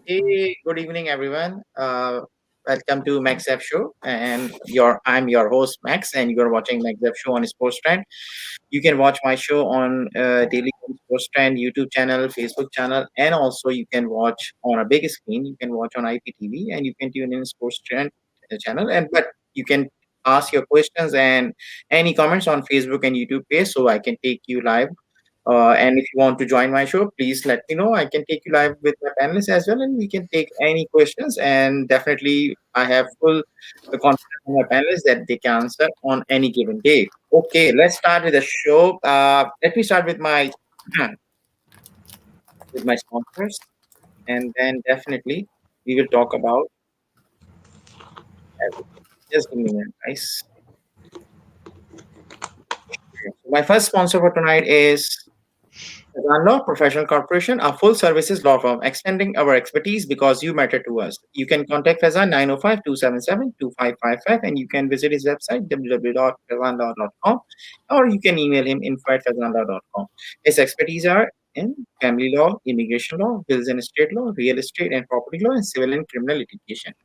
Hey, good evening, everyone. Welcome to MaxJeffShow, and I'm your host Max, and you're watching MaxJeffShow on Sports Trend. You can watch my show on daily on Sports Trend YouTube channel, Facebook channel, and also you can watch on a big screen. You can watch on IPTV, and you can tune in Sports Trend channel. But you can ask your questions and any comments on Facebook and YouTube page, so I can take you live and if you want to join my show, please let me know. I can take you live with my panelists as well, and we can take any questions. And definitely, I have full confidence in my panelists that they can answer on any given day. Okay, let's start with the show. Let me start with my with my sponsors, and then definitely we will talk about everything. Just give me a minute, guys. So my first sponsor for tonight is Hasan Law Professional Corporation, a full services law firm extending our expertise because you matter to us. You can contact Hasan 905-277-2555 and you can visit his website www.fazanlaw.com or you can email him info@fazanlaw.com. His expertise are in family law, immigration law, wills and estate law, real estate and property law, and civil and criminal litigation.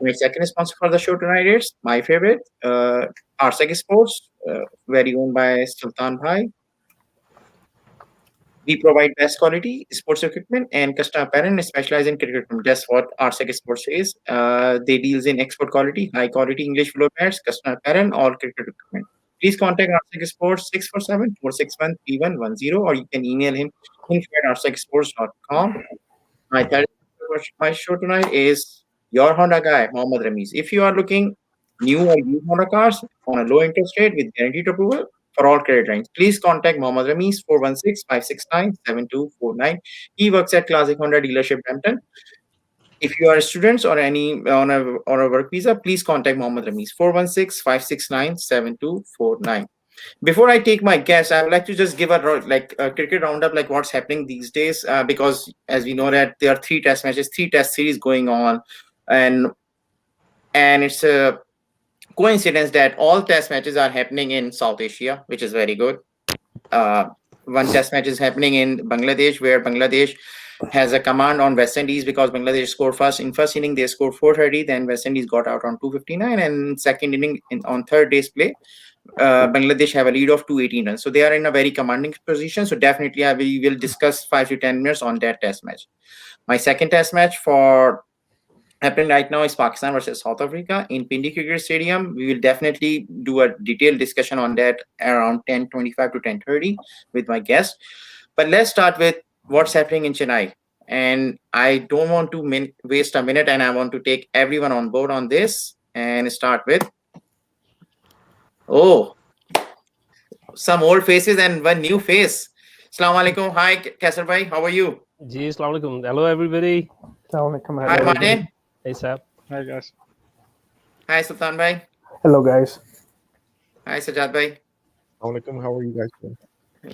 My second sponsor for the show tonight is my favorite, RSEC Sports, very owned by Sultan Bhai. We provide best quality sports equipment and custom apparel and specialize in cricket equipment. That's what RSEC Sports is. They deals in export quality, high quality English floor mats, custom apparel, and all cricket equipment. Please contact RSEC Sports 647-461-3110 or you can email him info@rsecsports.com. My third for my show tonight is your Honda guy, Mohammad Ramiz. If you are looking new or used Honda cars on a low interest rate with guaranteed approval for all credit lines, please contact Mohammad Ramiz 416-569-7249. He works at Classic Honda dealership Brampton. If you are students or any on a work visa, please contact Mohammad Ramiz 416-569-7249. Before I take my guess, I would like to just give a cricket roundup, like what's happening these days, because as we know that there are three test matches, three test series going on, and it's a coincidence that all test matches are happening in South Asia, which is very good. Uh, one test match is happening in Bangladesh, where Bangladesh has a command on West Indies because Bangladesh scored first. In first inning, they scored 430. Then West Indies got out on 259. And second inning, on third day's play, Bangladesh have a lead of 218 runs. So they are in a very commanding position. So definitely, we will discuss 5 to 10 minutes on that test match. My second test match for happening right now is Pakistan versus South Africa in Pindi Cricket Stadium. We will definitely do a detailed discussion on that around 10:25 to 10:30 with my guest. But let's start with what's happening in Chennai. And I don't want to waste a minute, and I want to take everyone on board on this and start with some old faces and one new face. Assalamu alaikum. Hi, Kaisar bhai. How are you? Ji, assalamu alaikum. Hello, everybody. Hi, Martin. Hey, Sab. Hi, guys. Hi, Sultan bhai. Hello, guys. Hi, Sajjad bhai. Assalamualaikum. How are you guys doing?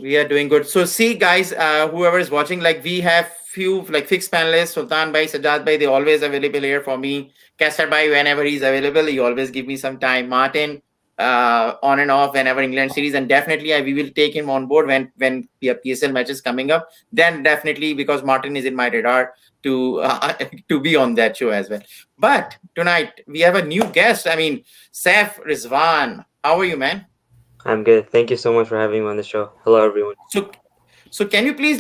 We are doing good. So see, guys, whoever is watching, like we have few like fixed panelists, Sultan bhai, Sajjad bhai, they always available here for me. Kaisar bhai, whenever he's available, he always give me some time. Martin, on and off whenever England series, and definitely we will take him on board when the PSL matches coming up. Then definitely because Martin is in my radar to to be on that show as well. But tonight we have a new guest. I mean, Saif Rizwan. How are you, man? I'm good. Thank you so much for having me on the show. Hello, everyone. So can you please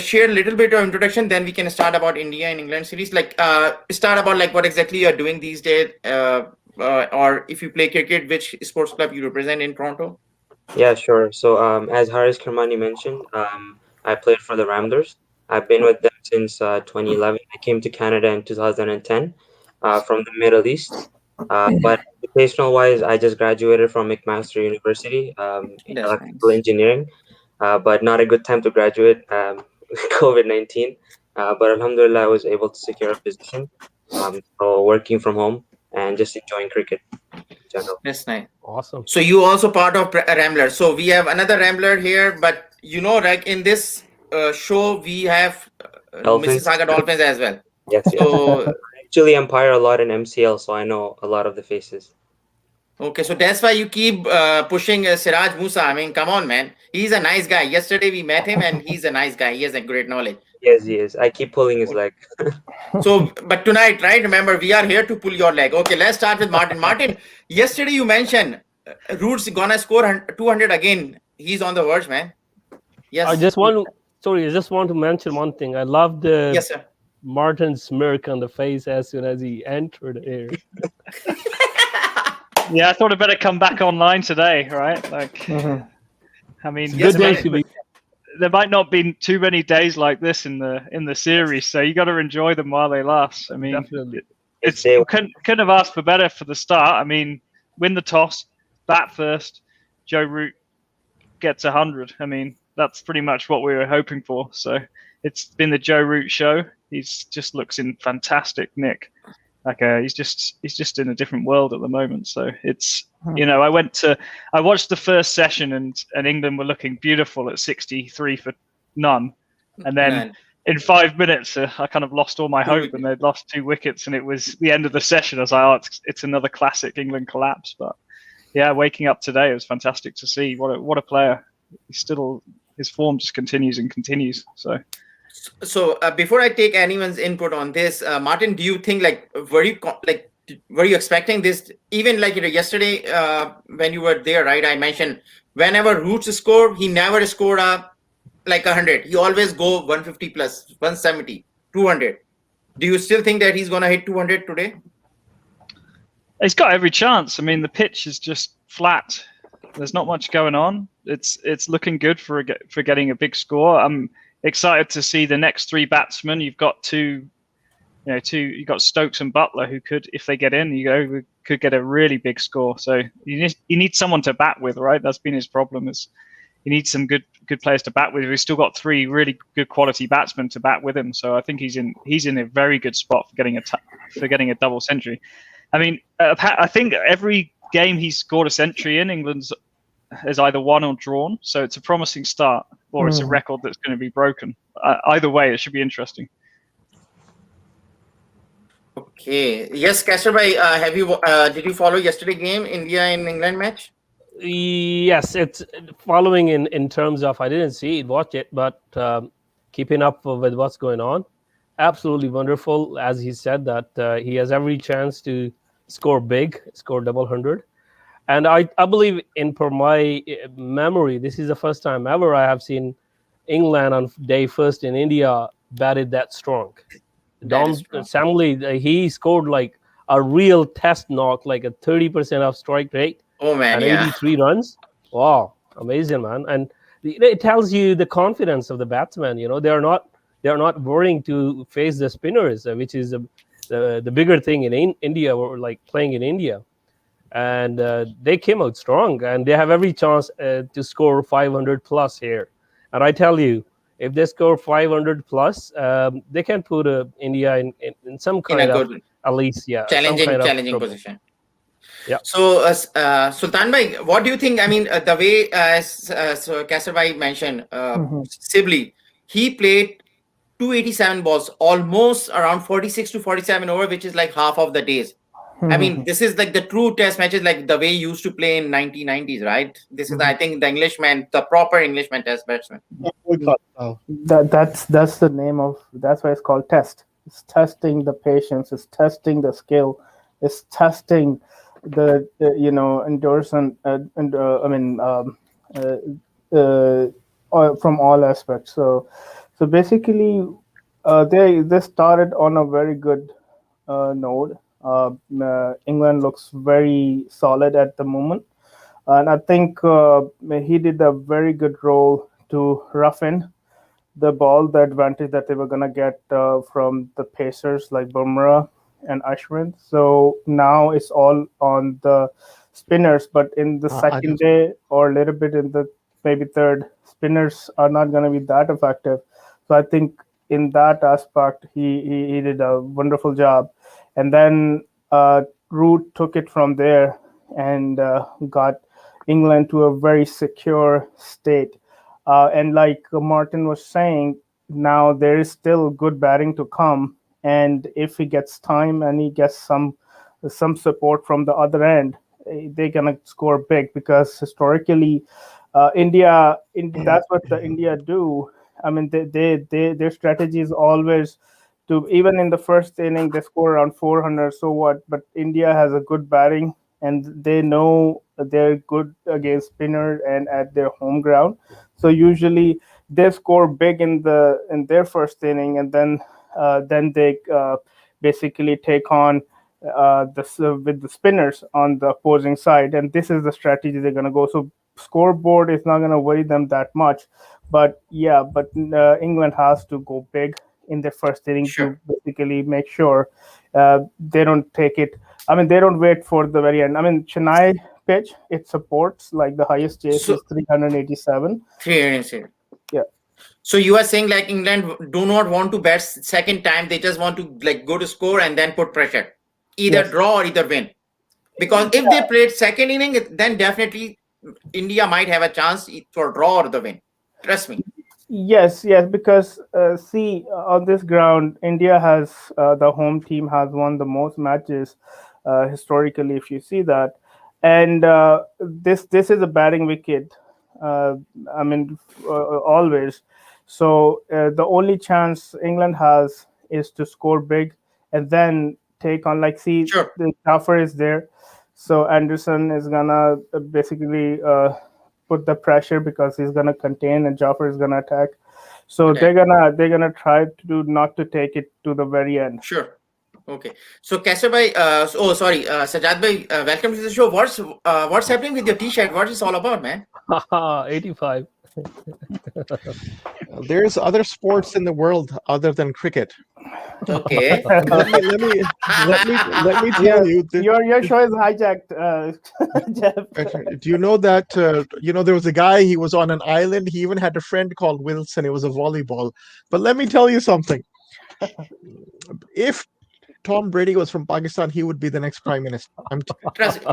share a little bit of introduction? Then we can start about India and England series. Start about like what exactly you're doing these days. Or if you play cricket, which sports club you represent in Toronto? Yeah, sure. So, as Haris Kermani mentioned, I played for the Ramblers. I've been with them since 2011. I came to Canada in 2010 from the Middle East. But educational wise, I just graduated from McMaster University in electrical engineering. But not a good time to graduate, COVID-19. But Alhamdulillah, I was able to secure a position. So working from home and just enjoying cricket in general. That's nice. Awesome. So you also part of Rambler. So we have another Rambler here, but you know, like in this show, we have Mississauga Dolphins as well. Yes. So I actually umpire a lot in MCL, so I know a lot of the faces. Okay, so that's why you keep pushing Siraj Musa. I mean, come on, man. He's a nice guy. Yesterday we met him and he's a nice guy. He has a great knowledge. Yes, he is. I keep pulling his leg. So, but tonight, right? Remember, we are here to pull your leg. Okay, let's start with Martin. Martin, yesterday you mentioned Root's gonna score 200 again. He's on the verge, man. Yes. I just want to mention one thing. I love the Yes, sir. Martin smirk on the face as soon as he entered here. Yeah, I thought I'd better come back online today, right? Like, I mean, Yes, Good days Martin. to be. there might not be too many days like this in the series, so you got to enjoy them while they last. I mean, Definitely. it's Day couldn't have asked for better for the start. I mean, win the toss, bat first, Joe Root gets 100. I mean, that's pretty much what we were hoping for. So it's been the Joe Root show. He's just looks in fantastic nick. Like he's just in a different world at the moment. So it's I watched the first session and England were looking beautiful at 63 for none, and then in 5 minutes I kind of lost all my hope and they'd lost 2 wickets and it was the end of the session. I was like, oh, it's another classic England collapse. But yeah, waking up today, it was fantastic to see. What a player! His form just continues and continues. So before I take anyone's input on this, Martin, do you think were you expecting this? Even yesterday when you were there, right? I mentioned whenever Roots score, he never scored 100. He always go 150 plus, 170, 200. Do you still think that he's gonna hit 200 today? He's got every chance. I mean, the pitch is just flat. There's not much going on. It's looking good for getting a big score. I'm excited to see the next 3 batsmen. You've got you've got Stokes and Butler who could, if they get in, could get a really big score. So you need someone to bat with, right? That's been his problem. Is he needs some good players to bat with. We've still got 3 really good quality batsmen to bat with him. So I think he's in a very good spot for getting a double century. I mean, I think every game he's scored a century in, England's has either won or drawn. So it's a promising start, or it's a record that's going to be broken. Either way, it should be interesting. Okay. Yes, Kasturbai, did you follow yesterday game, India and England match? Yes, it's following in terms of I didn't watch it, but keeping up with what's going on. Absolutely wonderful, as he said that he has every chance to score big, score double 100. And I believe, per my memory, this is the first time ever I have seen England on day first in India batted that strong. Don Samley, he scored like a real test knock, like a 30% of strike rate. Oh man, and 83 runs. Wow, amazing, man! And it tells you the confidence of the batsmen. They're not worrying to face the spinners, which is the bigger thing in India, or like playing in India. And they came out strong, and they have every chance to score 500 plus here. And I tell you, if they score 500 plus, they can put India in some kind of at least challenging position. Yeah. So, Sultan Bhai, what do you think? I mean, the way so Kasser Bhai mentioned, Sibley, he played 287 balls, almost around 46 to 47 over, which is like half of the days. I mean, this is like the true test matches, like the way you used to play in 1990s, right? This is, I think, the proper Englishman test batsman. That's the name of. That's why it's called test. It's testing the patience. It's testing the skill. It's testing the endorsement. From all aspects. So basically, they started on a very good note. England looks very solid at the moment, and I think he did a very good role to roughen the ball, the advantage that they were going to get from the pacers like Bumrah and Ashwin. So now it's all on the spinners, but in the second day or a little bit in the maybe third, spinners are not going to be that effective. So I think in that aspect, he did a wonderful job. And then Root took it from there and got England to a very secure state. And like Martin was saying, now there is still good batting to come. And if he gets time and he gets some support from the other end, they're going to score big, because historically, India, that's what the India do. I mean, their strategy is always to, even in the first inning they score around 400. So what? But India has a good batting, and they know they're good against spinner and at their home ground. So usually they score big in their first inning, and then they basically take on with the spinners on the opposing side, and this is the strategy they're going to go. So scoreboard is not going to worry them that much, but England has to go big in the first inning to Sure. basically make sure they don't take it. I mean, they don't wait for the very end. I mean, Chennai pitch, it supports, like, the highest chase So is 387. 300. Yeah. So you are saying like England do not want to bat second time; they just want to like go to score and then put pressure, either Yes. draw or either win. Because if they played second inning, then definitely India might have a chance for draw or the win. Trust me. Yes, because see, on this ground, India has the home team has won the most matches historically, if you see that, and this is a batting wicket. Uh, I mean, always. So the only chance England has is to score big, and then take on, like, see, Sure. the Jaffer is there, so Anderson is gonna basically put the pressure because he's gonna contain and Jaffer is gonna attack. So Okay. they're gonna try to do not to take it to the very end. Sure. Okay. So Kaisar bhai, Sajad bhai, welcome to the show. What's happening with your T-shirt? What is all about, man? 85. There's other sports in the world other than cricket. Okay. Let me tell you. Your show is hijacked, Jeff. Do you know that there was a guy, he was on an island, he even had a friend called Wilson, it was a volleyball. But let me tell you something. If Tom Brady was from Pakistan, he would be the next prime minister. Trust me.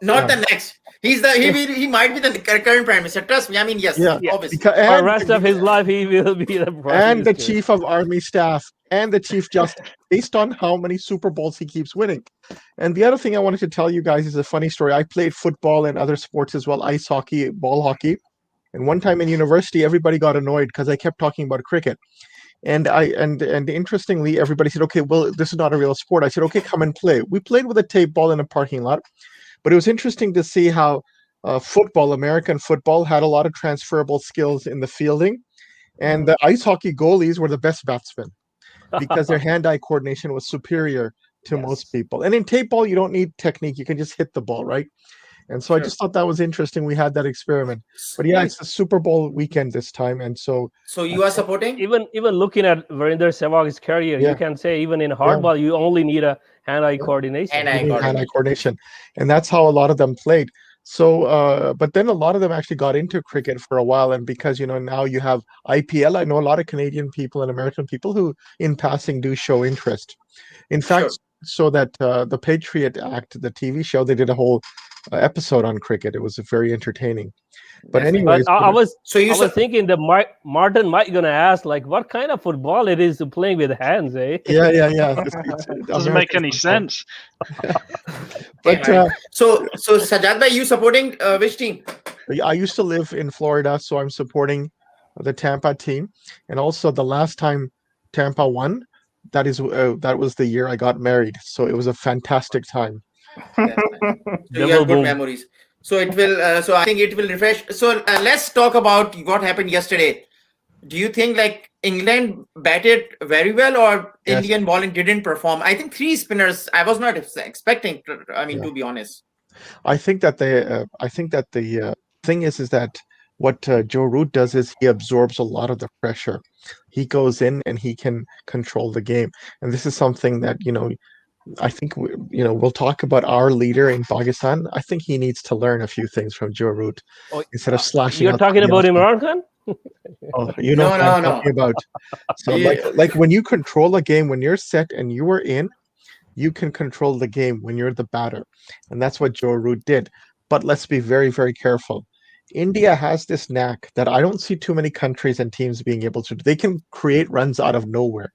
Not the next. He might be the current prime minister. Trust me. I mean, yes, obviously. For the rest of his life, he will be the prime and the minister. chief of army staff and the chief justice, based on how many Super Bowls he keeps winning. And the other thing I wanted to tell you guys is a funny story. I played football and other sports as well, ice hockey, ball hockey. And one time in university, everybody got annoyed because I kept talking about cricket. And interestingly, everybody said, okay, well, this is not a real sport. I said, okay, come and play. We played with a tape ball in a parking lot. But it was interesting to see how American football, had a lot of transferable skills in the fielding. And the ice hockey goalies were the best batsmen because their hand-eye coordination was superior to most people. And in tape ball, you don't need technique. You can just hit the ball, right? And so I just thought that was interesting. We had that experiment. But yeah, it's a Super Bowl weekend this time. And so you are supporting? Even looking at Virender Sehwag's career, you can say even in hardball, you only need a hand-eye coordination. Hand-eye coordination. And that's how a lot of them played. So, but then a lot of them actually got into cricket for a while. And because, now you have IPL, I know a lot of Canadian people and American people who in passing do show interest. In fact, so that the Patriot Act, the TV show, they did a whole episode on cricket. It was very entertaining. But anyways, I was thinking that Martin might gonna ask, like, what kind of football it is playing with hands, eh? Yeah. It doesn't make any sense. But so Sajad bhai, you supporting which team? I used to live in Florida, so I'm supporting the Tampa team. And also the last time Tampa won, that was the year I got married. So it was a fantastic time. So you have good memories. So it will. So I think it will refresh. So let's talk about what happened yesterday. Do you think like England batted very well, or Indian bowling didn't perform? I think 3 spinners. I was not expecting. To be honest. I think that the thing is that what Joe Root does is he absorbs a lot of the pressure. He goes in and he can control the game, and this is something that I think we'll talk about our leader in Pakistan. I think he needs to learn a few things from Joe Root instead of slashing. You're talking about Imran Khan? Oh, you know what I'm talking about. So like when you control a game, when you're set and you are in, you can control the game when you're the batter, and that's what Joe Root did. But let's be very, very careful. India has this knack that I don't see too many countries and teams being able to do. They can create runs out of nowhere.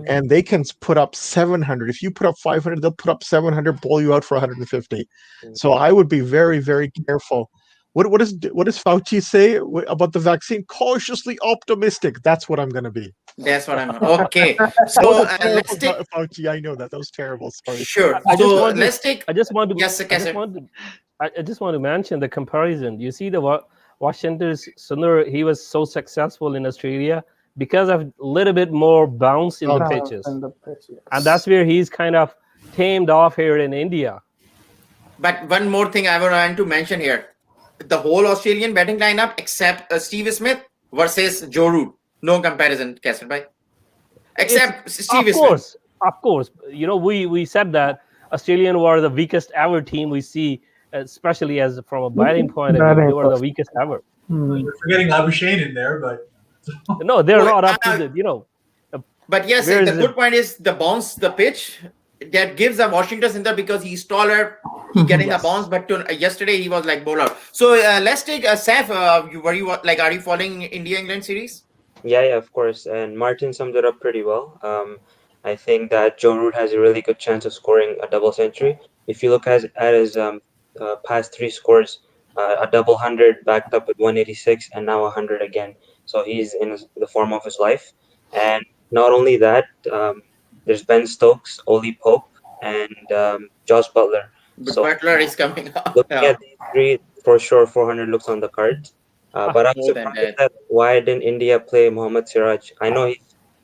And they can put up 700. If you put up 500, they'll put up 700, bowl you out for 150. So I would be very, very careful What does Fauci say about the vaccine? Cautiously optimistic. That's what I'm going to be. That's what I'm. Okay. That So was a terrible let's take. Fauci. I know that was terrible. Sorry. Sure. I just So want to. let's take. I just want to. Yes, I just Kasser. want to. I just want to mention the comparison. You see, the Washington Sundar, he was so successful in Australia because of a little bit more bounce in the pitches, And the pitch, yes. and that's where he's kind of tamed off here in India. But one more thing I want to mention here: the whole Australian batting lineup except Steve Smith versus Joe Root. No comparison, Kasser bhai. Except Steve Smith. Of course. You know, we said that Australian were the weakest ever team we see, especially as from a batting point of view, they were the weakest ever. We're forgetting Labuschagne in there, but No, they're Well, not up to the, you know. But yes, Where the is good point is the bounce, the pitch that gives a Washington Sundar because he's taller, he getting Yes. the bounce. But yesterday he was like bowler. So let's take Saf. Are you following India-England series? Yeah, of course. And Martin summed it up pretty well. I think that Joe Root has a really good chance of scoring a double century. If you look at his past 3 scores, a double 100 backed up with 186 and now 100 again. So he's in the form of his life. And not only that, there's Ben Stokes, Oli Pope, and Josh Butler. But So Butler is coming up. looking at these 3, for sure, 400 looks on the cards. But I'm More than surprised that why didn't India play Mohammad Siraj? I know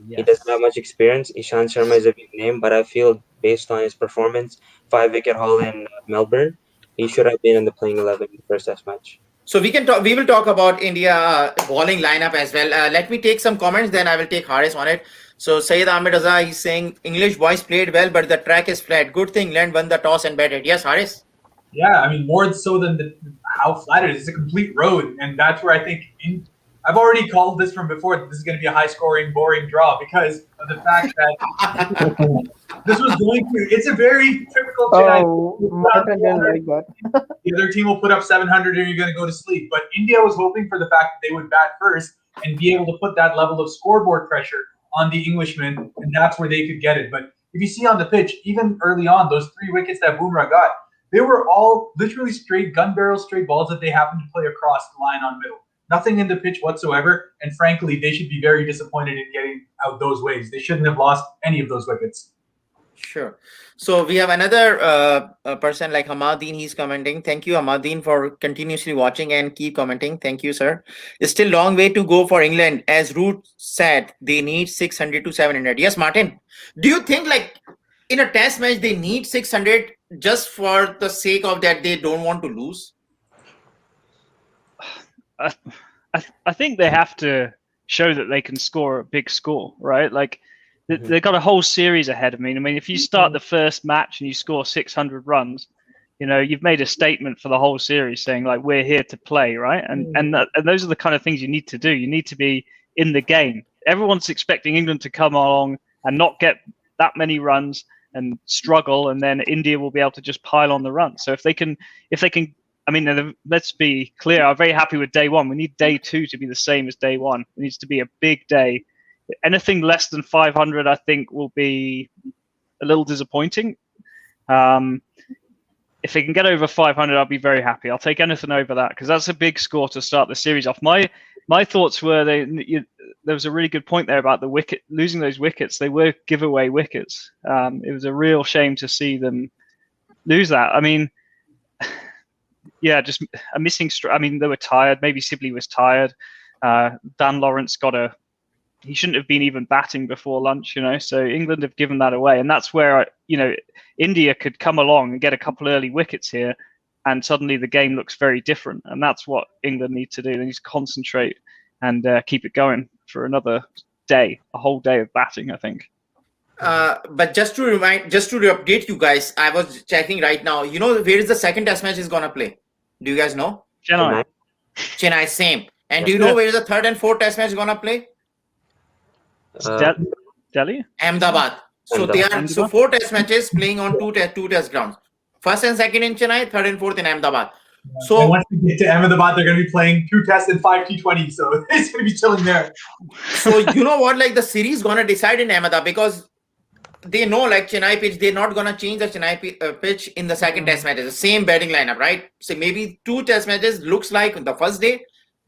he doesn't have much experience. Ishant Sharma is a big name, but I feel based on his performance, 5-wicket haul in Melbourne, he should have been in the playing 11 in the first test match. So we will talk about India bowling lineup as well. Let me take some comments, then I will take Haris on it. So Syed Ahmed Azhar, he's saying English boys played well, but the track is flat. Good thing England won the toss and batted. Yes, Haris? yeah, I mean, more so than how flat it is. It's a complete road, and that's where I think I've already called this from before that this is going to be a high-scoring, boring draw because of the fact that this was going to. It's a very typical Chennai. Oh, Martin didn't like that. The other team will put up 700 and you're going to go to sleep. But India was hoping for the fact that they would bat first and be able to put that level of scoreboard pressure on the Englishmen, and that's where they could get it. But if you see on the pitch, even early on, those 3 wickets that Bumrah got, they were all literally straight gun barrel straight balls that they happened to play across the line on middle. Nothing in the pitch whatsoever. And frankly, they should be very disappointed in getting out those ways. They shouldn't have lost any of those wickets. Sure. So we have another person like Hamadeen. He's commenting. Thank you, Hamadeen, for continuously watching and keep commenting. Thank you, sir. It's still long way to go for England. As Root said, they need 600 to 700. Yes, Martin. Do you think like in a test match they need 600 just for the sake of that they don't want to lose? I think they have to show that they can score a big score, right? Like they've got a whole series ahead of me. I mean, if you start the first match and you score 600 runs, you know, you've made a statement for the whole series saying like, we're here to play, right? And those are the kind of things you need to do. You need to be in the game. Everyone's expecting England to come along and not get that many runs and struggle, and then India will be able to just pile on the runs. So if they can, I mean, let's be clear. I'm very happy with day 1. We need day 2 to be the same as day 1. It needs to be a big day. Anything less than 500, I think, will be a little disappointing. If they can get over 500, I'll be very happy. I'll take anything over that because that's a big score to start the series off. My thoughts were there was a really good point there about the losing those wickets. They were giveaway wickets. It was a real shame to see them lose that. I mean, yeah, just a missing. I mean, they were tired. Maybe Sibley was tired. Dan Lawrence he shouldn't have been even batting before lunch, you know. So England have given that away, and that's where India could come along and get a couple early wickets here, and suddenly the game looks very different. And that's what England need to do. They need to concentrate and keep it going for another day, a whole day of batting, I think. But just to update you guys, I was checking right now. You know where is the second test match is gonna play? Do you guys know? Chennai, same. And do you know where is the third and fourth test match is gonna play? Delhi? Ahmedabad. So they are 4 test matches playing on two test grounds. First and second in Chennai, third and fourth in Ahmedabad. So and once we get to Ahmedabad, they're going to be playing 2 tests and 5 T20. So it's going to be chilling there. So you know what? Like the series gonna decide in Ahmedabad because they know like Chennai pitch, they're not gonna change the Chennai pitch in the second test matches. The same batting lineup, right? So maybe 2 test matches looks like the first day,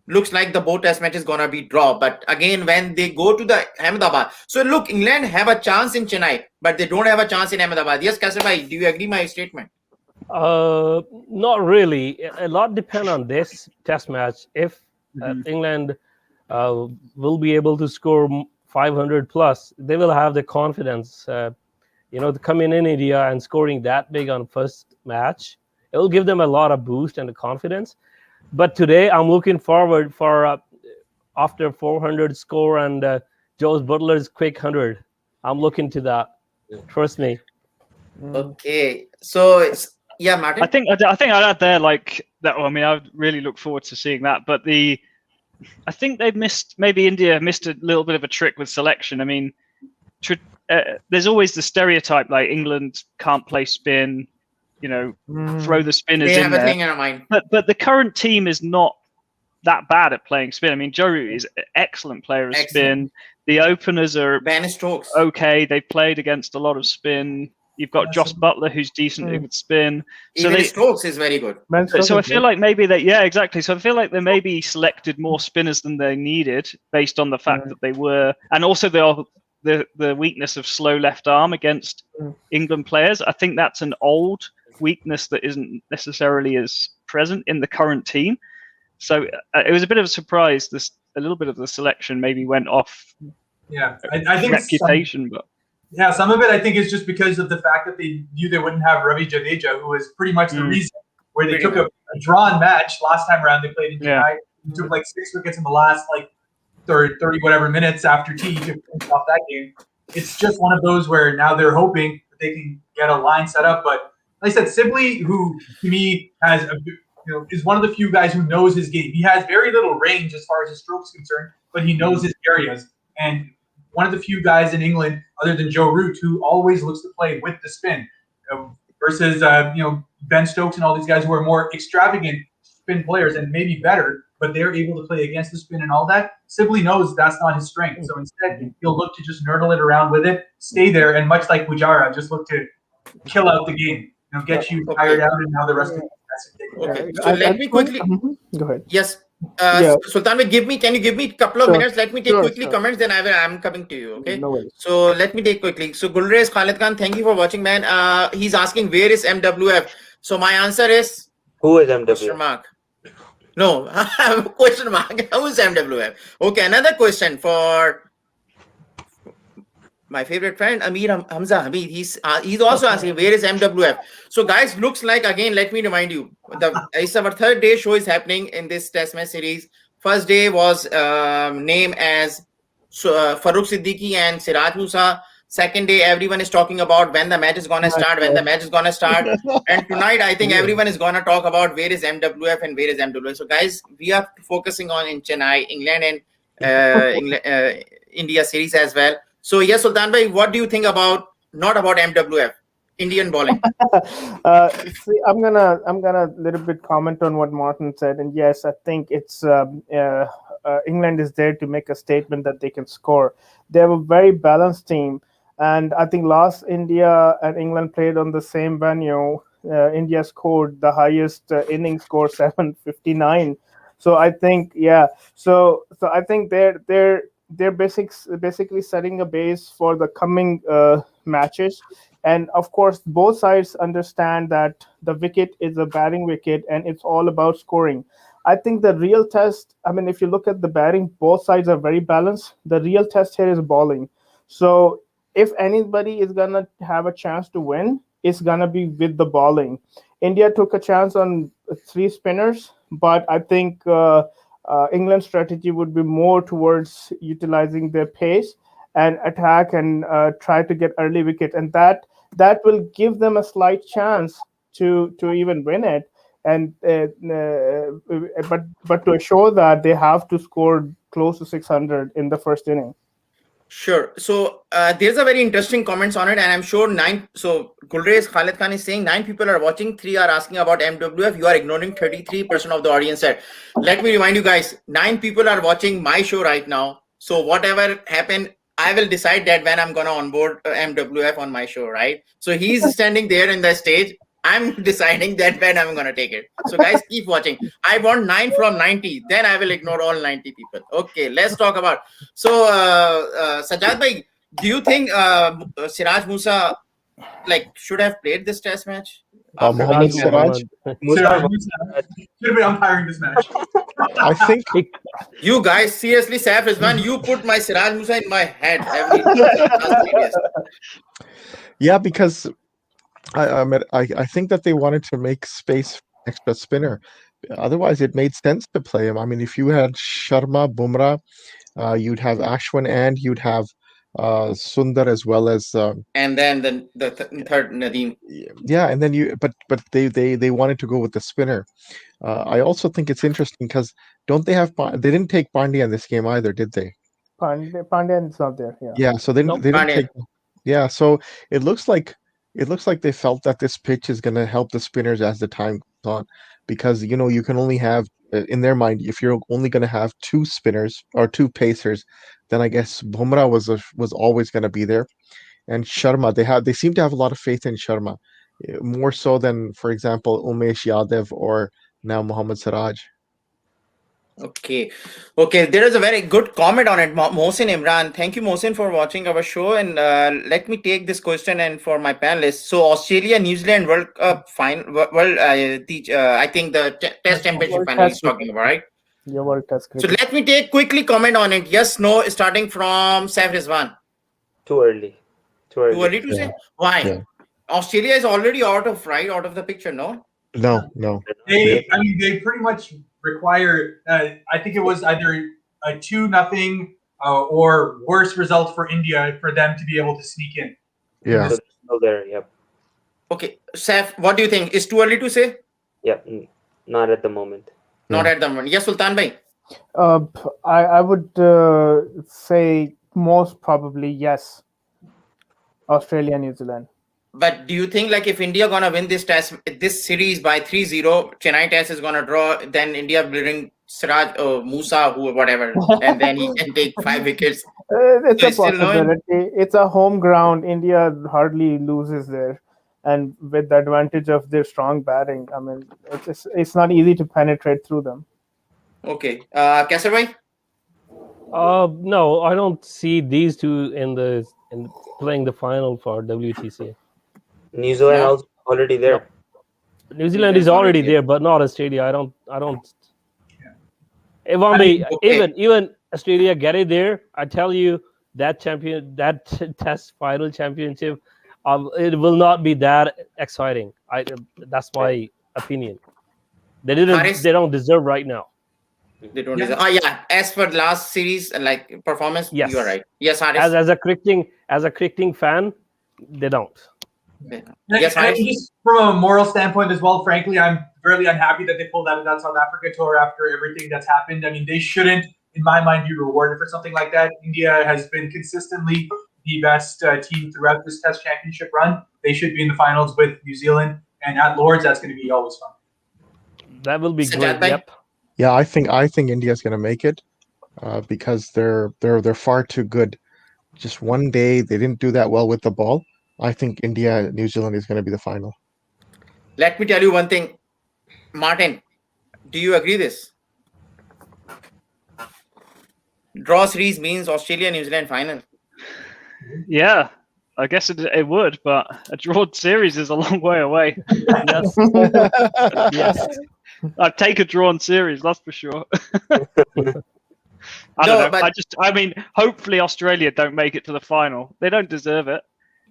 looks like the both test matches gonna be draw. But again, when they go to the Ahmedabad, so look, England have a chance in Chennai, but they don't have a chance in Ahmedabad. Yes, Kasir bhai, do you agree my statement? Not really. A lot depend on this test match. If England will be able to score 500 plus, they will have the confidence, to come in India and scoring that big on first match. It will give them a lot of boost and the confidence. But today, I'm looking forward for after 400 score and Joe Butler's quick 100. I'm looking to that. Trust me. Okay, so yeah, Martin. I think I'd add there like that. Well, I mean, I really look forward to seeing that. But I think India missed a little bit of a trick with selection. I mean, there's always the stereotype like England can't play spin, throw the spinners They in have there. a thing in our mind. But the current team is not that bad at playing spin. I mean, Joe Root is an excellent player of spin. The openers are Ben Stokes. okay. They played against a lot of spin. You've got Josh Butler, who's decent with spin. So Even Stokes is very good. So I feel like maybe that, yeah, exactly. So I feel like they maybe selected more spinners than they needed based on the fact that they were, and also the weakness of slow left arm against England players. I think that's an old weakness that isn't necessarily as present in the current team. So it was a bit of a surprise. A little bit of the selection maybe went off. Yeah, I think reputation, but. Yeah, some of it I think is just because of the fact that they knew they wouldn't have Ravi Jadeja, who was pretty much the reason where they took a drawn match last time around. They played in Chennai. They took like 6 wickets in the last 30 whatever minutes after tea to finish off that game. It's just one of those where now they're hoping that they can get a line set up. But like I said, Sibley, who to me has is one of the few guys who knows his game. He has very little range as far as his stroke's concerned, but he knows his areas. And one of the few guys in England, other than Joe Root, who always looks to play with the spin, versus Ben Stokes and all these guys who are more extravagant spin players and maybe better, but they're able to play against the spin and all that. Sibley knows that's not his strength, so instead he'll look to just nurdle it around with it, stay there, and much like Pujara, just look to kill out the game, get you tired out, and now the rest of the Okay, so let me quickly. Go ahead. Yes. Sultan, can you give me a couple of minutes? Let me take quickly comments, then I'm coming to you. Okay. No worries. So let me take quickly. So Gulrez Khalid Khan, thank you for watching, man. He's asking where is MWF. So my answer is who is MWF? Question mark. No, question mark. Who is MWF? Okay, another question for my favorite friend Amir Hamza Hamid. He's also asking where is MWF. So guys, looks like again. Let me remind you, it's our third day show is happening in this test match series. First day was named as Farooq Siddiqui and Siraj Musa. Second day, everyone is talking about when the match is gonna start. And tonight, I think everyone is gonna talk about where is MWF and where is MWF. So guys, we are focusing on in Chennai, England, and India series as well. So yes, Sultan bhai, what do you think about not about MWF, Indian bowling? See, I'm gonna little bit comment on what Martin said, and yes, I think it's England is there to make a statement that they can score. They have a very balanced team, and I think last India and England played on the same venue. India scored the highest inning score, 759. So I think So I think they're basically setting a base for the coming matches. And of course, both sides understand that the wicket is a batting wicket and it's all about scoring. I think the real test, if you look at the batting, both sides are very balanced. The real test here is bowling. So if anybody is going to have a chance to win, it's going to be with the bowling. India took a chance on 3 spinners, but I think England's strategy would be more towards utilizing their pace and attack and try to get early wicket, and that will give them a slight chance to even win it. And but to assure that, they have to score close to 600 in the first inning. Sure. So there's a very interesting comments on it, and I'm sure 9. So Gulrez Khalid Khan is saying 9 people are watching, 3 are asking about MWF. You are ignoring 33% of the audience there. Let me remind you guys, 9 people are watching my show right now. So whatever happened I will decide that when I'm gonna onboard MWF on my show, right? So he's standing there in the stage. I'm deciding that when I'm gonna take it. So guys, keep watching. I want 9 from 90. Then I will ignore all 90 people. Okay, let's talk about. So Sajjad bhai, do you think Siraj Musa should have played this test match? Mohammad Siraj Siraj. Mohammad. Should have been umpiring this match. I think You guys, seriously, Saif Rizwan, you put my Siraj Musa in my head every serious. yeah, because I think that they wanted to make space for an extra spinner. Otherwise, it made sense to play him. I mean, if you had Sharma, Bumrah, you'd have Ashwin, and you'd have Sundar as well as And then the third Nadeem. yeah, and then but they wanted to go with the spinner. I also think it's interesting because don't they have they didn't take Pandya in this game either, did they? Pandya is not there. Yeah. Yeah, so they Nope. didn't Pandya. take. Yeah, so it looks like they felt that this pitch is going to help the spinners as the time goes on, because you can only have in their mind, if you're only going to have 2 spinners or 2 pacers, then I guess Bumrah was always going to be there, and Sharma they seem to have a lot of faith in Sharma, more so than, for example, Umesh Yadav or now Mohammad Siraj. Okay. There is a very good comment on it. Mohsin Imran. Thank you, Mohsin, for watching our show. And let me take this question and for my panelists. So, Australia, New Zealand World Cup final. I think the Test Championship World final is Test talking about, right? Yeah, World Test So, cricket. let me take quickly comment on it. Yes, no, starting from Saif Rizwan. Too early. Too early to say? Why? Yeah. Australia is already out of the picture, no? No. They pretty much require. I think it was either a 2-0 or worse result for India for them to be able to sneak in. Yeah. So they're still there. Yep. Okay, Saif, what do you think? Is too early to say? Yep. Not at the moment. Not at the moment. Yes, Sultan bhai. I would say most probably yes. Australia, New Zealand. But do you think if India gonna win this series by 3-0, Chennai test is gonna draw, then India will bring Siraj Musa, whatever, and then he can take 5 wickets? It's So a it's still knowing? possibility. It's a home ground. India hardly loses there, and with the advantage of their strong batting, I mean, it's not easy to penetrate through them. Okay, Kaisar bhai? No, I don't see these two in playing the final for WTC. New Zealand No. also already there. New Zealand is already there, but not Australia. I don't. It won't be Okay. even Australia get it there. I tell you that Test final championship, it will not be that exciting. That's my opinion. Haris? They don't deserve right now. They don't Yeah. deserve. Yeah, as for the last series, performance, Yes. you are right. Yes, Haris. As a cricketing fan, they don't. Yes, And Haris. just from a moral standpoint as well, frankly, I'm really unhappy that they pulled out of that South Africa tour after everything that's happened. I mean, they shouldn't, in my mind, be rewarded for something like that. India has been consistently the best team throughout this Test Championship run. They should be in the finals with New Zealand, and at Lords, that's going to be always fun. That will be Sajjad great. bhai? Yep. Yeah, I think India's going to make it because they're far too good. Just one day they didn't do that well with the ball. I think India New Zealand is going to be the final. Let me tell you one thing, Martin. Do you agree this? Draw series means Australia New Zealand final. Yeah, I guess it would, but a drawn series is a long way away. Yes. Yes. I'd take a drawn series, that's for sure. I don't No, know. but- I mean, hopefully Australia don't make it to the final. They don't deserve it.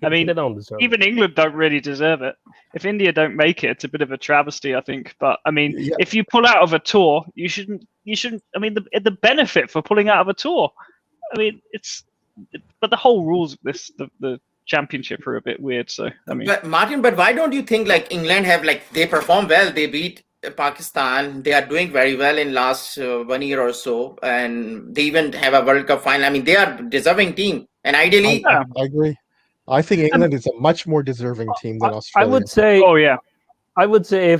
I mean, They don't deserve even England don't really deserve it. If India don't make it, it's a bit of a travesty, I think. But I mean, Yeah. if you pull out of a tour, you shouldn't. I mean, the benefit for pulling out of a tour. I mean, but the whole rules of the championship are a bit weird. So I mean, But Martin, why don't you think England have they perform well? They beat Pakistan. They are doing very well in last 1 year or so, and they even have a World Cup final. I mean, they are deserving team, and ideally, I agree. I think England is a much more deserving team than I Australia. would say. oh yeah, I would say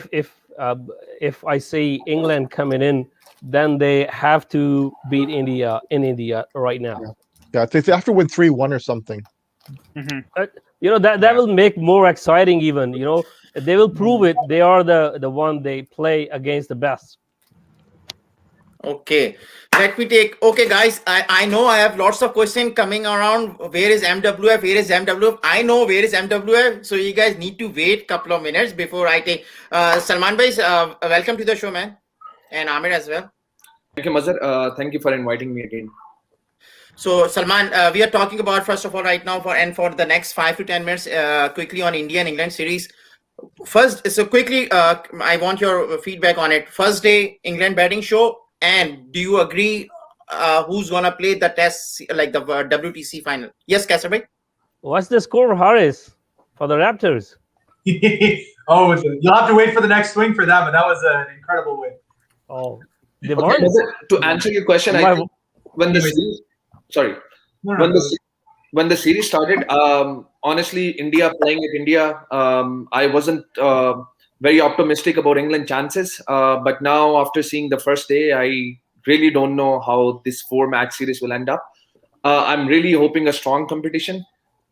if I see England coming in, then they have to beat India in India right now. Yeah, they have to win 3-1 or something. That will make more exciting. Even they will prove it. They are the one they play against the best. Okay, let me take. Okay, guys, I know I have lots of questions coming around. Where is MWF? Where is MWF? I know where is MWF. So you guys need to wait couple of minutes before I take. Salman bhai, welcome to the show, man, and Amir as well. Thank you, Mazhar. Thank you for inviting me again. So Salman, we are talking about first of all right now for the next 5 to 10 minutes, quickly on India and England series. First, so quickly, I want your feedback on it. First day England batting show. And do you agree who's gonna play the test, like the WTC final? Yes, Kasser. What's the score, Haris, for the Raptors? Oh, you'll have to wait for the next swing for that, but that was an incredible win. Oh, they Okay, won. to answer your question, I think when the series, when the series started, honestly, India playing at India, I wasn't very optimistic about England chances. But now, after seeing the first day, I really don't know how this 4-match series will end up. I'm really hoping a strong competition.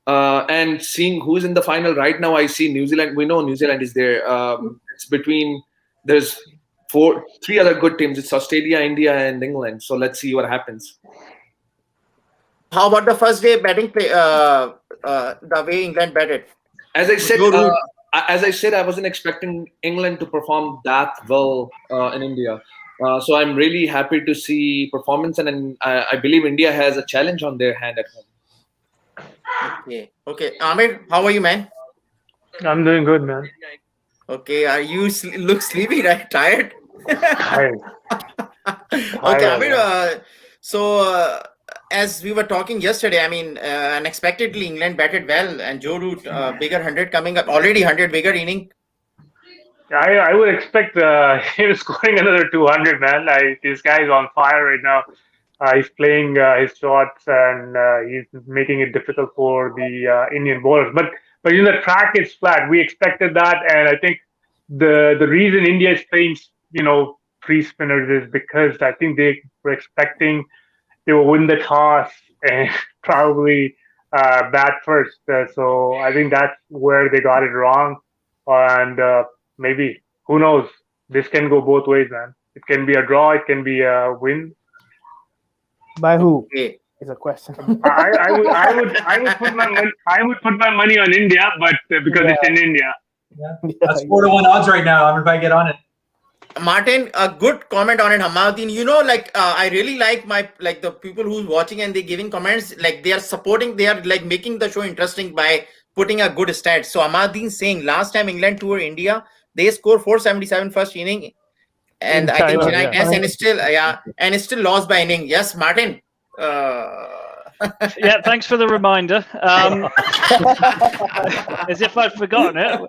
And seeing who's in the final right now, I see New Zealand. We know New Zealand is there. It's there's 3 other good teams. It's Australia, India, and England. So let's see what happens. How about the first day batting play? The way England batted. As I said, I wasn't expecting England to perform that well in India. So I'm really happy to see performance, and I believe India has a challenge on their hand at home. Okay. Amir, how are you, man? I'm doing good, man. Okay, are you look sleepy, right? Tired? Tired. Okay, Amir. As we were talking yesterday, I mean, unexpectedly England batted well, and Joe Root, bigger 100 coming up, already 100 bigger inning. I would expect him scoring another 200, man. This guy is on fire right now. He's playing his shots, and he's making it difficult for the Indian bowlers. But the track is flat. We expected that, and I think the reason India is playing free spinners is because I think they were expecting they will win the toss and probably bat first. So I think that's where they got it wrong. And maybe, who knows? This can go both ways, man. It can be a draw. It can be a win. By who? Okay. Is a question. I would put my money on India, but because it's in India. Yeah. That's 4-1 odds right now. I'm if I get on it. Martin, a good comment on it, Hamaduddin. I really like the people who's watching and they're giving comments, like they are supporting, they are like making the show interesting by putting a good stat. So Hamaduddin saying last time England toured India, they scored 477 first inning, and I think Chennai test, and still lost by inning. Yes, Martin. Yeah, thanks for the reminder. As if I'd forgotten it.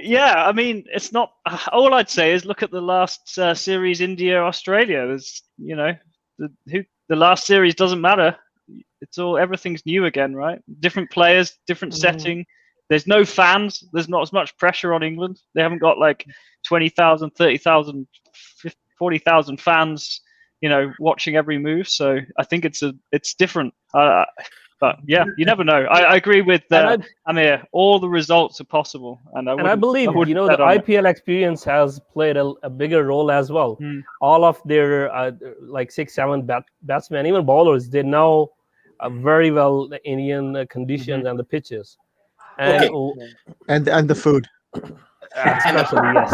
Yeah, I mean, it's not. All I'd say is look at the last series, India-Australia. There's, the last series doesn't matter. Everything's new again, right? Different players, different setting. There's no fans. There's not as much pressure on England. They haven't got like 20,000, 30,000, 40,000 fans, watching every move. So I think it's different. But yeah, you never know. I agree with Amir. All the results are possible, and I believe the IPL experience has played a bigger role as well. All of their 6-7 batsmen, even bowlers, they know very well the Indian conditions and the pitches, and the food. Especially, yes.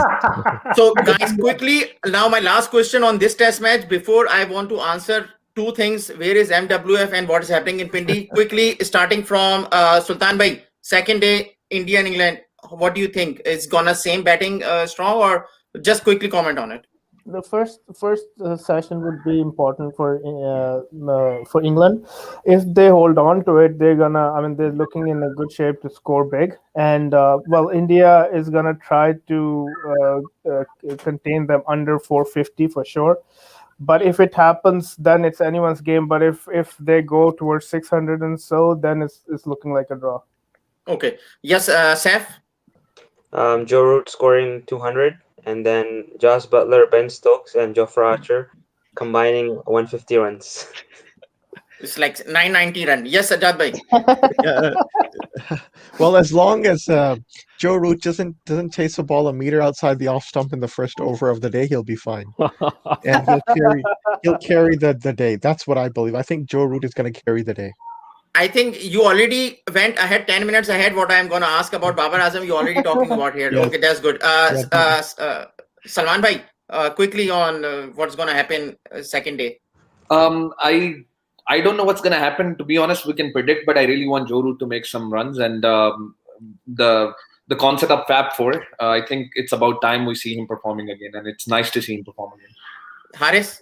So guys, quickly now my last question on this test match before I want to answer two things. Where is MWF and what is happening in Pindi? Quickly, starting from Sultan Bhai, second day India and England, what do you think? Is gonna same batting strong, or just quickly comment on it? The first session would be important for England. If they hold on to it, they're looking in a good shape to score big. And India is gonna try to contain them under 450 for sure. But if it happens, then it's anyone's game. But if they go towards 600 and so, then it's looking like a draw. Okay. Yes, Saf. Joe Root scoring 200. And then Josh Butler, Ben Stokes, and Jofra Archer combining 150 runs. It's like 990 run. Yes, Sajjad bhai. Well, as long as Joe Root doesn't chase the ball a meter outside the off stump in the first over of the day, he'll be fine, and he'll carry the day. That's what I believe. I think Joe Root is going to carry the day. I think you already went ahead 10 minutes ahead. What I'm going to ask about Babar Azam, you're already talking about here. Yes. Okay, that's good. Salman bhai, quickly on what's going to happen second day. I don't know what's going to happen. To be honest, we can predict, but I really want Joe Root to make some runs. And the concept of Fab4, I think it's about time we see him performing again. And it's nice to see him perform again. Haris?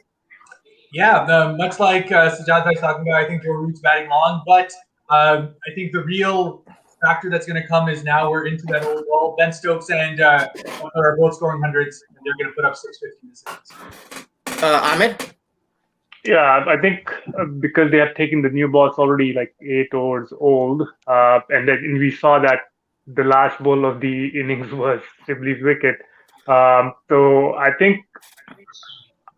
Yeah, much like Sajjad was talking about, I think Joe Root's batting long. But I think the real factor that's going to come is now we're into that old wall. Ben Stokes and are both scoring hundreds, and they're going to put up 650 this innings. Ahmed? Yeah, I think because they have taken the new balls already like 8 overs old, and then we saw that the last ball of the innings was Sibley's wicket. So I think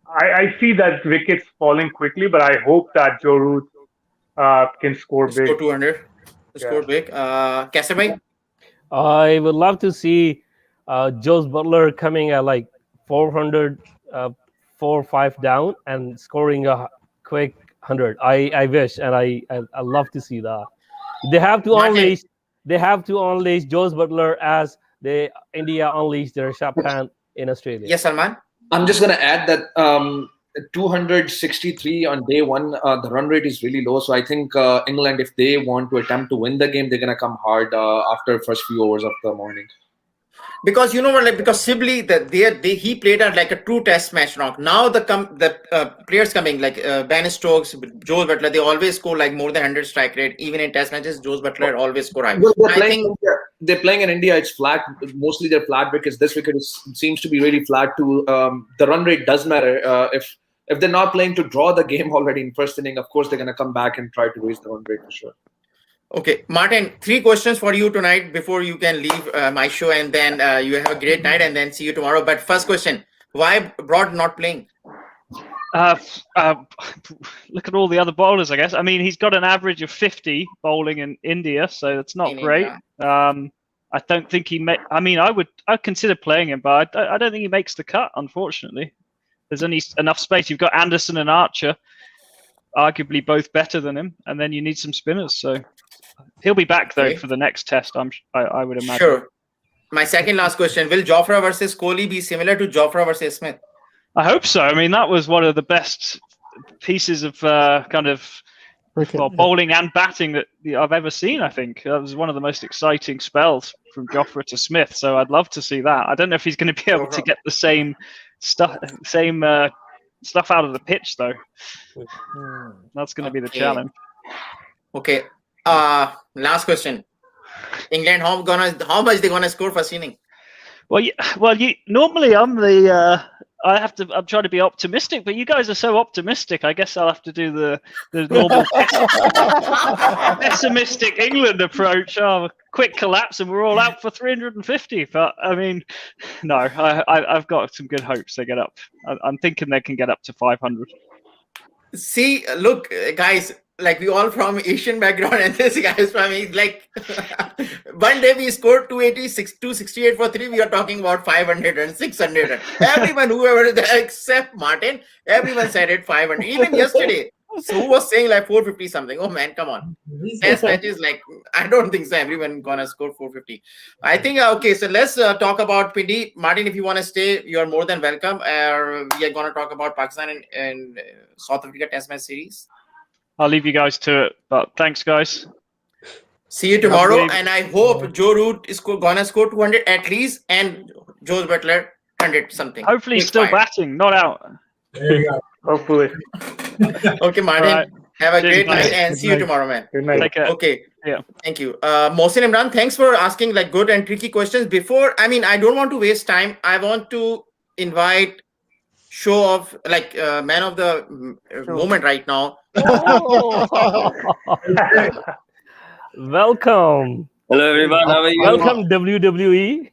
I see that wickets falling quickly, but I hope that Joe Root can score big. Score 200. Score big. Kaisar bhai? I would love to see Joe Butler coming at like 400, 4 or 5 down and scoring a quick 100. I wish, and I love to see that. They have to unleash Joe Butler as India unleashed their Rishabh Pant in Australia. Yes, Salman? I'm just going to add that 263 on day one, the run rate is really low. So I think England, if they want to attempt to win the game, they're going to come hard after first few overs of the morning. Because you know what, like because Sibley, he played at like a true test match now. The players coming like Ben Stokes, Joe Butler, they always score like more than 100 strike rate. Even in test matches, Joe Butler always score high. Well, they're playing in India. It's flat. Mostly they're flat wickets. This wicket seems to be really flat too. The run rate does matter. If they're not playing to draw the game already in first inning, of course they're going to come back and try to raise the run rate for sure. Okay, Martin, 3 questions for you tonight before you can leave my show, and then you have a great night, and then see you tomorrow. But first question, why Broad not playing? Look at all the other bowlers, I guess. I mean, he's got an average of 50 bowling in India, so that's not great. I don't think I'd consider playing him, but I don't think he makes the cut, unfortunately. There's only enough space. You've got Anderson and Archer, arguably both better than him, and then you need some spinners, so... He'll be back though for the next test. I would imagine. Sure. My second last question: will Jofra versus Kohli be similar to Jofra versus Smith? I hope so. I mean, that was one of the best pieces of bowling and batting that I've ever seen. I think that was one of the most exciting spells from Jofra to Smith. So I'd love to see that. I don't know if he's going to be able to get the same stuff out of the pitch though. That's going to be the challenge. Okay. Last question. England, how much they gonna score first inning? Normally I'm trying to be optimistic, but you guys are so optimistic. I guess I'll have to do the normal pessimistic England approach. Quick collapse and we're all out for 350. But I mean, no, I've got some good hopes they get up. I'm thinking they can get up to 500. See, look, guys. Like we all from Asian background, and this guy is from like one day we scored 286, 268 for 3. We are talking about 500 and 600. Everyone, whoever except Martin, everyone said it 500. Even yesterday, so who was saying like 450 something? Oh man, come on. Test matches, like I don't think so. Everyone gonna score 450. I think okay. So let's talk about Pindi. Martin, if you want to stay, you are more than welcome. We are gonna talk about Pakistan and South Africa Test match series. I'll leave you guys to it, but thanks, guys. See you tomorrow, and I hope Joe Root is gonna score 200 at least, and Joe Butler 100 something. Hopefully, he's still batting, not out. There you go. Hopefully. Okay, Martin. Right. Have a great night, and see you tomorrow, man. Good night. Take care. Okay. Yeah. Thank you. Mohsin Imran, thanks for asking like good and tricky questions. I don't want to waste time. I want to invite show of like man of the moment right now. Welcome. Hello everyone, how are you? Welcome WWE.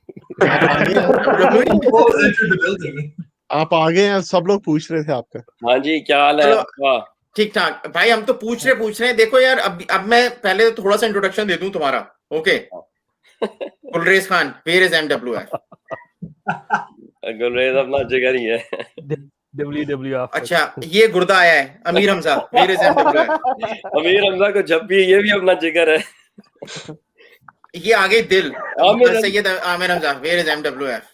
आप आ गए हैं सब लोग पूछ रहे थे आपका हाँ जी क्या हाल है आपका ठीक ठाक भाई, हम तो पूछ रहे हैं। देखो यार, अब मैं पहले थोड़ा सा इंट्रोडक्शन दे दूं तुम्हारा। Okay, Gulrez Khan, where is MWF? Gulrez अपना जिगर ही है। WWF। अच्छा, ये गुर्दा आया है, Amir Hamza, where is MWF? Amir Hamza को जब भी, ये भी अपना जिगर है। ये आगे दिल, Aamir Syed Aamir Hamza, where is MWF?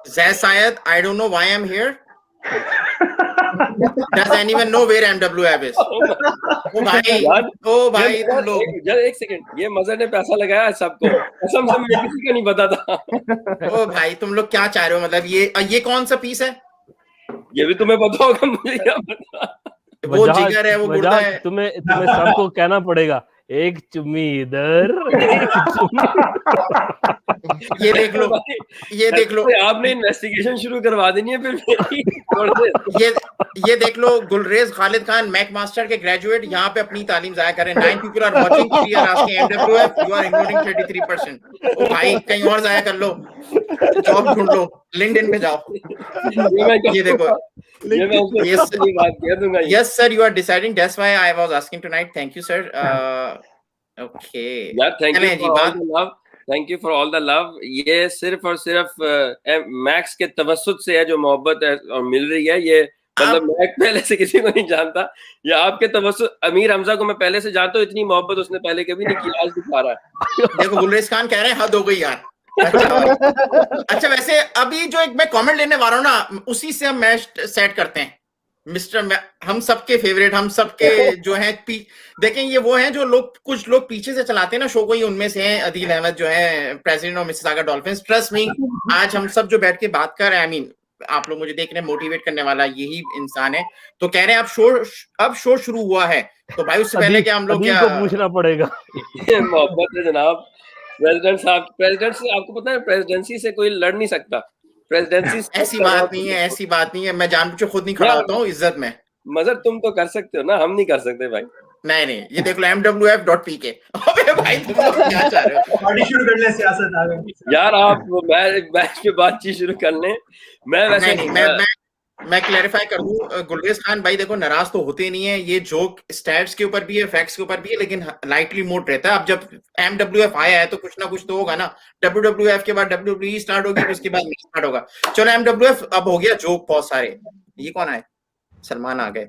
Zaz Syed, I don't know why I'm here. Does anyone know where MWF is? ओ भाई, तुम लोग, एक सेकंड, ये मजर ने पैसा लगाया सबको, कसम से मुझे किसी का नहीं पता था। ओ भाई, तुम लोग क्या चाह रहे हो? मतलब ये कौन सा पीस है? ये भी तुम्हें पता होगा, मुझे क्या पता। वो जिगर है, वो गुर्दा है। तुम्हें सबको कहना पड़ेगा, एक चुम्मी इधर, ये देख लो आपने इन्वेस्टिगेशन शुरू करवा देनी है फिर। ये देख लो, गुलरेज खालिद खान, मैक मास्टर के ग्रेजुएट, यहाँ पे अपनी तालीम जाया करें। 9 people are watching, 3 are asking MWF, you are ignoring 33%। ओ भाई, कहीं और जाया कर लो, जॉब ढूंढ लो, लिंक्डइन पे जाओ। ये देखो, yes sir, you are deciding, that's why I was asking tonight. Thank you sir. Okay यार, thank you for all the love। ये सिर्फ और सिर्फ मैक्स के तवस्सुत से है जो मोहब्बत है और मिल रही है। ये मतलब मैं पहले से किसी को नहीं जानता, ये आपके तवस्सुत। अमीर हमजा को मैं पहले से जानता हूँ, इतनी मोहब्बत उसने पहले कभी नहीं की, आज दिखा रहा है। देखो, गुलरेज खान कह रहे हैं हद हो गई यार। अच्छा वैसे अभी जो एक मैं कमेंट लेने वाला हूँ ना, उसी से हम मैच सेट करते हैं। मिस्टर हम सबके फेवरेट, हम सबके जो हैं देखें, ये वो हैं जो कुछ लोग पीछे से चलाते हैं ना शो को, ही उनमें से हैं अदील अहमद, जो है president of Mississauga dolphins. Trust me, आज हम सब जो बैठ के बात कर रहे हैं, आई मीन आप लोग मुझे देख रहे हैं, मोटिवेट करने वाला यही इंसान है। तो कह रहे हैं अब शो शुरू हुआ है, तो भाई उससे पहले क्या हम लोग क्या पूछना पड़ेगा? मोहब्बत है जनाब। प्रेसिडेंट से आपको पता है, प्रेसिडेंसी से कोई लड़ नहीं सकता। प्रेसिडेंसी ऐसी बात नहीं है, मैं जानबूझ के खुद नहीं खड़ा होता हूँ इज्जत में। मगर तुम तो कर सकते हो ना, हम नहीं कर सकते भाई। नहीं, ये देख लो MWF.pk। अबे भाई, तुम लोग क्या चाह रहे हो? पार्टी शुरू कर ले, सियासत आ गई यार। आप मैच पे बातचीत शुरू कर लें। मैं वैसे नहीं, मैं क्लैरिफाई कर दूं, गुलरेज खान भाई देखो, नाराज तो होते नहीं है। ये जोक स्टैट्स के ऊपर भी है, फैक्ट्स के ऊपर भी है, लेकिन लाइटली मोड रहता है। अब जब MWF आया है तो कुछ ना कुछ तो होगा ना। WWF के बाद WWE स्टार्ट होगी, उसके बाद स्टार्ट होगा। चलो, MWF अब हो गया जोक बहुत सारे। ये कौन है? सलमान आ गए।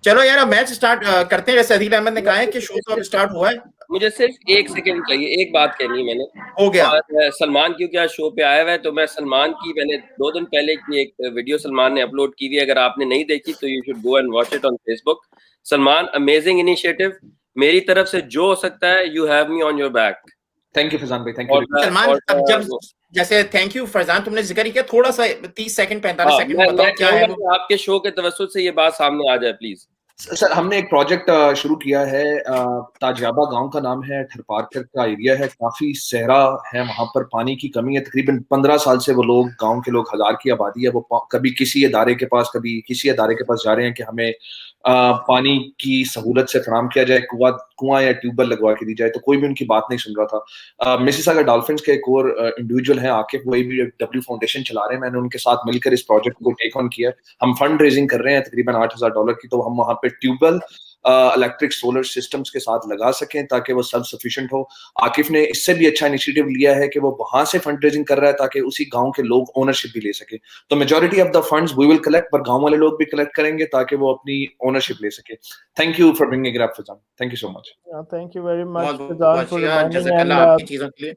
चलो यार, अब मैच स्टार्ट करते हैं। जैसे अदील अहमद ने कहा है कि शो तो अब स्टार्ट हुआ है। मुझे सिर्फ 1 सेकंड चाहिए, एक बात कहनी है मैंने। हो गया। और सलमान क्योंकि आज शो पे आया हुआ है, तो मैं सलमान की, मैंने 2 दिन पहले की एक वीडियो सलमान ने अपलोड की हुई है। अगर आपने नहीं देखी तो you should go and watch it on Facebook. Salman, amazing initiative. मेरी तरफ से जो हो सकता है, you have me on your back. Thank you Faizan भाई, थैंक यू सलमान। अब जब जैसे थैंक यू फरजान, तुमने जिक्र किया, थोड़ा सा 30 सेकंड 45 सेकंड बताओ क्या है वो? आपके शो के तवज्जुह से ये बात सामने आ जाए प्लीज। सर, हमने एक प्रोजेक्ट शुरू किया है। ताजियाबा गांव का नाम है, थरपारकर का एरिया है, काफी सहरा है, वहां पर पानी की कमी है। तकरीबन 15 साल से वो लोग, गांव के लोग, 1000 की आबादी है, वो कभी किसी इदारे के पास, कभी किसी इदारे के पास जा रहे हैं कि हमें पानी की सहूलत से फराम किया जाए, कुआं या ट्यूबवेल लगवा के दी जाए, तो कोई भी उनकी बात नहीं सुन रहा था। मिसिसागा डॉल्फिन्स के एक और इंडिविजुअल हैं आकिफ, वही भी डब्ल्यू फाउंडेशन चला रहे हैं। मैंने उनके साथ मिलकर इस प्रोजेक्ट को टेक ऑन किया। हम फंड रेजिंग कर रहे हैं तकरीबन $8000 की, तो हम वहां पे ट्यूबवेल, इलेक्ट्रिक, सोलर सिस्टम्स के साथ लगा सकें ताकि वो सेल्फ सफिशिएंट हो। आकिफ ने इससे भी अच्छा इनिशिएटिव लिया है कि वो वहां से फंड रेजिंग कर रहा है ताकि उसी गांव के लोग ओनरशिप भी ले सके। तो majority of the funds we will collect, पर गांव वाले लोग भी कलेक्ट करेंगे ताकि वो अपनी ओनरशिप ले सके। Thank you for bringing it up Fazan, thank you so much. Thank you very much Fazan for reminding आपकी चीजों के लिए।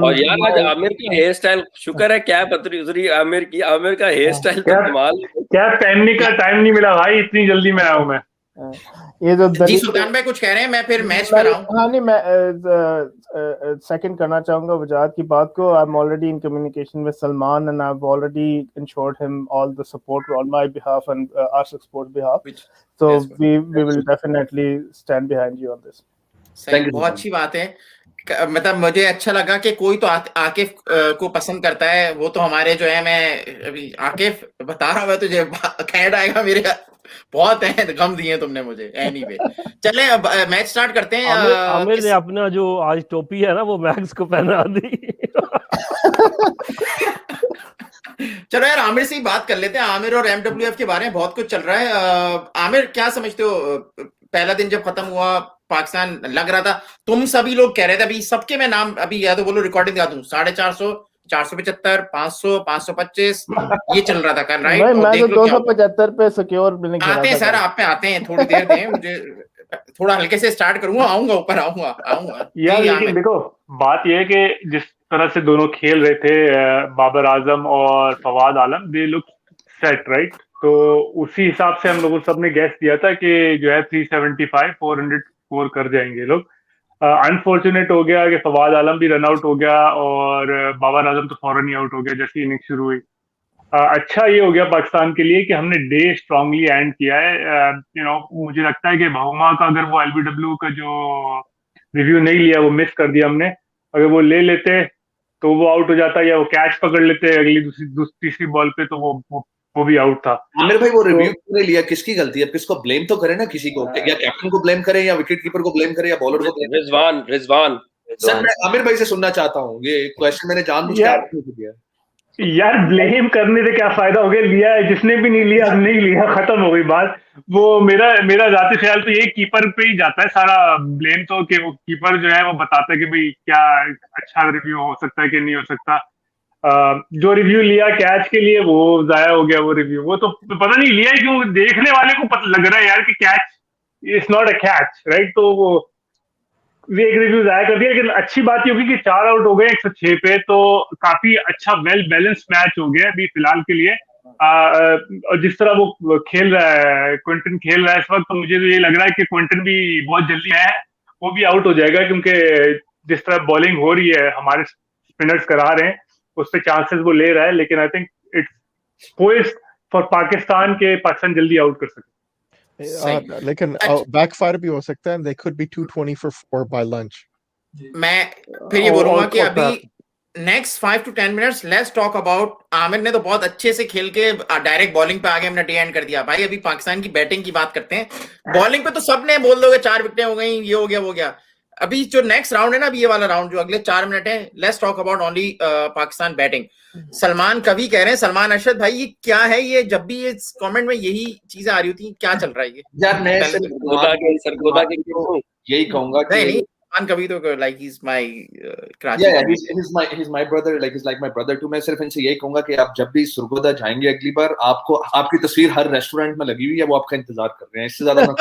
और यार आज आमिर की हेयर स्टाइल, शुक्र है क्या पतरी आमिर का हेयर स्टाइल तो कमाल। क्या पहनने का टाइम नहीं मिला भाई, इतनी जल्दी में आया हूं मैं। ये जो जी सुल्तान भाई कुछ कह रहे हैं, मैं फिर मैच पर आऊं। हाँ नहीं, मैं सेकंड करना चाहूंगा वजाहत की बात को। I am already in communication with Salman and I have already ensured him all the support on my behalf and our sport behalf, so we will definitely stand behind you on this. सही, बहुत अच्छी बात है। मतलब मुझे अच्छा लगा कि कोई तो आकिफ को पसंद करता है। वो तो हमारे जो है, मैं अभी आकिफ बता रहा हूँ, तुझे खैर आएगा मेरे, बहुत है गम दिए तुमने मुझे। एनीवे, चलें अब मैच स्टार्ट करते हैं। आमिर ने अपना जो आज टोपी है ना, वो मैक्स को पहना दी। चलो यार आमिर से ही बात कर लेते हैं। आमिर और MWF के बारे में बहुत कुछ चल रहा है। आमिर क्या समझते हो, पहला दिन जब खत्म हुआ पाकिस्तान लग रहा था, तुम सभी लोग कह रहे थे, अभी सबके मैं नाम अभी या तो बोलो रिकॉर्डिंग दिखा दूं, 450, 475, 500, 525 ये चल रहा था कल, राइट? भाई और मैं देख तो लो क्या हुआ। 275 पे सिक्योर नहीं खेला आते हैं था सर, कल। आप पे आते हैं, थोड़ी देर दें मुझे, थोड़ा हल्के से स्टार्ट करूंगा, आऊंगा ऊपर, आऊंगा यार जी। लेकिन आमिर देखो बात यह है कि जिस तरह से दोनों खेल रहे थे, बाबर आजम और फवाद आलम, दे लुक सेट राइट। तो उसी हिसाब से हम लोगों सब ने गैस दिया था कि जो है 375 400 स्कोर कर जाएंगे लोग। अनफॉर्चुनेट हो गया कि फवाद आलम भी रन आउट हो गया और बाबर आजम तो फौरन ही आउट हो गया जैसे इनिंग शुरू हुई। अच्छा ये हो गया पाकिस्तान के लिए कि हमने डे स्ट्रांगली एंड किया है। मुझे लगता है कि बहुमा का अगर वो एलबीडब्ल्यू का जो रिव्यू नहीं लिया, वो मिस कर दिया हमने, अगर वो ले लेते तो वो आउट हो जाता, या वो कैच पकड़ लेते अगली तीसरी बॉल पे तो वो भी आउट था। आमिर भाई वो तो रिव्यू क्यों नहीं लिया? किसकी गलती है? किसको ब्लेम तो करे ना, किसी को, या कैप्टन को ब्लेम करे, या विकेट कीपर को ब्लेम करे, या बॉलर को ब्लेम। रिजवान सर मैं आमिर भाई से सुनना चाहता हूँ, ये क्वेश्चन मैंने जानबूझ के यार आपको नहीं किया। यार ब्लेम करने से क्या फायदा हो गया, लिया है, जिसने भी नहीं लिया नहीं लिया, खत्म हो गई बात। वो मेरा जाती ख्याल तो ये कीपर पे ही जाता है सारा ब्लेम, तो कि वो कीपर जो है वो बताता है कि भाई क्या अच्छा रिव्यू हो सकता है कि नहीं हो सकता। जो रिव्यू लिया कैच के लिए वो जाया हो गया, वो रिव्यू, वो तो पता नहीं लिया ही क्यों, देखने वाले को पता लग रहा है यार कि catch its not a catch right. तो वो एक रिव्यू जाया कर दिया। लेकिन अच्छी बात ये होगी कि 4 आउट हो गए 106 पे, तो काफी अच्छा वेल बैलेंस मैच हो गया अभी फिलहाल के लिए। और जिस तरह वो खेल रहा है, क्विंटन खेल रहा है इस वक्त, तो मुझे तो ये लग रहा है कि क्विंटन भी बहुत जल्दी है, वो भी आउट हो जाएगा, क्योंकि जिस तरह बॉलिंग हो रही है हमारे स्पिनर्स करा रहे हैं, उस पर चांसेस वो ले रहा है। लेकिन I think it's poised for Pakistan के पाकिस्तान जल्दी आउट कर सके। लेकिन बैकफायर भी हो सकता है, they could be 220 for 4 by lunch. मैं फिर ये बोलूंगा कि और अभी next 5 to 10 minutes let's talk about, Aamir ने तो बहुत अच्छे से खेल के डायरेक्ट बॉलिंग पे आगे हमने डी एंड कर दिया। भाई अभी पाकिस्तान की बैटिंग की बात करते हैं। बॉलिंग पे तो सबने बोल दोगे 4 विकेटें हो गई, ये हो गया वो हो गया। अभी जो नेक्स्ट राउंड है ना, अभी ये वाला राउंड जो अगले 4 मिनट है, let's talk about only Pakistan batting. Salman कवि कह रहे हैं, सलमान अरशद भाई ये क्या है, ये जब भी ये कमेंट में यही चीजें आ रही होती, क्या चल रहा है ये? यार मैं सरगोदा के यही कहूंगा कि नहीं सलमान कवि तो like he is my Karachi, he's my brother, like he's like my brother too। मैं सिर्फ इनसे यही कहूंगा कि आप जब भी सरगोदा जाएंगे अगली बार, आपको आपकी तस्वीर हर रेस्टोरेंट में लगी हुई है, वो आपका इंतजार कर रहे हैं, इससे ज्यादा मैं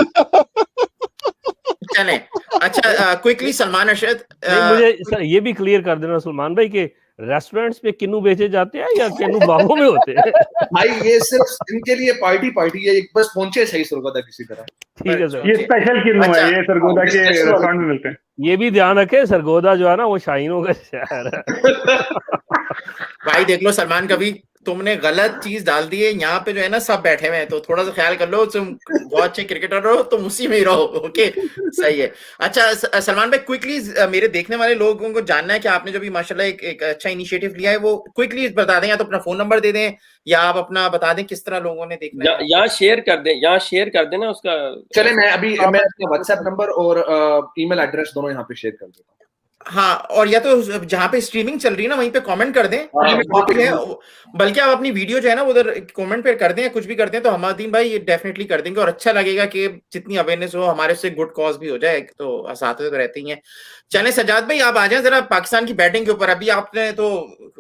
चले। अच्छा क्विकली सलमान अरशद, मुझे सर ये भी क्लियर कर देना सलमान भाई कि रेस्टोरेंट्स पे किन्नू बेचे जाते हैं या किन्नू बागों में होते हैं? भाई ये सिर्फ इनके लिए पार्टी है, एक बस पहुंचे सही सरगोदा किसी तरह। ठीक है सर, ये स्पेशल किन्नू है, ये सरगोदा के रेस्टोरेंट में मिलते हैं। ये भी ध्यान रखे, सरगोदा जो है ना वो शाहीनों का शहर है। भाई देख लो सलमान कभी तुमने गलत चीज डाल दी है, यहाँ पे जो है ना सब बैठे हुए हैं, तो थोड़ा सा ख्याल कर लो, तुम बहुत अच्छे क्रिकेटर हो, तुम उसी में ही रहो, ओके सही है। अच्छा सलमान भाई क्विकली, मेरे देखने वाले लोगों को जानना है कि आपने जो भी माशाल्लाह एक अच्छा इनिशिएटिव लिया है, वो क्विकली बता दें, या तो अपना फोन नंबर दे दें या आप अपना बता दें किस तरह लोगों ने देखना है। यहाँ शेयर कर देना उसका। चले मैं अपना व्हाट्सएप नंबर और ईमेल एड्रेस दोनों यहाँ पे शेयर कर देता हूँ। हाँ, और या तो जहाँ पे स्ट्रीमिंग चल रही है ना वहीं पे कमेंट कर दें, बल्कि आप अपनी वीडियो जो है ना उधर कमेंट पे कर दें, कुछ भी करते हैं तो हमादीन भाई ये डेफिनेटली कर देंगे, और अच्छा लगेगा कि जितनी अवेयरनेस हो हमारे से गुड कॉज भी हो जाए, तो साथ तो रहते ही हैं। चले सजाद भाई आप आ जाए जरा पाकिस्तान की बैटिंग के ऊपर। अभी आपने तो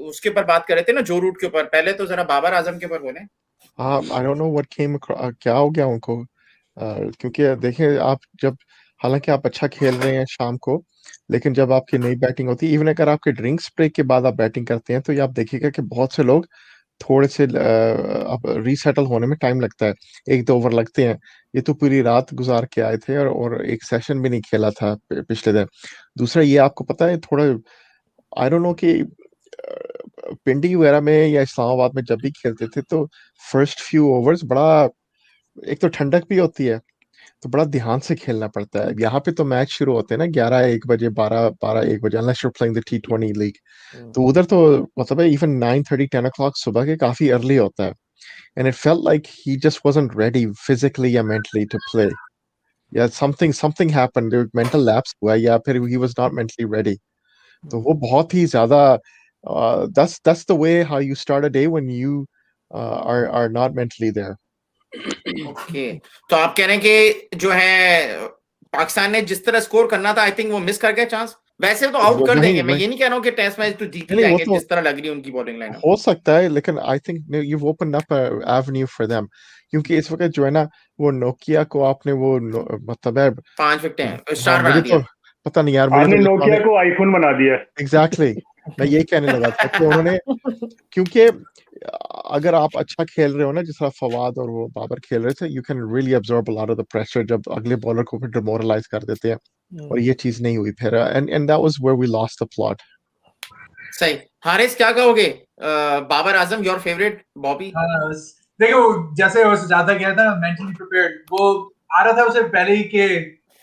उसके ऊपर बात कर रहे थे ना, जो रूट के ऊपर, पहले तो जरा बाबर आजम के ऊपर बोले। आई डोंट नो व्हाट केम, क्या हो गया उनको, क्योंकि देखें आप, जब हालांकि आप अच्छा खेल रहे हैं शाम को, लेकिन जब आपकी नई बैटिंग होती है, इवन अगर आपके ड्रिंक्स ब्रेक के बाद आप बैटिंग करते हैं, तो ये आप देखिएगा कि बहुत से लोग थोड़े से अब रीसेटल होने में टाइम लगता है, 1-2 ओवर लगते हैं। ये तो पूरी रात गुजार के आए थे और एक सेशन भी नहीं खेला था पिछले दिन। दूसरा ये आपको पता है, थोड़ा आई डोंट नो कि पिंडी वगैरह में या इस्लामाबाद में जब भी खेलते थे, तो फर्स्ट फ्यू ओवर्स बड़ा, एक तो ठंडक भी होती है, तो बड़ा ध्यान से खेलना पड़ता है। यहाँ पे तो मैच शुरू होते हैं ना 11-1 बजे, 12-1 बजे, unless you are playing the T20 league. तो उधर तो मतलब है इवन 9:30 10 o'clock सुबह के काफी अर्ली होता है, and it felt like he just wasn't ready physically या मेंटली टू प्ले, या समथिंग हैपेंड, मेंटल लैप्स हुआ, या फिर he was not mentally ready. तो वो बहुत ही ज्यादा That's the way how you start a day when you are not mentally there. Okay, तो आप कह रहे हैं कि जो है पाकिस्तान ने जिस तरह स्कोर करना था, आई थिंक वो मिस कर गए चांस. वैसे तो आउट कर देंगे, मैं ये नहीं कह रहा हूँ कि टेस्ट मैच तो जीत ही जाएंगे जिस तरह लग रही है उनकी बॉलिंग लाइन. हो सकता है, लेकिन I think you've opened up a avenue for them, क्योंकि इस वक्त जो है ना वो नोकिया को आपने वो मतलब है 5 विकेटें स्टार बना दिया. पता नहीं यार, आपने नोकिया को आईफोन बना दिया. एग्जैक्टली मैं ये कहने लगा था कि उन्होंने, क्योंकि अगर आप अच्छा खेल रहे हो ना, जिस तरह फवाद और वो बाबर खेल रहे थे, you can really absorb a lot of the pressure जब अगले बॉलर को फिर डिमोरलाइज कर देते हैं. और ये चीज नहीं हुई फिर, and that was where we lost the plot. सही. हारिस क्या कहोगे? Babar Azam your favourite Bobby? देखो जैसे वो ज्यादा गया था मेंटली प्रिपेयर्ड, वो आ रहा था उसे पहले ही के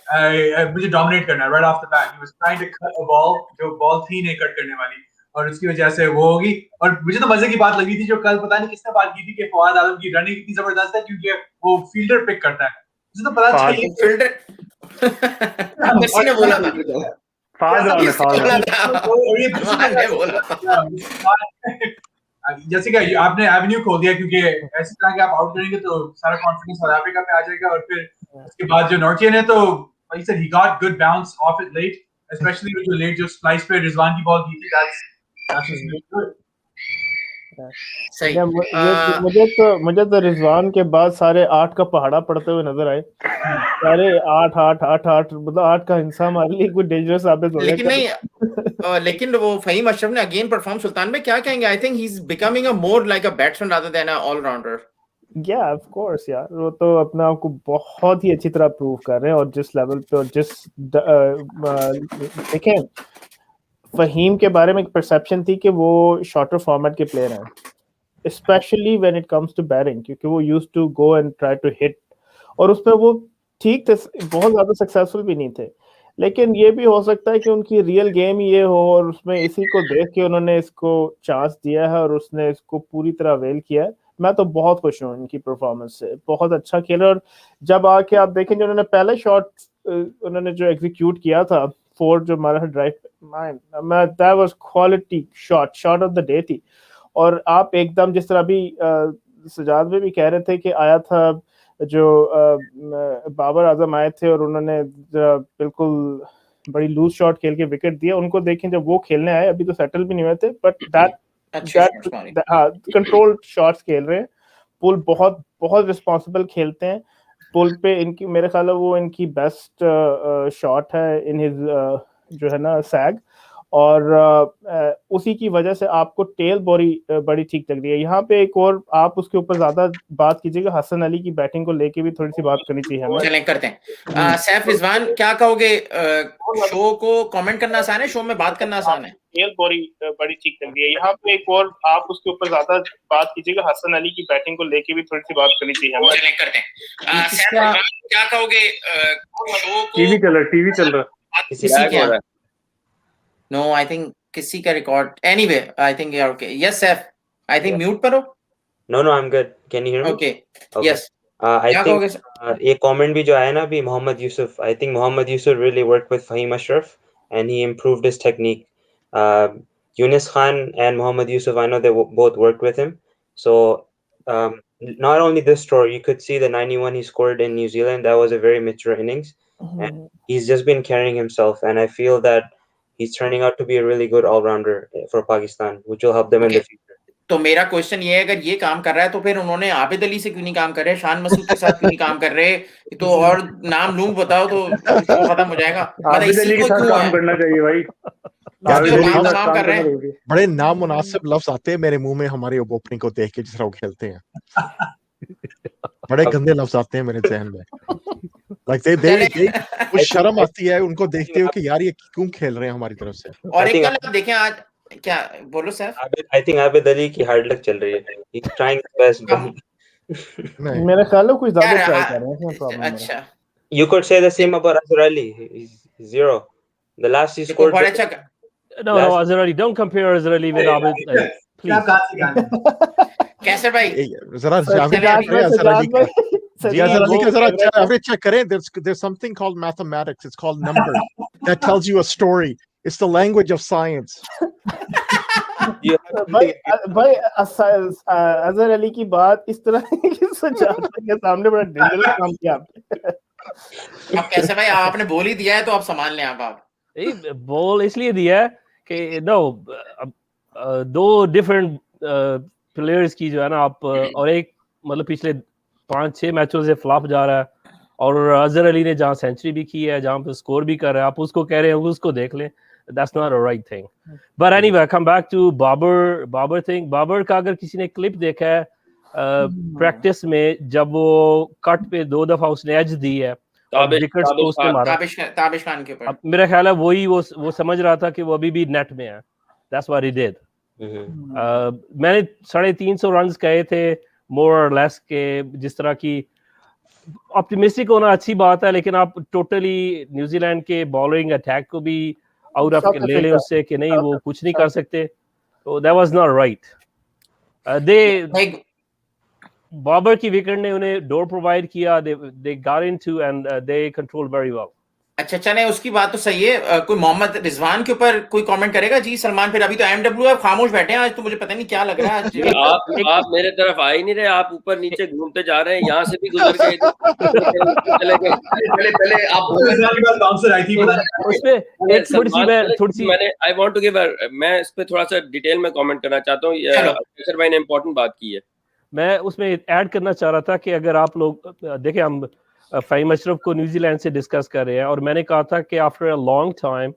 मुझे डोमिनेट करना right off the bat. He was trying to cut a ball जो बॉल थी नहीं कट करने वाली, और उसकी वजह से वो होगी. और मुझे तो मजे की बात लगी थी जो कल पता नहीं किसने बात की थी कि फवाद आजम की रनिंग इतनी जबरदस्त है क्योंकि वो फील्डर पिक करता है. मुझे तो पता चाहिए फील्डर किसी ने बोला था. जैसे कि आपने एवेन्यू खोल दिया, क्योंकि ऐसी तरह के आप आउट करेंगे तो सारा कॉन्फिडेंस साउथ अफ्रीका पे आ जाएगा. और फिर उसके बाद जो नॉर्थियन है, तो he said he got good bounce off it late, especially with जो लेट जो स्लाइस पे रिजवान की बॉल दी थी. that's just really good. सही. मुझे तो रिजवान के बाद सारे 8 का पहाड़ा पड़ते हुए नजर आए. सारे 8 मतलब 8 का हिस्सा हमारे लिए कोई डेंजरस साबित हो गया. लेकिन नहीं, लेकिन वो फहीम अशरफ ने अगेन परफॉर्म. सुल्तान में क्या कहेंगे? I think he is becoming a more like a batsman rather than a all-rounder. या ऑफ कोर्स यार, वो तो अपने आप को बहुत ही अच्छी तरह प्रूव कर रहे हैं. और जिस लेवल पे, और जिस देखें, फहीम के बारे में एक परसेप्शन थी कि वो शॉर्टर फॉर्मेट के प्लेयर हैं, specially when it comes to batting, क्योंकि वो used to go and try to hit. और उसमें वो ठीक थे, बहुत ज्यादा सक्सेसफुल भी नहीं थे. लेकिन ये भी हो सकता है कि उनकी रियल गेम ये हो, और उसमें इसी को देख के उन्होंने इसको चांस दिया है और उसने इसको पूरी तरह अवेल किया है. मैं तो बहुत खुश हूँ इनकी परफॉर्मेंस से. बहुत अच्छा खेला. और जब आके आप देखें जो उन्होंने पहले शॉट उन्होंने जो एग्जीक्यूट किया था, 4 जो मारा drive, that was quality shot of the day थी. और आप एकदम जिस तरह अभी सजाद में भी कह रहे थे कि आया था जो बाबर आजम आए थे और उन्होंने बिल्कुल बड़ी लूज शॉट खेल के विकेट दिया. उनको देखें जब वो खेलने आए, अभी तो सेटल भी नहीं हुए थे, बट दैट कंट्रोल्ड शॉट्स खेल रहे हैं. पुल बहुत बहुत रिस्पॉन्सिबल खेलते हैं. पुल पे इनकी मेरे ख्याल है वो इनकी बेस्ट शॉट है इन हिज जो है ना सैग. और उसी की वजह से आपको टेल बड़ी ठीक लग रही है. यहाँ पे एक और आप उसके ऊपर ज्यादा बात कीजिएगा, हसन अली की बैटिंग को लेके भी थोड़ी सी बात करनी चाहिए हमें. चलें करते हैं. सैफ रिजवान क्या कहोगे? शो को कमेंट करना आसान है, शो में बात करना आसान है? टेल बड़ी ठीक लग रही है. यहाँ पे एक और आप उसके ऊपर ज्यादा बात कीजिएगा, हसन अली की बैटिंग को लेके भी थोड़ी सी बात करनी चाहिए हमें. चलें करते हैं. सैफ रिजवान क्या कहोगे? शो को टीवी चल रहा किसी क्या? No, I think किसी का record. Anyway, I think you're okay. Yes, Seth. I think mute पर हो. No, I'm good. Can you hear me? Okay. Yes. I think ये comment भी जो आया ना अभी Mohammad Yusuf, I think Mohammad Yusuf really worked with Faheem Ashraf and he improved his technique. Yunus Khan and Mohammad Yusuf, I know they both worked with him. So not only this story, you could see the 91 he scored in New Zealand. That was a very mature innings. And he's just been carrying himself, and I feel that he's turning out to be a really good all-rounder for Pakistan, which will help them in the future. तो मेरा question ये है, अगर ये काम कर रहा है तो फिर उन्होंने आबिद अली से क्यों नहीं काम कर रहे, शान मसूद के साथ क्यों नहीं काम कर रहे? तो और नाम लूं बताओ तो खत्म हो जाएगा. आबिद अली के साथ काम करना चाहिए भाई. काम कर रहे हैं. बड़े नामुनासिब लफ्ज आते हैं मेरे मुंह में हमारे ओपनिंग को देख के, जिस तरह वो खेलते हैं. बड़े गंदे लफ्ज आते हैं मेरे जहन में. कुछ शर्म आती है उनको देखते हो कि यार ये क्यों खेल रहे हैं हमारी तरफ से. और एक कल आप देखें आज क्या बोलो sir. I think Abid Ali की हार्ड लक चल रही है. He's trying his best. मेरे ख्याल में कुछ ज्यादा ट्राई कर रहे हैं. प्रॉब्लम है. अच्छा. You could say the same about Azhar Ali. He's 0. The last he scored. No, Azhar Ali. Don't compare Azhar Ali with Abid. Please. कैसे भाई? जरा Azhar Ali का जरा एवरेज चेक करें. There's something called mathematics. It's called numbers that tells you a story. It's the language of science. भाई अजहर अली की बात इस तरह के सामने बड़ा डेंजरस काम किया आपने। अब कैसे भाई आपने बोल ही दिया है तो आप संभाल लें आप बॉल इसलिए दिया है कि नो दो डिफरेंट प्लेयर्स की जो है ना आप और एक मतलब पिछले 5-6 मैचों से फ्लॉप जा रहा है और अजहर अली ने जहाँ सेंचुरी भी की है जहाँ पे स्कोर भी कर रहा है आप उसको कह रहे हैं उसको देख लें that's not a right thing but anyway come back to Babar thing Babar का अगर किसी ने क्लिप देखा है प्रैक्टिस में जब वो कट पे 2 दफा उसने एज दी है और विकेट्स को उसने मारा ताबिश खान के ऊपर अब मेरा ख्याल है वही वो समझ रहा था कि वो अभी भी नेट में है दैट्स व्हाट ही डिड मैंने 350 रन्स कहे थे मोर और लेस के जिस तरह की ऑप्टिमिस्टिक होना अच्छी बात है लेकिन आप टोटली न्यूजीलैंड के बॉलिंग अटैक को भी आउट ऑफ ले लें उससे कि नहीं वो कुछ नहीं कर सकते तो that was not right they Babar की विकेट ने उन्हें डोर प्रोवाइड किया they got into and they control very well अच्छा चले उसकी बात तो सही है कोई मोहम्मद रिजवान के ऊपर कोई कमेंट करेगा जी सलमान फिर अभी तो एमडब्ल्यूएफ खामोश बैठे हैं आज तो मुझे पता नहीं क्या लग रहा है आज आप मेरे तरफ आ ही नहीं रहे आप ऊपर नीचे घूमते जा रहे हैं यहाँ से भी गुजर गए चले गए पहले आप मैंने आई वांट टू गिव मैं इस पे थोड़ा सा डिटेल में कमेंट करना चाहता हूँ शेखर भाई ने इंपॉर्टेंट बात की है मैं उसमें ऐड करना चाह रहा था कि अगर आप लोग देखें हम फ़हीम अशरफ को न्यूजीलैंड से डिस्कस कर रहे हैं और मैंने कहा था कि after a long time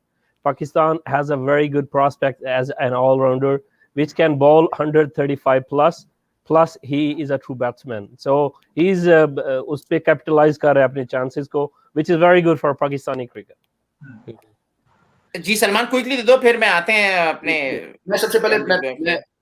Pakistan has a very good prospect as an all-rounder which can bowl 135 plus he is a true batsman so he is उस पे कैपिटलाइज कर रहा है अपने चांसेस को which is very good for Pakistani cricket जी Salman quickly दे दो फिर मैं आते हैं अपने मैं सबसे पहले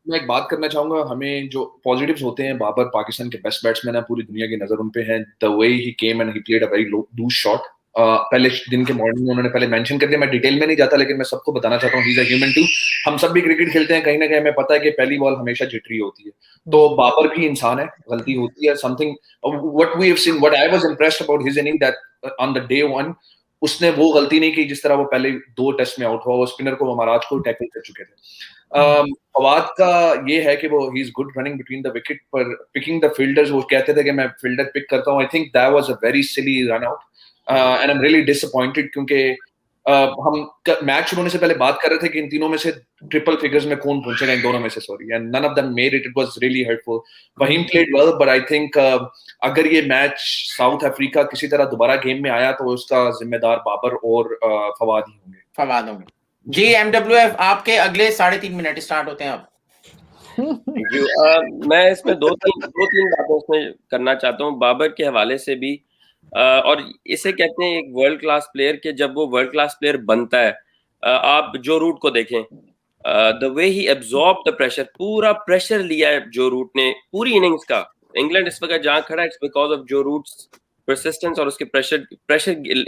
मैं एक बात करना चाहूंगा हमें जो पॉजिटिव्स होते हैं बाबर पाकिस्तान के बेस्ट बैट्समैन है पूरी दुनिया की नजर उन पे है the way he came and he played a very loose shot पहले दिन के मॉर्निंग में उन्होंने पहले मेंशन कर दिया मैं डिटेल में नहीं जाता लेकिन मैं सबको बताना चाहता हूँ he is a human too हम सब भी क्रिकेट खेलते हैं कहीं ना कहीं हमें पता है कि पहली बॉल हमेशा जिटरी होती है तो बाबर भी इंसान है गलती होती है something what we have seen what I was impressed about his inning that on the day 1 उसने वो गलती नहीं की जिस तरह वो पहले 2 टेस्ट में आउट हुआ वो स्पिनर को महाराज को टैकल कर चुके थे फवाद का ये है कि वो he is good running between the wicket पर पिकिंग द फील्डर्स वो कहते थे कि मैं फील्डर पिक करता हूँ I think that was a very silly run out and I am really disappointed क्योंकि हम मैच शुरू होने से पहले बात कर रहे थे कि इन तीनों में से ट्रिपल फिगर्स में कौन पहुंचेगा इन दोनों में से sorry and none of them made it was really hurtful Faheem played well but I think अगर ये मैच साउथ अफ्रीका किसी तरह दोबारा गेम में आया तो उसका जिम्मेदार बाबर और फवाद ही होंगे जी एमडब्ल्यूएफ आपके अगले 3.5 मिनट स्टार्ट होते हैं अब मैं इसमें दो तीन बातें इसमें करना चाहता हूँ बाबर के हवाले से भी और इसे कहते हैं एक वर्ल्ड क्लास प्लेयर के जब वो वर्ल्ड क्लास प्लेयर बनता है आप जो रूट को देखें the way he absorb the pressure पूरा प्रेशर लिया है जो रूट ने पूरी इनिंग्स का इंग्लैंड इस वक्त जहाँ खड़ा है इट्स बिकॉज ऑफ जो रूट्स परसिस्टेंस और उसके प्रेशर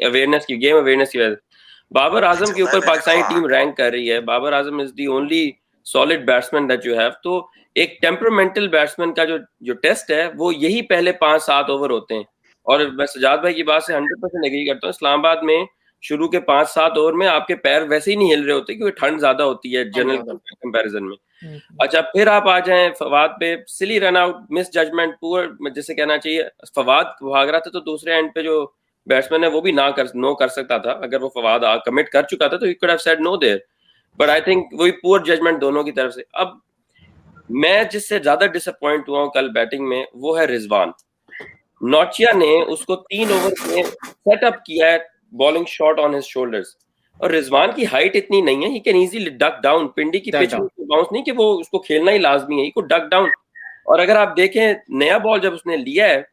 अवेयरनेस की गेम अवेयरनेस की वजह से बाबर आजम के ऊपर पाकिस्तानी टीम रैंक कर रही है Babar Azam is the only solid batsman that you have तो एक टेम्परामेंटल बैट्समैन का जो टेस्ट है वो यही पहले 5-7 ओवर होते हैं और मैं सजाद भाई की बात से 100% एग्री करता हूँ इस्लामाबाद में शुरू के 5-7 ओवर में आपके पैर वैसे ही नहीं हिल रहे होते क्योंकि ठंड ज्यादा होती है जनरल कंपैरिजन में अच्छा फिर आप आ जाएं फवाद पे silly run out misjudgement poor जैसे कहना चाहिए फवाद भाग रहा था तो दूसरे एंड पे जो बैट्समैन है वो भी नो कर सकता था अगर वो फवाद कमिट कर चुका था तो he could have said no there but I think वही पुअर जजमेंट दोनों की तरफ से अब मैं जिससे ज्यादा डिसअपॉइंट हुआ हूँ कल बैटिंग में वो है रिजवान नौचिया ने उसको 3 ओवर में सेटअप किया है bowling shot on his shoulders और रिजवान की हाइट इतनी नहीं है he can easily duck down Pindi की पिच में बाउंस नहीं कि वो उसको खेलना ही लाजमी है ही को डक डाउन और अगर आप देखें नया बॉल जब उसने लिया है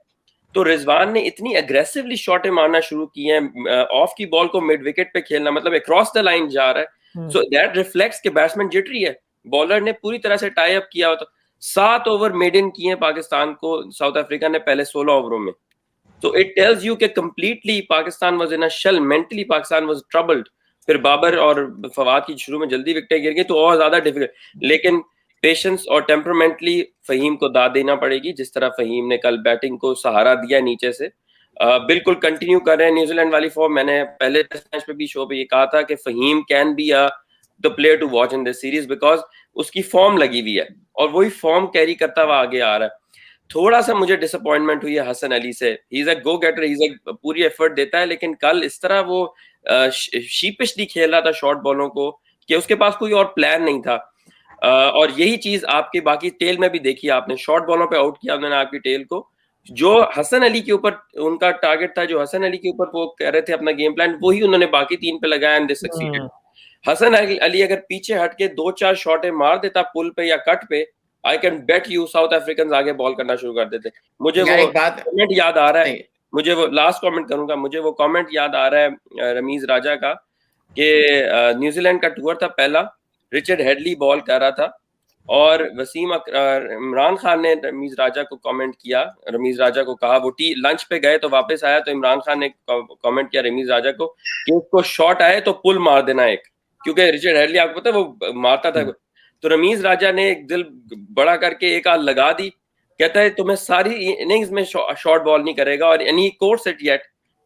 तो रिजवान ने इतनी अग्रेसिवली शॉटें मारना शुरू की हैं ऑफ की बॉल को मिड विकेट पे खेलना मतलब अक्रॉस द लाइन जा रहा है सो दैट रिफ्लेक्ट्स के बैट्समैन जिटरी है बॉलर ने पूरी तरह से टाई अप किया हो तो 7 ओवर मेड इन किए पाकिस्तान को साउथ अफ्रीका ने पहले 16 ओवरों में तो इट टेल्स यू कि completely Pakistan was in a shell mentally Pakistan was troubled फिर बाबर और फवाद की शुरू में जल्दी विकेटें गिर गई तो और ज्यादा डिफिकल्ट लेकिन पेशेंस और टेम्परामेंटली फहीम को दाद देना पड़ेगी जिस तरह फहीम ने कल बैटिंग को सहारा दिया नीचे से बिल्कुल कंटिन्यू कर रहे हैं न्यूजीलैंड वाली फॉर्म मैंने पहले टेस्ट मैच पे भी शो पे ये कहा था कि Faheem can be a the player to watch in this series because उसकी फॉर्म लगी हुई है और वही फॉर्म कैरी करता हुआ आगे आ रहा है. थोड़ा सा मुझे डिसअपॉइंटमेंट हुई है हसन अली से. ही is a go गेटर, he is a पूरी एफर्ट देता है, लेकिन कल इस तरह वो शीपिशली खेल रहा था शॉर्ट बॉलों को कि उसके पास कोई और प्लान नहीं था. और यही चीज आपके बाकी टेल में भी देखी आपने, शॉर्ट बॉलों पे आउट किया उन्होंने आपकी टेल को. जो हसन अली के ऊपर उनका टारगेट था, जो हसन अली के ऊपर वो कह रहे थे अपना गेम प्लान, वही उन्होंने बाकी 3 पे लगाया and they succeeded. Hasan Ali अगर पीछे हट के 2-4 शॉटें मार देता पुल पे या कट पे, I can bet you south African आगे बॉल करना शुरू कर देते. मुझे वो कमेंट याद आ रहा है, मुझे वो लास्ट कमेंट करूंगा, मुझे वो कमेंट याद आ रहा है रमीज राजा का कि न्यूजीलैंड का टूर था पहला, रिचर्ड हेडली बॉल कर रहा था और इमरान खान ने रमीज राजा को कमेंट किया, रमीज राजा को कहा, वो लंच पे गए तो वापस आया तो इमरान खान ने कमेंट किया रमीज राजा को कि उसको शॉट आए तो पुल मार देना एक, क्योंकि रिचर्ड हेडली आपको पता है वो मारता था. तो रमीज राजा ने एक दिल बड़ा करके एक हाथ लगा दी, कहता है तुम्हें सारी इनिंग्स में शॉर्ट बॉल नहीं करेगा, और एनी कोर्स इट येट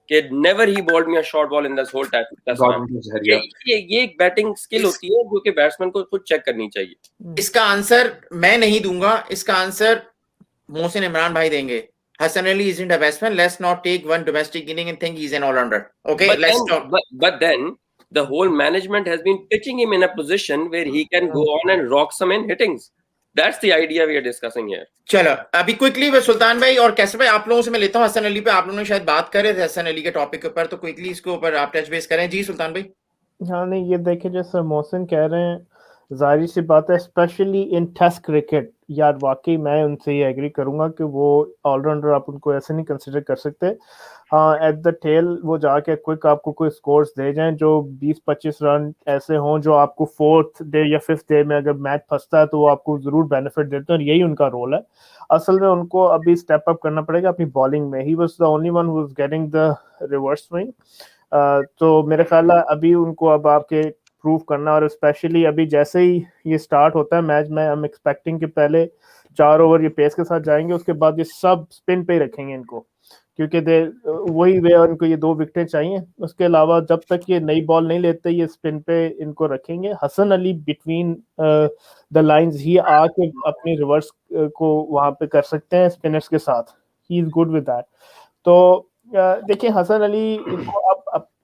कि never he bowled me a short ball in this whole test. ये एक बैटिंग स्किल होती है जो कि बैट्समैन को खुद चेक करनी चाहिए. इसका आंसर मैं नहीं दूंगा, इसका आंसर मोहसिन इमरान भाई देंगे. Hasan Ali isn't a batsman. Let's not take one domestic inning and think he's an all-rounder. Okay, let's talk. But then the whole management has been pitching him in a position where he can go on and rock some in hittings. That's the idea we are discussing here. चलो अभी quickly सुल्तान भाई और कैसर भाई, आप लोगों से मैं लेता हूँ हसन अली पे. आप लोगों ने शायद बात कर रहे थे हसन अली के टॉपिक के ऊपर, तो क्विकली इसके ऊपर आप टच बेस करें. जी सुल्तान भाई. हाँ नहीं, ये देखिए जैसे मोहसिन कह रहे हैं, जाहिर सी बात है स्पेशली इन टेस्ट क्रिकेट, यार वाकई मैं उनसे ये एग्री करूंगा कि वो ऑलराउंडर आप उनको ऐसे नहीं कंसिडर कर सकते. हाँ एट द टेल वो जाके क्विक आपको कोई स्कोर्स दे जाएं जो 20-25 रन ऐसे हों जो आपको 4th डे या 5th डे में अगर मैच फंसता है तो वो आपको जरूर बेनिफिट देते हैं, और यही उनका रोल है. असल में उनको अभी स्टेप अप करना पड़ेगा अपनी बॉलिंग में. He was the only one who was getting the reverse swing. तो मेरे ख्याल है अभी उनको अब आपके प्रूव करना, और स्पेशली अभी जैसे ही ये स्टार्ट होता है मैच में, आई एम एक्सपेक्टिंग कि पहले 4 ओवर ये पेस के साथ जाएंगे, उसके बाद ये सब स्पिन पे ही रखेंगे इनको, क्योंकि वही वे उनको ये 2 विकेटें चाहिए. उसके अलावा जब तक ये नई बॉल नहीं लेते ये स्पिन पे इनको रखेंगे. Hasan Ali between the lines ही आके अपनी रिवर्स को वहां पे कर सकते हैं स्पिनर्स के साथ. He is good with that. तो देखिए हसन अली को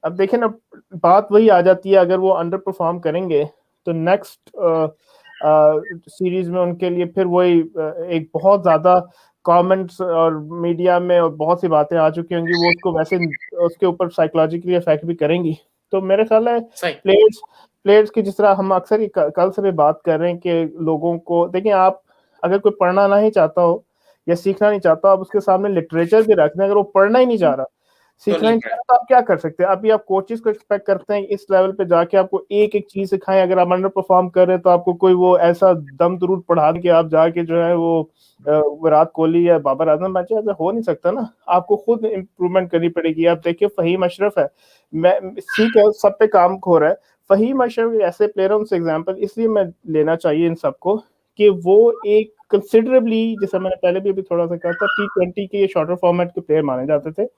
अब देखें ना, बात वही आ जाती है, अगर वो अंडर परफॉर्म करेंगे तो नेक्स्ट सीरीज में उनके लिए फिर वही एक बहुत ज्यादा कमेंट्स और मीडिया में और बहुत सी बातें आ चुकी होंगी, वो उसको वैसे उसके ऊपर साइकोलॉजिकली इफेक्ट भी करेंगी. तो मेरे ख्याल है प्लेयर्स की, जिस तरह हम अक्सर कल से भी बात कर रहे हैं कि लोगों को देखिए, आप अगर कोई पढ़ना नहीं चाहता हो या सीखना नहीं चाहता, आप उसके सामने लिटरेचर भी रख दें. अगर वो पढ़ना ही नहीं चाह रहा, सीखना नहीं चाह रहा, तो आप क्या कर सकते हैं? अभी आप कोचेस को एक्सपेक्ट करते हैं इस लेवल पे जाके आपको एक एक चीज सिखाएं. अगर आप अंडर परफॉर्म कर रहे हैं तो आपको कोई वो ऐसा दम दुरूद पढ़ा के आप जाके जो है वो विराट कोहली या बाबर आजम बचे, ऐसा हो नहीं सकता ना. आपको खुद इम्प्रूवमेंट करनी पड़ेगी. आप देखिए फहीम अशरफ है, मैं ठीक है सब पे काम हो रहा है. फहीम अशरफ ऐसे प्लेयर उनसे एग्जाम्पल इसलिए मैं लेना चाहिए इन सबको कि वो एक कंसिडरेबली, जैसे मैंने पहले भी थोड़ा सा कहा था, T20 के ये शॉर्टर फॉर्मेट के प्लेयर माने जाते थे.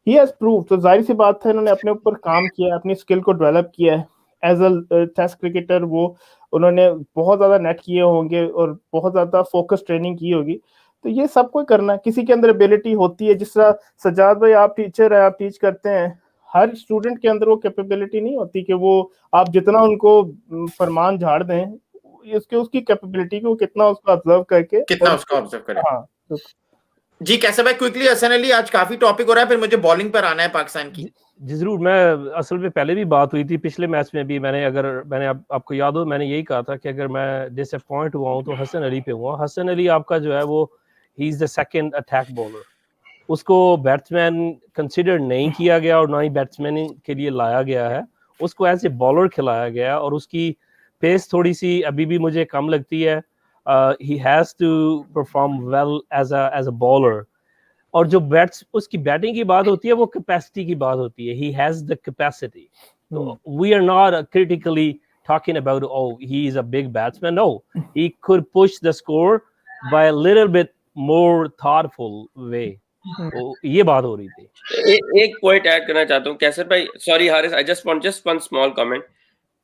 He has prove. तो जाहिर सी बात है इन्होंने अपने ऊपर काम किया, अपनी स्किल को डेवलप किया है एज अ टेस्ट क्रिकेटर. वो उन्होंने बहुत ज्यादा नेट किए होंगे और बहुत ज्यादा फोकस ट्रेनिंग की होगी. तो ये सबको करना, किसी के अंदर एबिलिटी होती है. जिस तरह सजाद भाई आप टीचर है, आप टीच करते हैं, हर स्टूडेंट के अंदर वो कैपेबिलिटी नहीं होती कि वो आप जितना उनको फरमान झाड़ दें, उसकी कैपेबिलिटी को कितना उसको ऑब्जर्व करके करें. हाँ तो जी कैसे भाई क्विकली. हसन अली आज काफी टॉपिक हो रहा है, फिर मुझे बॉलिंग पर आना है पाकिस्तान की. जी जरूर. मैं असल में पहले भी बात हुई थी पिछले मैच में भी, मैंने आपको याद हो मैंने यही कहा था कि अगर मैं डिसअपॉइंट हुआ हूं तो हसन अली पे हुआ. हसन अली आपका जो है वो he is the second attack bowler. उसको बैट्समैन कंसिडर नहीं किया गया और ना ही बैट्समैन के लिए लाया गया है. उसको एज ए बॉलर खिलाया गया और उसकी पेस थोड़ी सी अभी भी मुझे कम लगती है. he has to perform well as a bowler. और जो उसकी बैटिंग की बात होती है वो कैपेसिटी की बात होती है. he has the capacity. So we are not critically talking about he is a big batsman. No, he could push the score by a little bit more thoughtful way. तो ये बात हो रही थी. एक पॉइंट ऐड करना चाहता हूँ कैसर भाई. Sorry Haris, I just want one small comment.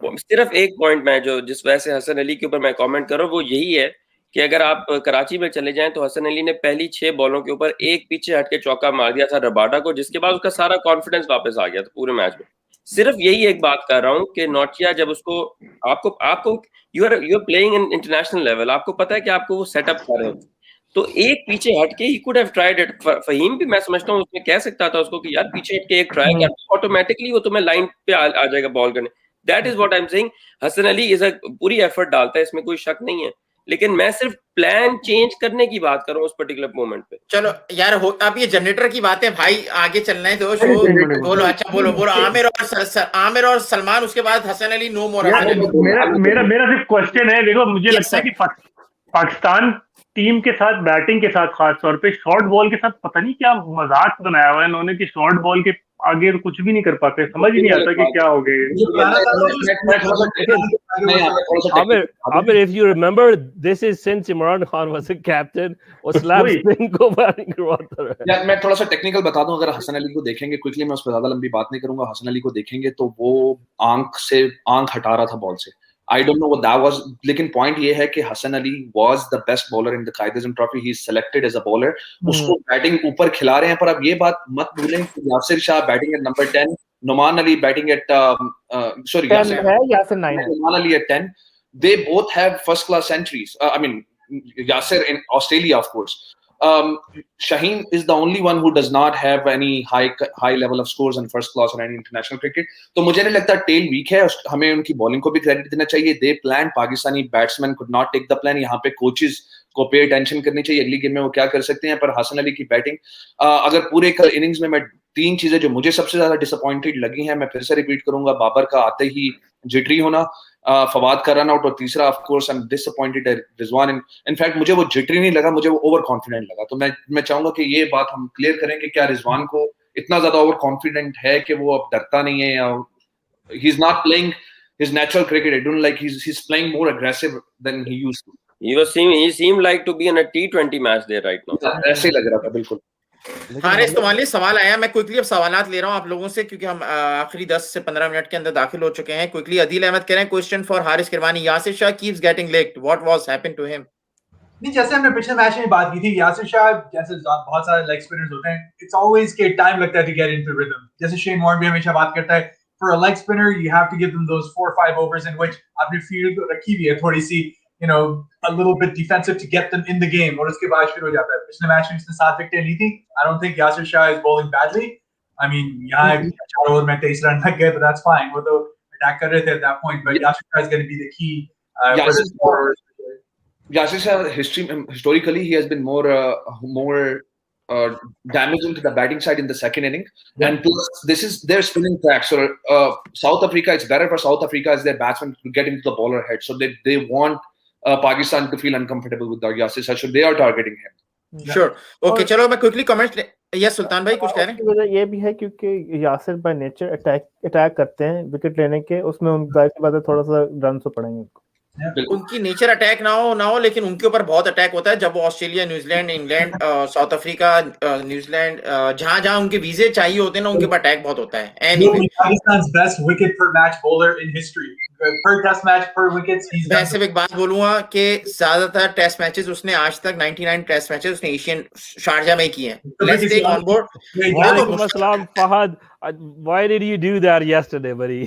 सिर्फ एक पॉइंट मैं जो जिस वजह से हसन अली के ऊपर मैं कमेंट कर रहा हूँ वो यही है कि अगर आप कराची में चले जाएं तो हसन अली ने पहली 6 बॉलों के ऊपर एक पीछे हटके चौका मार दिया था रबाडा को, जिसके बाद उसका सारा कॉन्फिडेंस वापस आ गया था पूरे मैच में। सिर्फ यही एक बात कर रहा हूँ कि नोटिया जब उसको आपको आपको you are playing in international level, आपको पता है कि आपको वो सेटअप कर रहे हो, तो एक पीछे हटके he could have tried it. Faheem भी मैं समझता हूँ उसने कह सकता था उसको कि यार पीछे हटके एक ट्राई कर, ऑटोमेटिकली वो तुम्हें लाइन पे आ जाएगा बॉल करने। That is what I am saying. Hasan Ali is a पूरी एफर्ट डालता है, इसमें कोई शक नहीं है, लेकिन मैं सिर्फ प्लान चेंज करने की बात कर रहा हूँ उस पर्टिकुलर मोमेंट पे। चलो यार अब ये जनरेटर की बात है भाई, आगे चलना है तो शो बोलो। अच्छा बोलो आमिर और सलमान, उसके बाद हसन अली, नो मोर हसन अली। मेरा सिर्फ क्वेश्चन है, देखो मुझे लगता है कि पाकिस्तान टीम के साथ, बैटिंग के साथ खास तौर पे शॉर्ट बॉल के साथ पता नहीं क्या मजाक बनाया हुआ है इन्होंने कि शॉर्ट बॉल के आगे तो कुछ भी नहीं कर पाते, समझ ही नहीं आता कि क्या हो गया। Amir, if you remember, this is since Imran Khan was a captain, वो slap spin को batting करवाता रहा है। यार मैं थोड़ा सा टेक्निकल बता दूं, अगर हसन अली को देखेंगे क्विकली, मैं उस पर ज्यादा लंबी बात नहीं करूंगा। हसन अली को देखेंगे तो वो आंख हटा रहा था बॉल से। I don't know what that was, लेकिन पॉइंट ये है कि Hasan Ali was the best bowler in the Quaid-e-Azam trophy. He is selected as a bowler. उसको बैटिंग ऊपर खिला रहे हैं, पर अब ये बात मत भूलें कि Yasir Shah batting at number 10, Nauman Ali batting at sorry Yasir 9 है, Nauman Ali at 10. They both have first class centuries. I mean, Yasser in Australia, of course. Shaheen is the only one who does not have any high level of scores in first class or any international cricket. तो मुझे नहीं लगता tell week है, हमें उनकी bowling को भी credit देना चाहिए। They planned, Pakistani batsman could not take the plan. यहाँ पे कोचेस को पे अटेंशन करनी चाहिए, अगली गेम में वो क्या कर सकते हैं। पर हसन अली की बैटिंग, अगर पूरे कल इनिंग्स में मैं 3 चीजें जो मुझे सबसे ज्यादा डिसअपॉइंटेड लगी हैं, मैं फिर से रिपीट करूंगा। बाबर का आते ही जिटरी होना, फवाद का रन आउट, और तीसरा of course I am disappointed Rizwan. In fact मुझे वो जिटरी नहीं लगा, मुझे वो ओवर कॉन्फिडेंट लगा। तो मैं चाहूंगा कि ये बात हम क्लियर करें कि क्या रिजवान को इतना ज्यादा ओवर कॉन्फिडेंट है कि वो अब डरता नहीं है, या he is not playing his natural cricket. I don't like he's playing more aggressive than he used to. He seemed like to be in a T20 match there right now. ऐसे ही लग रहा था बिल्कुल। हारिस, तुम्हारे लिए सवाल आया, मैं क्विकली अब सवालात ले रहा हूं आप लोगों से, क्योंकि हम आखिरी 10 से 15 मिनट के अंदर दाखिल हो चुके हैं। क्विकली अदील अहमद कह रहे हैं, question for Haris Kirmani, Yasir Shah keeps getting licked, what was happened to him? नहीं, जैसे हमने पिछले मैच में बात की थी, यासिर शाह जैसे बहुत सारे लेग स्पिनर्स होते हैं, इट्स ऑलवेज के टाइम लगता है टू गेट इनटू रिदम। जैसे शेन वॉर्न भी हमेशा बात करता है, for a leg spinner you have to give them those 4-5 overs in which आपने फील्ड रखी भी है थोड़ी सी, you know, a little bit defensive to get them in the game, और उसके बाद शुरू हो जाता है। पिछले मैच में इसने 7 विकेटें ली थी। I don't think Yasir Shah is bowling badly. I mean, यहाँ 4 ओवर में 23 रन लग गए, but that's fine. वो तो अटैक कर रहे थे at that point, but Yasir Shah is going to be the key for this scorer. Yasir Shah historically he has been more damaging to the batting side in the second inning, and plus this is their spinning track. So South Africa, it's better for South Africa as their batsmen to get into the bowler head, so they want Pakistan to feel uncomfortable with Yasir Shah, so they are targeting him. Sure. Okay, चलो मैं quickly comment. Yes सुल्तान भाई कुछ कह रहे हैं? वजह ये भी है क्योंकि यासिर बाय नेचर अटैक करते हैं विकेट लेने के, उसमें उन जाहिर सी बात है थोड़ा सा रन तो पड़ेंगे उनको। उनकी नेचर अटैक ना हो, लेकिन उनके ऊपर बहुत अटैक होता है जब वो Australia, New Zealand, England, south Africa, New Zealand, जहां उनके वीजे चाहिए होते हैं ना, उनके ऊपर अटैक बहुत होता है। Anyway, Pakistan's best wicket per match bowler in history. Per test match, per wickets, he's मैं सिर्फ एक बात बोलूंगा कि ज्यादातर टेस्ट मैचेस उसने आज तक 99 टेस्ट मैचेस उसने एशियन शारजा में किए हैं। Let's take on board. वालेकुम अस्सलाम Fahad, why did you do that yesterday buddy?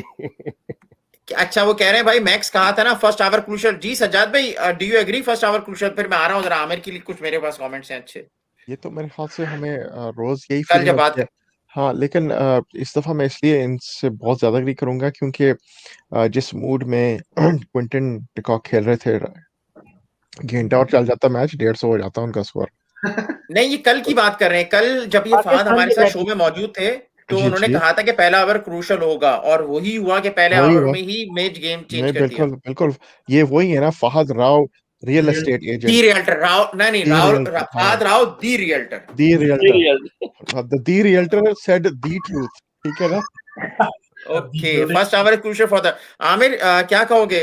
अच्छा, वो कह रहे हैं भाई मैक्स कहा था ना फर्स्ट आवर क्रूशियल। जी सज्जाद भाई, do you agree first hour crucial? फिर मैं आ रहा हूँ जरा आमिर के लिए, कुछ मेरे पास कमेंट्स हैं अच्छे। ये तो मेरे ख्याल से हमें रोज यही कल जब बात है, हाँ, लेकिन इस दफा मैं इसलिए इनसे बहुत ज्यादा एग्री करूंगा क्योंकि जिस मूड में क्विंटन डिकॉक खेल रहे थे, घंटा और चल जाता मैच, 150 हो जाता उनका स्कोर। नहीं ये कल की बात कर रहे हैं। कल जब ये फहद हमारे साथ शो में मौजूद थे तो उन्होंने कहा था कि पहला ओवर क्रूशियल होगा, और वही हुआ कि पहले ओवर में ही मैच गेम चेंज कर दिया। बिल्कुल ये वही है ना, Fahad Rao real estate agent, the realtor Rao, नहीं Fahad Rao the realtor, the realtor said the truth, ठीक है ना। Okay, first hour crucial for the Aamir, क्या कहोगे?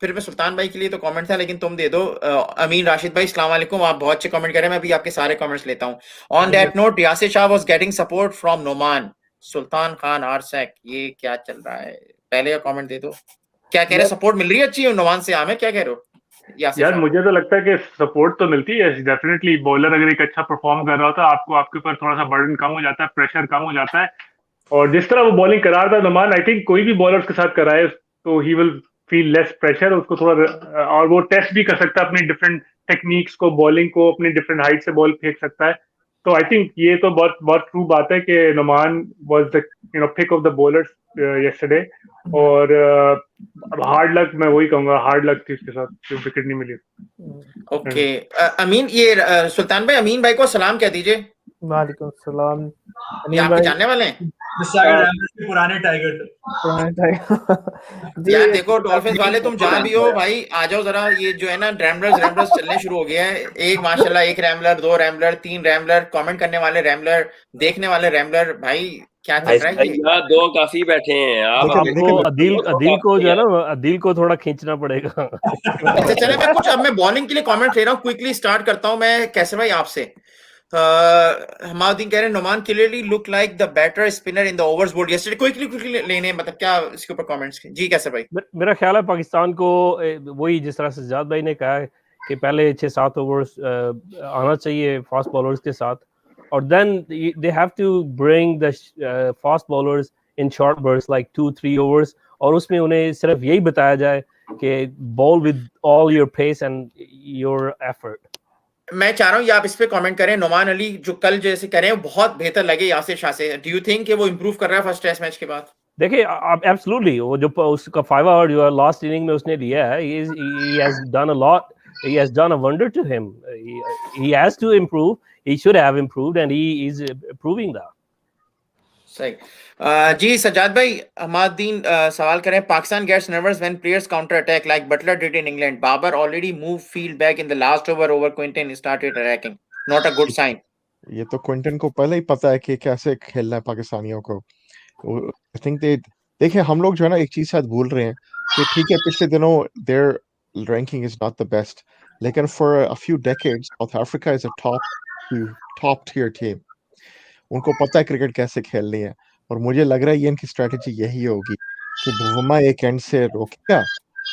फिर मैं सुल्तान भाई के लिए तो कमेंट था, लेकिन तुम दे दो। अमीन राशिद भाई अस्सलाम वालेकुम, आप बहुत अच्छे कमेंट कर रहे हैं, मैं भी आपके सारे कमेंट्स लेता हूं। On that note, Yasir Shah was getting support from Noman, Sultan Khan आरसेक, ये क्या चल रहा है? पहले का कमेंट दे दो। क्या कह रहे हैं, सपोर्ट मिल रही है अच्छी नुमान से? आमिर क्या कह रहे हो? यार मुझे तो लगता है कि सपोर्ट तो मिलती है डेफिनेटली। बॉलर अगर एक अच्छा परफॉर्म कर रहा होता है, आपको आपके ऊपर थोड़ा सा बर्डन कम हो जाता है, प्रेशर कम हो जाता है। और जिस तरह वो बॉलिंग करा रहा था नुमान, आई थिंक कोई भी बॉलर के साथ कराए तो he will feel less pressure, उसको थोड़ा, और वो टेस्ट भी कर सकता है अपनी डिफरेंट टेक्निक्स को, बॉलिंग को अपनी डिफरेंट हाइट से बॉल फेंक सकता है। तो आई थिंक ये तो बहुत बहुत ट्रू बात है कि Numan was the pick of the bowlers yesterday. और हार्ड लक, मैं वही कहूंगा, हार्ड लक थी उसके साथ, विकेट नहीं मिली। ओके अमीन, ये सुल्तान भाई, अमीन भाई को सलाम कह दीजिए। वालेकुम सलाम। ये आपके जानने वाले हैं? पुराने टाइगर। यार देखो डॉल्फिन्स वाले, तुम जहाँ भी हो भाई आ जाओ जरा। ये जो है ना रैमलर्स चलने शुरू हो गया है। एक माशाल्लाह, एक रैमलर, 2 रैमलर, 3 रैमलर, कमेंट करने वाले रैमलर, देखने वाले रैमलर। भाई क्या चल रहा है ये? भैया 2 काफी बैठे हैं आप। आपको अदील को जो है ना, अदील को थोड़ा खींचना पड़ेगा। अच्छा चले, मैं कुछ अब मैं बॉलिंग के लिए कमेंट ले रहा हूँ, क्विकली स्टार्ट करता हूँ मैं कैसर भाई आपसे। हमाउद्दीन कह रहे हैं Noman clearly look like the better spinner in the overs bowled yesterday. Quickly लेने, मतलब क्या इसके ऊपर कमेंट्स? जी कैसर भाई। मेरा ख्याल है पाकिस्तान को वही जिस तरह से सज्जाद भाई ने कहा है कि पहले 6-7 ओवर्स आना चाहिए फास्ट बॉलर्स के साथ, और then they have to bring the fast bowlers in short burst like 2-3 overs, और उसमें उन्हें सिर्फ यही बताया जाए कि bowl with all your pace and your effort. मैं चाह रहा हूँ ये आप इस पे कमेंट करें। नोमान अली जो कल जैसे करें बहुत बेहतर लगे यासिर शाह से। डू यू थिंक कि वो इंप्रूव कर रहा है फर्स्ट टेस्ट मैच के बाद? देखिए आप एब्सोल्युटली, वो जो उसका 5 आवर जो लास्ट इनिंग में उसने लिया है, he has done a lot, he has done a wonder to him, he has to improve, he should have improved and he is proving that. सही। जी सज्जाद भाई, हमादीन सवाल करें, Pakistan gets nervous when players counter attack like Buttler did in England. Babar already move field back in the last over Quinton started attacking, not a good sign. ये तो Quinton को पहले ही पता है कि कैसे खेलना है पाकिस्तानियों को। आई थिंक देखिए, हम लोग जो है ना एक चीज शायद भूल रहे हैं कि ठीक है पिछले दिनों their ranking is not the best, लेकिन for a few decades South Africa is a top tier team. उनको पता है क्रिकेट कैसे खेलनी है, और मुझे लग रहा है ये इनकी स्ट्रेटेजी यही होगी कि बुमा एक एंड से रोकेगा,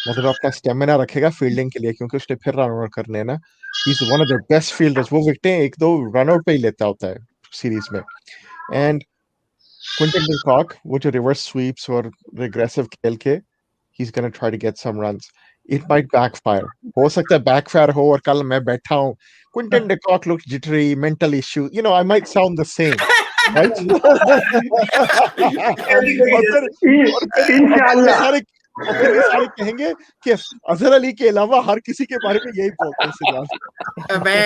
मतलब अपना स्टेमिना रखेगा फील्डिंग के लिए, क्योंकि उसने फिर रन आउट करने हैं ना। ही is one of the best fielders. वो विकेटें 1-2 रन आउट पे ही लेता होता है सीरीज में। एंड क्विंटन डी कॉक वो जो रिवर्स स्वीप्स और रिग्रेसिव खेल के he is gonna try to get some runs. It might backfire, हो सकता है बैकफायर हो, और कल मैं बैठा हूं Quinton de Kock looks jittery, mental issue, you know, I might sound the same, right? और फिर ये सारे कहेंगे कि अजहर अली के अलावा हर किसी के बारे में यही बोलते हैं सिराज। मैं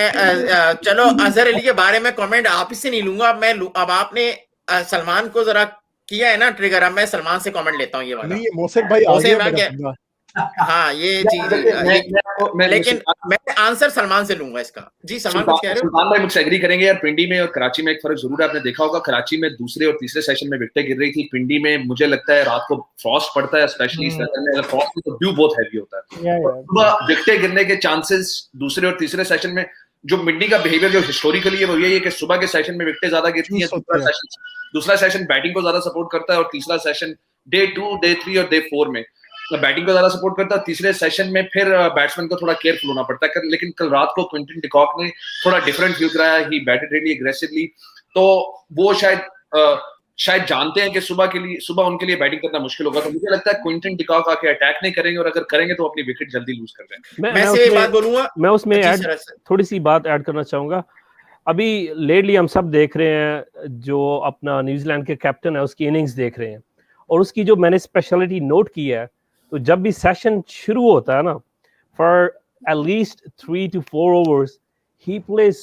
चलो अजहर अली के बारे में कमेंट आप ही से नहीं लूंगा। अब आपने सलमान को जरा किया है ना ट्रिगर, अब मैं सलमान से कमेंट लेता हूँ ये वाला। नहीं, ये मोहसिन भाई आ गया मेरा बंदा। हाँ ये जी लेकिन मैं आंसर सलमान से लूंगा इसका। जी सलमान कुछ कह रहे हो? सुल्तान भाई मुझसे एग्री करेंगे यार। पिंडी में और कराची में एक फर्क जरूर है, आपने देखा होगा कराची में दूसरे और तीसरे सेशन में विकेटें गिर रही थी, पिंडी में मुझे लगता है रात को फ्रॉस्ट पड़ता है, स्पेशली सेशन में अगर फ्रॉस्ट तो व्यू बहुत हैवी होता है। सुबह विकेटें गिरने के चांसेस दूसरे और तीसरे सेशन में, जो पिंडी का बिहेवियर जो हिस्टोरिकली है वो यही है कि सुबह के सेशन में विकेटें ज्यादा गिरती हैं, दूसरा सेशन बैटिंग को ज्यादा सपोर्ट करता है, और तीसरा सेशन डे 2, डे 3 और डे 4 में बैटिंग को ज्यादा सपोर्ट करता है। तीसरे सेशन में फिर बैट्समैन को थोड़ा केयरफुल होना पड़ता है। लेकिन कल रात को क्विंटन डी कॉक ने थोड़ा डिफरेंट व्यू कराया, ही बैटेड रियली एग्रेसिवली, तो वो शायद जानते हैं कि सुबह उनके लिए बैटिंग करना मुश्किल होगा। तो मुझे लगता है क्विंटन डी कॉक आके अटैक नहीं करेंगे, और अगर करेंगे तो अपनी विकेट जल्दी लूज कर देंगे। मैं उसमें थोड़ी सी बात ऐड करना चाहूंगा। अभी लेटली हम सब देख रहे हैं, जो अपना न्यूजीलैंड के कैप्टन है उसकी इनिंग्स देख रहे हैं, और उसकी जो मैंने स्पेशलिटी नोट की है, तो जब भी सेशन शुरू होता है ना, for at least 3 to 4 overs he plays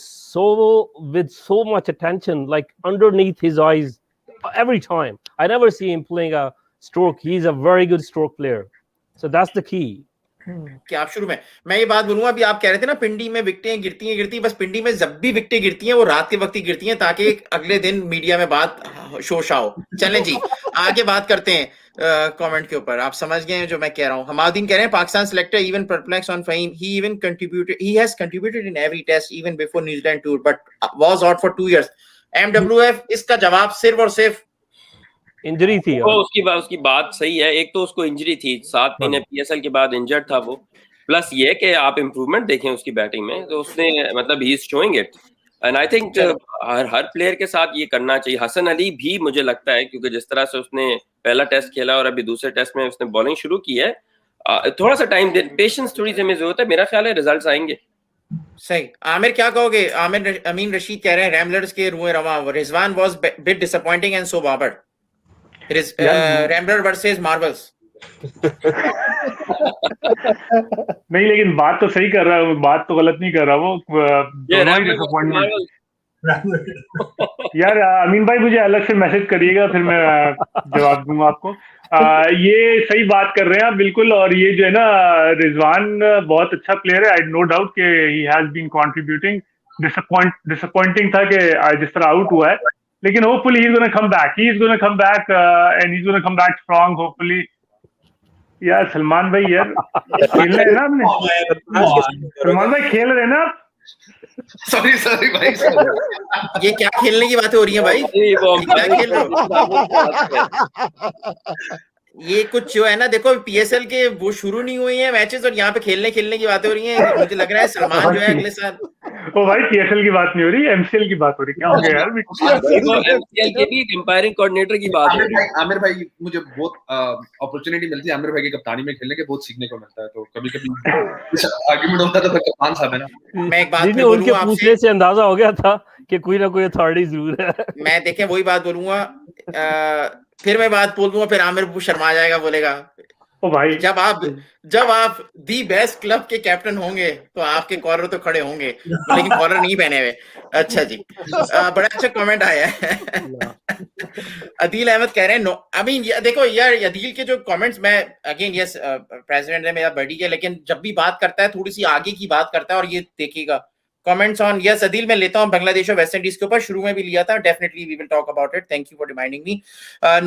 with so much attention, like underneath his eyes every time. I never see him playing a stroke. He's a very good stroke player, so that's the key. क्या आप शुरू में मैं ये बात बोलूंगा, अभी आप कह रहे थे ना पिंडी में विकेटें गिरती हैं, बस पिंडी में जब भी विकेटें गिरती हैं वो रात के वक्त ही गिरती हैं, ताकि अगले दिन मीडिया में बात शोशा हो। चलें जी आगे बात करते हैं कमेंट के ऊपर। आप समझ गए हैं जो मैं कह रहा हूँ। हमादीन कह रहे हैं Pakistan selector even perplex on Faheem, he has contributed in every test even before New Zealand tour but was out for 2 years. MWF इसका जवाब सिर्फ और सिर्फ इंजरी थी तो उसकी बात सही है। एक तो उसको इंजरी थी, 7 महीने पीएसएल के बाद इंजर्ड था वो, प्लस ये कि आप इम्प्रूवमेंट देखें उसकी बैटिंग में, तो उसने मतलब he is showing it, and I think her player के साथ ये करना चाहिए। हसन अली भी मुझे लगता है, क्योंकि जिस तरह से उसने पहला टेस्ट खेला और अभी दूसरे टेस्ट में उसने बॉलिंग शुरू की है, थोड़ा सा टाइम दे, पेशेंस थोड़ी सी हमें जरूरत है। मेरा ख्याल है रिजल्ट्स आएंगे। सही। आमिर क्या कहोगे? अमीन रशीद कह रहे हैं रैमलर्स के रुए रवा, Rizwan was bit disappointing and so Babar. Rambler versus marvels. नहीं, लेकिन बात तो सही कर रहा है, बात तो गलत नहीं कर रहा वो, दोनों ही डिसअपॉइंटमेंट। यार अमीन भाई मुझे अलग से मैसेज करिएगा, फिर मैं जवाब दूंगा आपको। ये सही बात कर रहे हैं आप बिल्कुल। और ये जो है ना, रिजवान बहुत अच्छा प्लेयर है, आई नो डाउट कि he has been contributing. Disappointing था कि जिस तरह आउट हुआ है, लेकिन hopefully he is gonna come back, he is gonna come back and he is gonna come back strong hopefully. यार सलमान भाई, यार खेल रहे हैं ना आपने, सलमान भाई खेल रहे हैं ना आप? सॉरी भाई, ये क्या खेलने की बातें हो रही हैं भाई? क्या खेल रहे हो? ये कुछ जो है ना, देखो पीएसएल के वो शुरू नहीं हुए हैं मैचेस और यहाँ पे खेलने की बातें हो रही हैं। मुझे लग रहा है सलमान जो है अगले साल। ओ भाई, पीएसएल की बात नहीं हो रही, एमसीएल की बात हो रही। क्या हो गया यार? एमसीएल के भी कंपायरिंग कोऑर्डिनेटर की बात है। आमिर भाई मुझे बहुत अपॉर्चुनिटी मिलती है आमिर भाई की कप्तानी में खेलने के, बहुत सीखने को मिलता है। तो कभी कुछ आर्गुमेंट होता है तो फिर कप्तान साहब है ना। मैं एक बात उनके पूछने से अंदाजा हो गया था कि कोई ना कोई अथॉरिटी जरूर है। मैं देखें वही बात बोलूंगा, फिर मैं बात बोल दूंगा, फिर आमिर शर्मा जाएगा, बोलेगा ओ भाई, जब आप दी बेस्ट क्लब के कैप्टन होंगे तो आपके कॉलर तो खड़े होंगे, लेकिन कॉलर नहीं पहने हुए। अच्छा जी, बड़ा अच्छा कमेंट आया है। अदील अहमद कह रहे हैं नो, आई मीन देखो यार, अदील के जो कमेंट्स, मैं अगेन यस प्रेसिडेंट है मेरा बडी है, लेकिन जब भी बात करता है थोड़ी सी आगे की बात करता है। और ये देखिएगा कमेंट्स ऑन, यस अदील मैं लेता हूं बांग्लादेश और वेस्ट इंडीज के ऊपर, शुरू में भी लिया था, definitely we will talk about it, thank you for reminding me.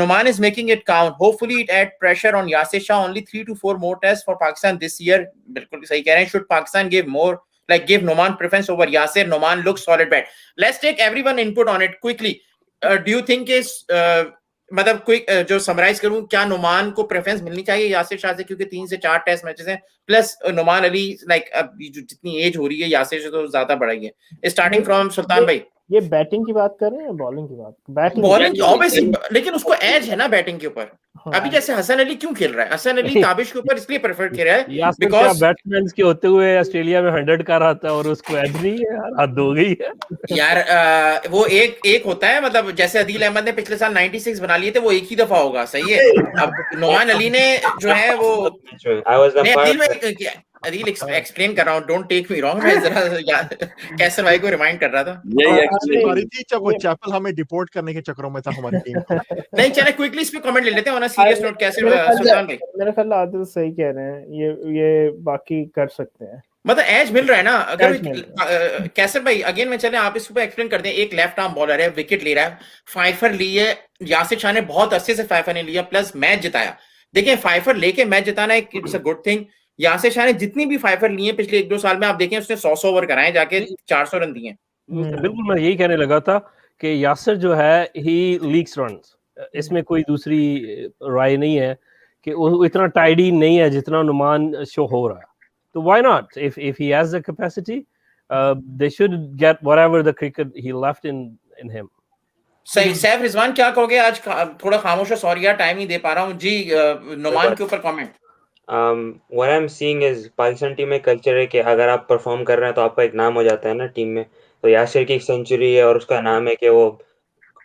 Numan is making it count, hopefully it add pressure on Yasir Shah, only 3 to 4 more tests for Pakistan this year। बिल्कुल सही कह रहे हैं, should Pakistan give more, like give Numan preference over Yasir? Numan looks solid bet। Let's take everyone input on it quickly। Do you think is मतलब quick जो summarise करूं, क्या नुमान को प्रेफरेंस मिलनी चाहिए यासिर शाह से? क्योंकि 3 से 4 टेस्ट मैचेस हैं, प्लस नुमान अली लाइक अब जो जितनी एज हो रही है यासिर से तो ज्यादा बढ़ाई है। स्टार्टिंग फ्रॉम सुल्तान भाई। ये बैटिंग की बात कर रहे हैं, बॉलिंग की बात? बॉलिंग की ऑब्वियसली, लेकिन उसको एज है ना बैटिंग के ऊपर। अभी जैसे हसन अली क्यों खेल रहा है? हसन अली ताबिश के ऊपर इसलिए प्रेफर खेल रहा है बिकॉज़ बैट्समैन के होते हुए ऑस्ट्रेलिया में 100 का रहा था और उसको एज नहीं है यार, हद हो गई है यार। वो एक होता है, मतलब जैसे अदील अहमद ने पिछले साल 96 बना लिए थे, वो एक ही दफा होगा, सही है। अब नुमान अली ने जो है वो अदील एक्सप्लेन कर रहा हूँ, डोंट टेक मी रॉन्ग, मैं जरा कैसर भाई को रिमाइंड कर रहा था। हमारी थी जब वो चैपल हमें डिपोर्ट करने के चक्करों में था हमारी टीम को। नहीं चले क्विकली इस पे कमेंट ले लेते हैं, सीरियस नोट। कैसे सुल्तान भाई? मेरे ख्याल आदिल सही कह रहे हैं, ये बाकी कर सकते हैं, मतलब एज मिल रहा है ना। अगर कैसर भाई अगेन में चले, आप इसको एक्सप्लेन कर दें। एक लेफ्ट आर्म बॉलर है, विकेट ले रहा है, फाइफर ली है, यासिर शाह ने बहुत अरसे से फाइफर ने लिया, प्लस मैच जिताया। देखिए फाइफर लेके मैच जिताना एक it's a good thing. Yasir Shah ने जितनी भी फाइफर लिए पिछले 1-2 साल में, आप देखें उसने 100 ओवर कराए, जाके 400 रन दिए। बिल्कुल, मैं यही कहने लगा था कि यासिर जो है ही लीक्स रन्स, इसमें कोई दूसरी राय नहीं है कि वो इतना टाइडी नहीं है जितना नुमान शो हो रहा है। तो why not? If he has the capacity, they should get whatever the cricket he left in him. सही। सैफ रिजवान क्या कहोगे? आज थोड़ा खामोश है, सॉरी यार टाइम नहीं दे पा रहा हूँ जी। नुमान के ऊपर comment. What I'm seeing is Pakistan team में कल्चर है कि अगर आप परफॉर्म कर रहे हैं तो आपका एक नाम हो जाता है ना टीम में। तो यासिर की एक सेंचुरी है और उसका नाम है कि वो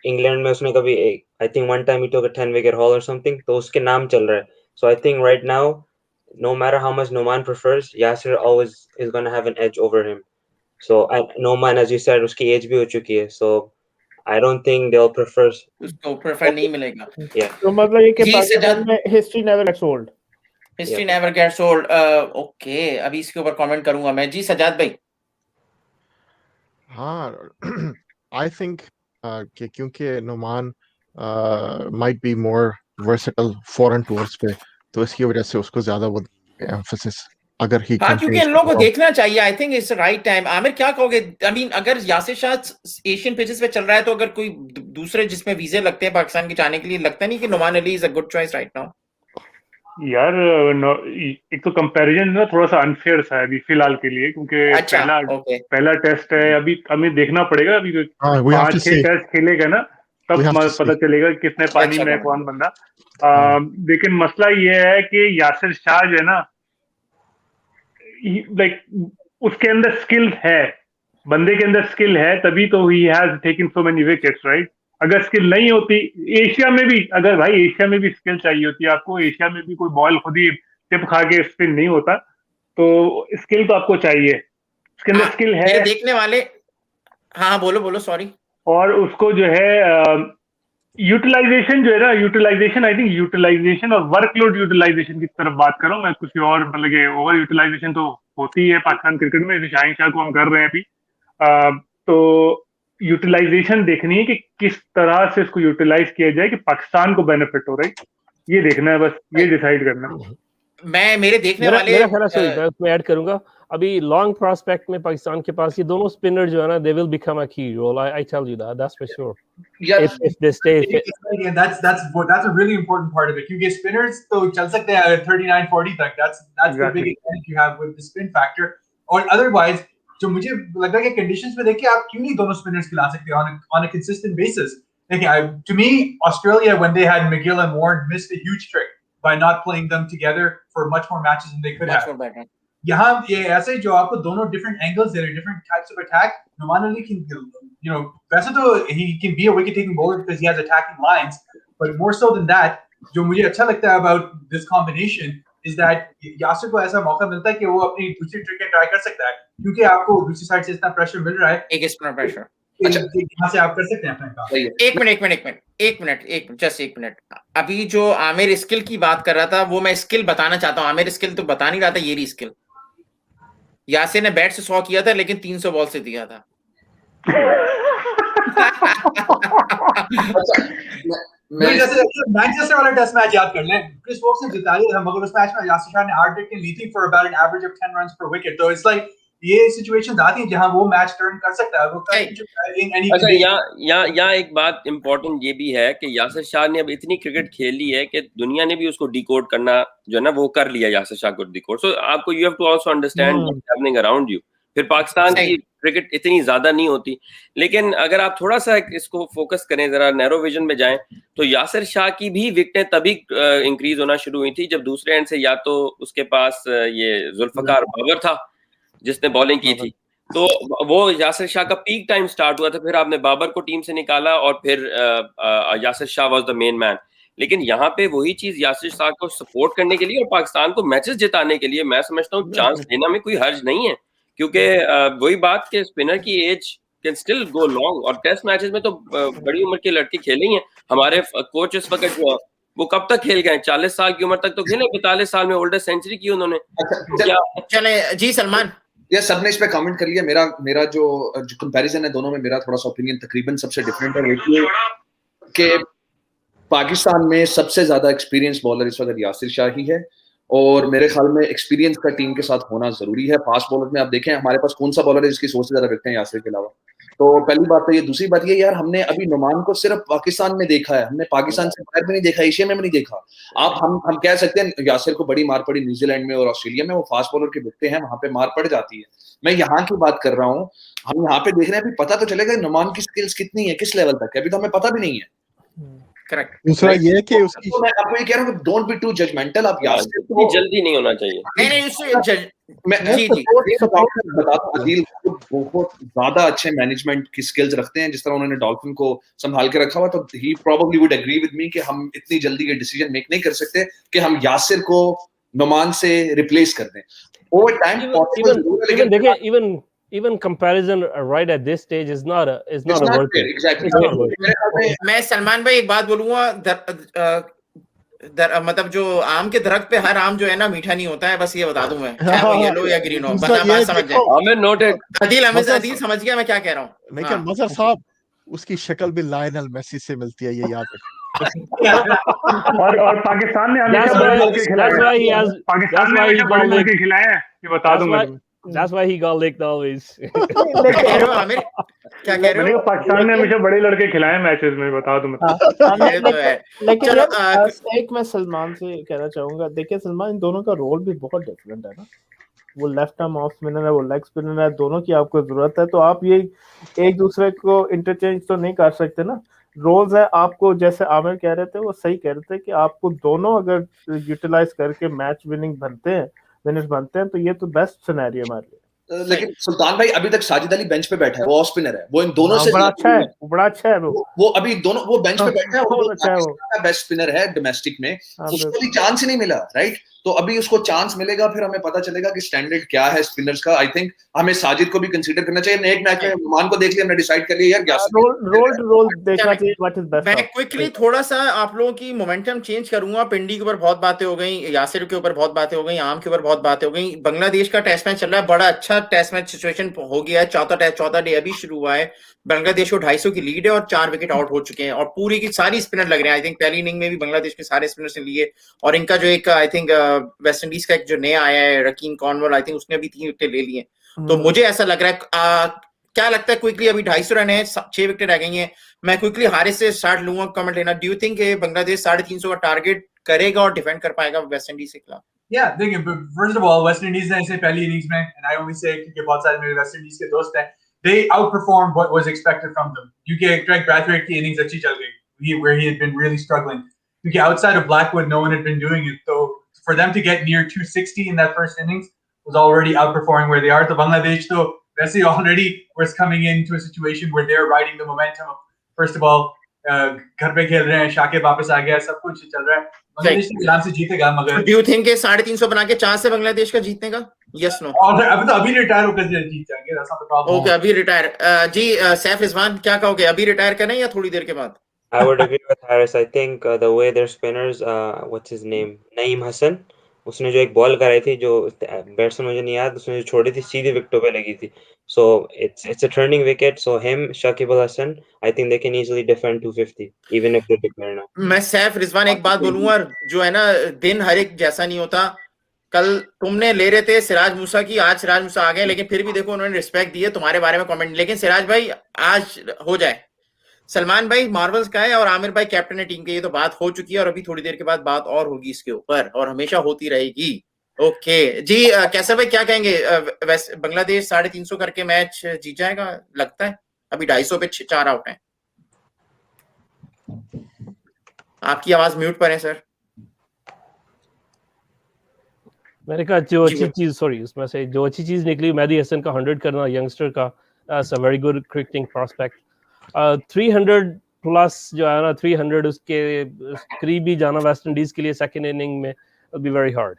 इंग्लैंड में उसने कभी I think one time he took a 10 wicket haul और समथिंग, तो उसके नाम चल रहा है। So I think right now no matter how much Noman prefers, Yasir always is going to have an edge over him. So Noman, as you said, उसकी age भी हो चुकी है, so I don't think they'll prefer. उसको prefer नहीं मिलेगा। Yeah. तो मतलब ये कि पाकिस्तान में history never gets old. History never gets old. Okay, अभी इसके ऊपर कमेंट करूंगा मैं जी। सजाद भाई। हाँ, I think कि क्योंकि Noman might be more versatile foreign tours पे, तो इसकी वजह से उसको ज्यादा वो एम्फेसिस अगर he हाँ, क्योंकि इन continues to लोगों को perform. देखना चाहिए. आई think it's right time. Aamir क्या कहोगे? आई मीन अगर यासिर शाह एशियन पिचेस पे चल रहा है तो अगर कोई दूसरे जिसमें वीजे लगते हैं पाकिस्तान के जाने के लिए, लगता नहीं कि Numan Ali is a good choice right now? यार एक तो कंपैरिजन ना थोड़ा सा अनफेयर सा है अभी फिलहाल के लिए, क्योंकि अच्छा, ओके. पहला टेस्ट है. अभी हमें देखना पड़ेगा. अभी We have to 5-6 see. Test खेलेगा ना, तब We have to पता see. चलेगा कि कितने पानी अच्छा, में है अच्छा. कौन बंदा. लेकिन मसला ये है कि यासिर शाह जो है ना, लाइक उसके अंदर स्किल है, बंदे के अंदर स्किल है, तभी तो he has taken so many wickets, right? अगर स्किल नहीं होती, एशिया में भी, अगर भाई एशिया में भी स्किल चाहिए होती है आपको, एशिया में भी कोई बॉल खुद ही टिप खा के स्पिन नहीं होता, तो स्किल तो आपको चाहिए. उसके अंदर स्किल है. मेरे देखने वाले, हाँ बोलो, सॉरी. और उसको जो है यूटिलाइजेशन जो है ना, यूटिलाइजेशन, आई थिंक यूटिलाइजेशन और वर्कलोड यूटिलाइजेशन की तरफ बात कर रहा हूँ मैं. कुछ और मतलब कि ओवर यूटिलाइजेशन तो होती है पाकिस्तान क्रिकेट में, शाहीन शाह को हम कर रहे हैं अभी. तो यूटिलाइजेशन देखनी है कि किस तरह से इसको यूटिलाइज किया जाए कि पाकिस्तान को बेनिफिट हो, राइट? ये देखना है, बस ये डिसाइड करना है. मेरे देखने वाले, मेरा ख्याल है, मैं उसमें ऐड करूंगा, अभी लॉन्ग प्रोस्पेक्ट में पाकिस्तान के पास ये दोनों स्पिनर जो है ना, they will become a key role. I tell you that's for sure. If they stay fit. That's a really important part of it. क्योंकि spinners तो चल सकते हैं 39-40 तक. That's the big advantage you have with the spin factor. और otherwise जो मुझे लगता है कि conditions में देख के आप क्यों नहीं दोनों spinners खिला सकते on a consistent basis. देखिए, to me Australia when they had McGill and Warren missed a huge trick by not playing them together for much more matches than they could have. यहाँ ये ऐसे जो आपको दोनों different angles दे रहे हैं, different types of attack. Numan Ali can, वैसे तो he can be a wicket-taking bowler because he has attacking lines, but more so than that, जो मुझे अच्छा लगता है about this combination is that Yasir को ऐसा मौका मिलता है कि वो अपनी दूसरी ट्रिक ट्राई कर सकता है, क्योंकि आपको दूसरी साइड से इतना प्रेशर मिल रहा है. एक स्पिनर प्रेशर. अच्छा, यहाँ से आप कर सकते हैं अपना काम. एक मिनट. अभी जो आमिर स्किल की बात कर रहा था, वो मैं स्किल बताना चाहता हूँ. आमिर स्किल तो बता नहीं रहा था, ये रही स्किल. यासिर ने बैट से 100 किया था, लेकिन 300 बॉल से दिया था. मैनचेस्टर वाला टेस्ट मैच याद कर लें. क्रिस वोक्स ने जिता लिया था, मगर उस मैच में यासिर शाह ने 8 विकेट ली थी for about an average of 10 runs पर विकेट. तो इट्स लाइक ये सिचुएशंस आती हैं जहां वो मैच टर्न कर सकता है. वो अच्छा, यहाँ एक बात इम्पोर्टेंट ये भी है कि यासिर शाह ने अब इतनी क्रिकेट खेल ली है कि दुनिया ने भी उसको डिकोड करना जो है ना वो कर लिया, यासिर शाह को डिकोड. सो आपको you have to also understand what's happening around you. फिर पाकिस्तान की क्रिकेट इतनी ज्यादा नहीं होती, लेकिन अगर आप थोड़ा सा इसको फोकस करें, जरा नैरो विजन में जाएं, तो यासिर शाह की भी विकेटें तभी इंक्रीज होना शुरू हुई थी जब दूसरे एंड से या तो उसके पास ये जुल्फकार बाबर था जिसने बॉलिंग की थी, तो वो यासिर शाह का पीक टाइम स्टार्ट हुआ था. फिर आपने बाबर को टीम से निकाला और फिर Yasir Shah was the main man. लेकिन यहाँ पे वही चीज यासिर शाह को सपोर्ट करने के लिए और पाकिस्तान को मैचेस जिताने के लिए मैं समझता हूँ चांस लेना में कोई हर्ज नहीं है, क्योंकि वही बात के स्पिनर की age can still go long. और टेस्ट मैचेस में तो बड़ी उम्र के लड़के खेले ही हैं. हमारे कोच इस वक्त जो वो कब तक खेल गए? 40 साल की उम्र तक तो खेले. 42 साल में ओल्डर सेंचुरी की उन्होंने. चले जी सलमान. ये सबने इस पे कमेंट कर लिया. मेरा जो कंपैरिजन है दोनों में, मेरा थोड़ा सा ओपिनियन तकरीबन सबसे डिफरेंट है. कि पाकिस्तान में सबसे ज्यादा एक्सपीरियंस बॉलर इस वक्त यासिर शाह ही है, और मेरे ख्याल में एक्सपीरियंस का टीम के साथ होना जरूरी है. फास्ट बॉलर में आप देखें हमारे पास कौन सा बॉलर है जिसकी 100 से ज्यादा विकेटें यासिर के अलावा. तो पहली बात तो ये. दूसरी बात ये, यार हमने अभी नुमान को सिर्फ पाकिस्तान में देखा है, हमने पाकिस्तान से बाहर भी नहीं देखा, एशिया में भी नहीं देखा. हम कह सकते हैं यासिर को बड़ी मार पड़ी न्यूजीलैंड में और ऑस्ट्रेलिया में, वो फास्ट बॉलर के विकेटें हैं, वहां पे मार पड़ जाती है. मैं यहाँ की बात कर रहा हूँ. हम यहाँ पे देख रहे हैं, अभी पता तो चलेगा नुमान की स्किल्स कितनी है, किस लेवल तक है, अभी तो हमें पता भी नहीं है. करेक्ट. दूसरा ये है कि उसकी, मैं आपको ये कह रहा हूँ, डोंट बी टू जजमेंटल. आप यासिर को जल्दी नहीं होना चाहिए. अदील बहुत ज्यादा अच्छे मैनेजमेंट की स्किल्स रखते हैं, जिस तरह उन्होंने डॉल्फिन को संभाल के रखा हुआ, तो he probably would agree with me कि हम इतनी जल्दी ये डिसीजन मेक नहीं कर सकते कि हम यासिर को नुमान से रिप्लेस कर दें. ओवर टाइम देखिए, even comparison right at this stage is not worth it. Exactly. मैं सलमान भाई एक बात बोलूंगा, मतलब जो आम के दरख्त पे हर आम जो है ना मीठा नहीं होता है, बस ये बता दूं मैं, चाहे वो येलो या ग्रीन हो. बात समझ जाए. हमें नोटेड. अदील समझ गया मैं क्या कह रहा हूँ. लेकिन मजहर साहब उसकी शक्ल भी लायनल मेसी से मिलती है, ये याद रखें. और पाकिस्तान ने That's हमेशा बड़े why. लड़के खिलाए That's हैं। why he has. Pakistan That's ने why he हमेशा बड़े got licked. लड़के खिलाए हैं, ये बता That's दूंगा why. तुम्हें। That's why he got licked always. क्या कह रहे हो आमिर, क्या कह रहे मैंने हो? कहा पाकिस्तान ने हमेशा बड़े लड़के खिलाए हैं मैचेस में, बता दूं मैं। ये तो है। लेकिन चलो यार एक मैं सलमान से कहना चाहूंगा, देखिए सलमान, इन दोनों का रोल भी बहुत डिफरेंट है ना। वो लेफ्ट आर्म ऑफ स्पिनर है, वो लेग स्पिनर है, दोनों की आपको जरूरत है, तो आप ये एक दूसरे को इंटरचेंज तो नहीं कर सकते ना। रोल्स है आपको, जैसे आमिर कह रहे थे, वो सही कह रहे थे कि आपको दोनों अगर यूटिलाइज करके मैच विनिंग बनते हैं, विनर्स बनते हैं, तो ये तो बेस्ट सिनेरियो हमारे लिए। लेकिन सुल्तान भाई अभी तक साजिद अली बेंच पे बैठा है, वो ऑफ स्पिनर है, वो इन दोनों से बड़ा अच्छा है, वो बड़ा अच्छा है, वो अभी दोनों वो बेंच पे बैठा है और वो बहुत अच्छा है वो। पाकिस्तान का बेस्ट स्पिनर है डोमेस्टिक में, उसको बिल्कुल। भी चांस ही नहीं मिला, राइट? तो अभी उसको चांस मिलेगा, फिर हमें पता चलेगा कि स्टैंडर्ड क्या है स्पिनर्स का। आई थिंक हमें साजिद को भी कंसीडर करना चाहिए। एक मैच में मान को देख लिया, हमने डिसाइड कर लिया यार रोल देखना चाहिए, व्हाट इज बेस्ट। मैं क्विकली थोड़ा सा आप लोगों की मोमेंटम चेंज करूंगा। पिंडी के ऊपर बहुत बातें हो गई, यासिर के ऊपर बहुत बातें हो गई, आम के ऊपर बहुत बातें हो गई। बांग्लादेश का टेस्ट मैच चल रहा है, बड़ा अच्छा टेस्ट मैच सिचुएशन हो गया है। चौथा डे अभी शुरू हुआ है। बांग्लादेश को 250 की लीड है और 4 विकेट आउट हो चुके हैं और पूरी की सारी स्पिनर लग रहे हैं। आई थिंक पहली इनिंग में भी बांग्लादेश के सारे स्पिनर्स ने लिए और इनका जो एक आई थिंक वेस्ट इंडीज का एक जो नया आया है रकीन कॉर्नवॉल, आई थिंक उसने भी 3 विकेट ले लिए। तो मुझे ऐसा लग रहा है क्या लगता है क्विकली, अभी 250 रन है, 6 विकेट रह गई हैं। मैं क्विकली हारिस से स्टार्ट लूंगा, कमेंट लेना। डू यू थिंक बांग्लादेश 350 का टारगेट करेगा और डिफेंड कर पाएगा वेस्ट इंडीज के खिलाफ? Yeah, देखिए, first of all, West Indies ने इसे पहली इनिंग्स में, and I only say क्योंकि बहुत सारे मेरे वेस्ट इंडीज के दोस्त हैं, they outperformed what was expected from them. क्योंकि Greg Brathwaite की इनिंग्स अच्छी चल गई, where he had been really struggling. क्योंकि outside of Blackwood, no one had been doing it. So for them to get near 260 in that first innings was already outperforming where they are. So Bangladesh, though, Messi already was coming into a situation where they're riding the momentum of, first of all, घर पे खेल रहे हैं, शाकिब वापस आ गया, सब कुछ चल रहा है। बांग्लादेश आराम से जीतेगा, मगर डू यू थिंक 350 बना के चांस है बांग्लादेश का जीतने का? Yes no? और अभी रिटायर होकर जीत जाएंगे, that's not the problem. Okay, अभी रिटायर। जी सैफ रिजवान क्या कहोगे, अभी रिटायर करें या थोड़ी देर के बाद? I would agree with Harris. I think the way their spinners, what's his name, Naeem Hasan, उसने जो एक बॉल कराई थी, जो बैट्समैन मुझे नहीं याद, उसने जो छोड़ी थी सीधी विकेटों पे लगी थी. So it's a turning wicket. So him, Shakib Al Hasan, I think they can easily defend 250 even if they declare now. मैं सैफ रिजवान एक बात बोलूंगा, जो है ना, दिन हर एक जैसा नहीं होता। कल तुमने ले रहे थे सिराज मूसा की, आज सिराज मूसा आ गए, लेकिन फिर भी देखो उन्होंने रिस्पेक्ट दी है तुम्हारे बारे में कमेंट। लेकिन सिराज भाई आज हो जाए, सलमान भाई मार्वल्स का है और आमिर भाई कैप्टन है टीम के, ये तो बात हो चुकी है और अभी थोड़ी देर के बाद बात और होगी इसके ऊपर और हमेशा होती रहेगी। ओके जी, कैसा भाई क्या कहेंगे, बांग्लादेश 350 करके मैच जीत जाएगा लगता है? अभी 250 पे 4 आउट हैं। आपकी आवाज म्यूट पर है सर। मैंने कहा जो अच्छी चीज, सॉरी, उसमें से जो अच्छी चीज निकली, मेहदी हसन का 100 करना यंगस्टर का, that's a very good cricketing prospect. 300 plus जो है ना, 300 उसके करीब भी जाना वेस्ट इंडीज के लिए सेकंड इनिंग में will be very hard.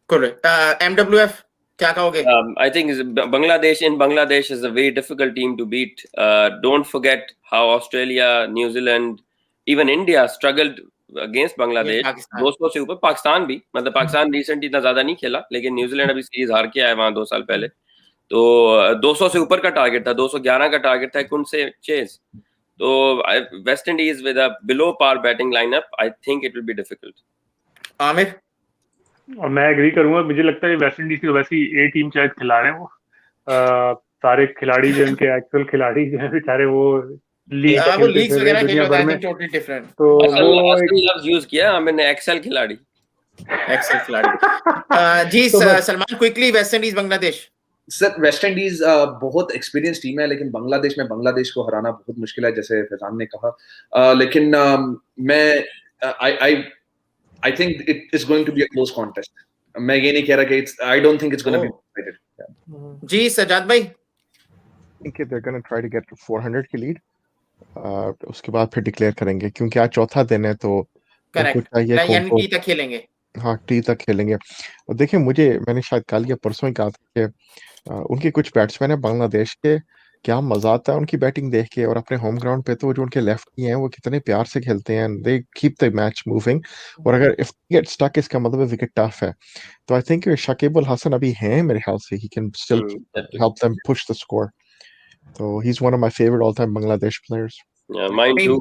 Correct. MWF क्या कहोगे? I think Bangladesh is a very difficult team to beat. Don't forget how Australia, New Zealand, even India struggled against Bangladesh. 200 से ऊपर पाकिस्तान भी, मतलब Pakistan recent इतना ज्यादा नहीं खेला, लेकिन न्यूजीलैंड अभी सीरीज हार के आया वहां 2 साल पहले। तो 200 से ऊपर का टारगेट था, 211 का टारगेट था कुंड से चेज। तो West Indies with a below par batting lineup, I think it will be difficult. Aamir? और मैं एग्री करूंगा, मुझे लगता है वेस्ट इंडीज की वैसी ए टीम शायद खिला रहे हैं वो। सारे खिलाड़ी जो उनके एक्चुअल खिलाड़ी जो है बेचारे, वो लीग्स वगैरह खेल रहे हैं, टोटली डिफरेंट। तो असल लफ्ज यूज किया हमने, एक्सेल खिलाड़ी। जी Salman, quickly West Indies Bangladesh. Sir West Indies बहुत एक्सपीरियंस टीम है, लेकिन बांग्लादेश को हराना बहुत मुश्किल है, जैसे फैजान ने कहा। लेकिन मैं I think it is going to be a close contest. मैं ये नहीं कह रहा कि I don't think it's going to be decided. जी सजाद भाई? I think they're going to try to get 400 की लीड, उसके बाद फिर डिक्लेयर करेंगे, क्योंकि आज चौथा दिन है, तो करेक्ट, यानी टी तक खेलेंगे। हाँ, टी तक खेलेंगे। और देखिए, मैंने शायद कल या परसों ही कहा था कि उनके कुछ बैट्समैन है बांग्लादेश के, क्या मजा आता है उनकी बैटिंग देख के, और अपने होम ग्राउंड पे तो जो उनके लेफ्टी हैं वो कितने प्यार से खेलते हैं, they keep the match moving. और अगर इफ गेट स्टक, इसका मतलब है विकेट टफ है। तो आई थिंक शकीब अल हसन अभी हैं मेरे ख्याल से, he can still help them push the score. तो he is one of my favourite all time Bangladesh players. Mine too.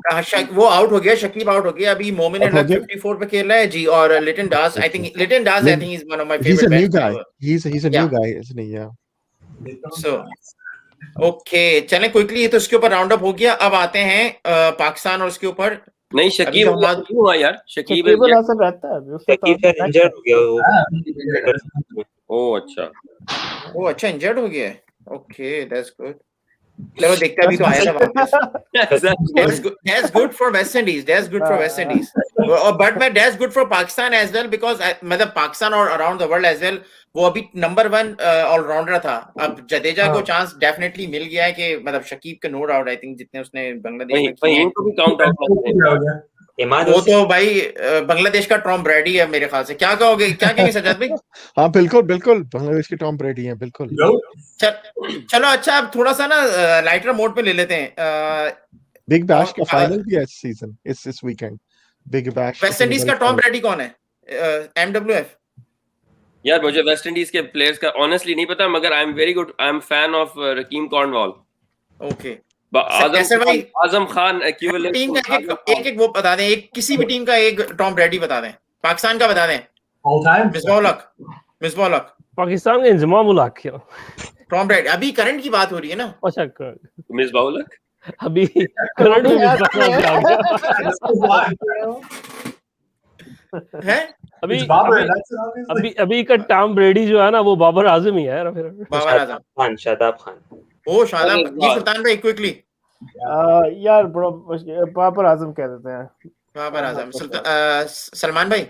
वो आउट हो गया, शकीब आउट हो गया, अभी मोमिन Out हो गया? 54 पे खेल रहा है जी, और Liton Das, I think Liton Das, I think is one of my He's a favourite new guy. Batsman. He's a Yeah. new guy, isn't he? Yeah. So, okay, चलें क्विकली, तो इसके ऊपर राउंड अप हो गया. अब आते हैं पाकिस्तान और उसके ऊपर. नहीं, शकीब क्यों हुआ यार? शकीब शकीब अल हसन रहता है, उसका शकीब तो का इंजर्ड हो गया वो. ओह अच्छा. वो अच्छा इंजर्ड हो गया है. Okay, that's good. चलो देखते हैं, अभी तो आया था वापस. That's good for West Indies. That's good for West Indies. But that's good for Pakistan as well, because मतलब पाकिस्तान और around the world as well, वो अभी नंबर 1 ऑलराउंडर था. अब जडेजा को चांस डेफिनेटली मिल गया है कि मतलब शकीब के नो डाउट, आई थिंक जितने उसने बांग्लादेश में किए हैं, को भी काउंट आउट. वो तो भाई बांग्लादेश का टॉम ब्रैडी है मेरे ख्याल से. क्या कहोगे, क्या कहेंगे सज्जाद भाई? हाँ बिल्कुल बिल्कुल, बांग्लादेश के टॉम ब्रेडी हैं बिल्कुल. चलो अच्छा, अब थोड़ा सा ना लाइटर मोड पे ले लेते हैं. बिग बैश का फाइनल भी है इस सीजन, इस weekend. Big bash West Indies का टॉम ब्रैडी कौन है? एमडब्ल्यूएफ. यार मुझे वेस्ट इंडीज के प्लेयर्स का ऑनेस्टली नहीं पता, मगर I am very good, I am fan of Rahkeem Cornwall. Okay, Azam Khan equivalent. Team का एक वो बता दें, एक किसी भी टीम का एक टॉम ब्रैडी बता दें. पाकिस्तान का बता दें. All time Misbah ul Haq. पाकिस्तान के इंजमाम उल हक. टॉम ब्रैडी अभी करंट की बात हो रही है ना. अच्छा, मिसबाह उल हक अभी करंट में है. अभी का टॉम ब्रेडी जो है ना, वो बाबर आजम ही है ना. फिर बाबर आजम, शादाब खान. ओ शादाब जी. सुल्तान भाई क्विकली. यार ब्रो, बाबर आजम कह देते हैं. बाबर आजम. सलमान भाई.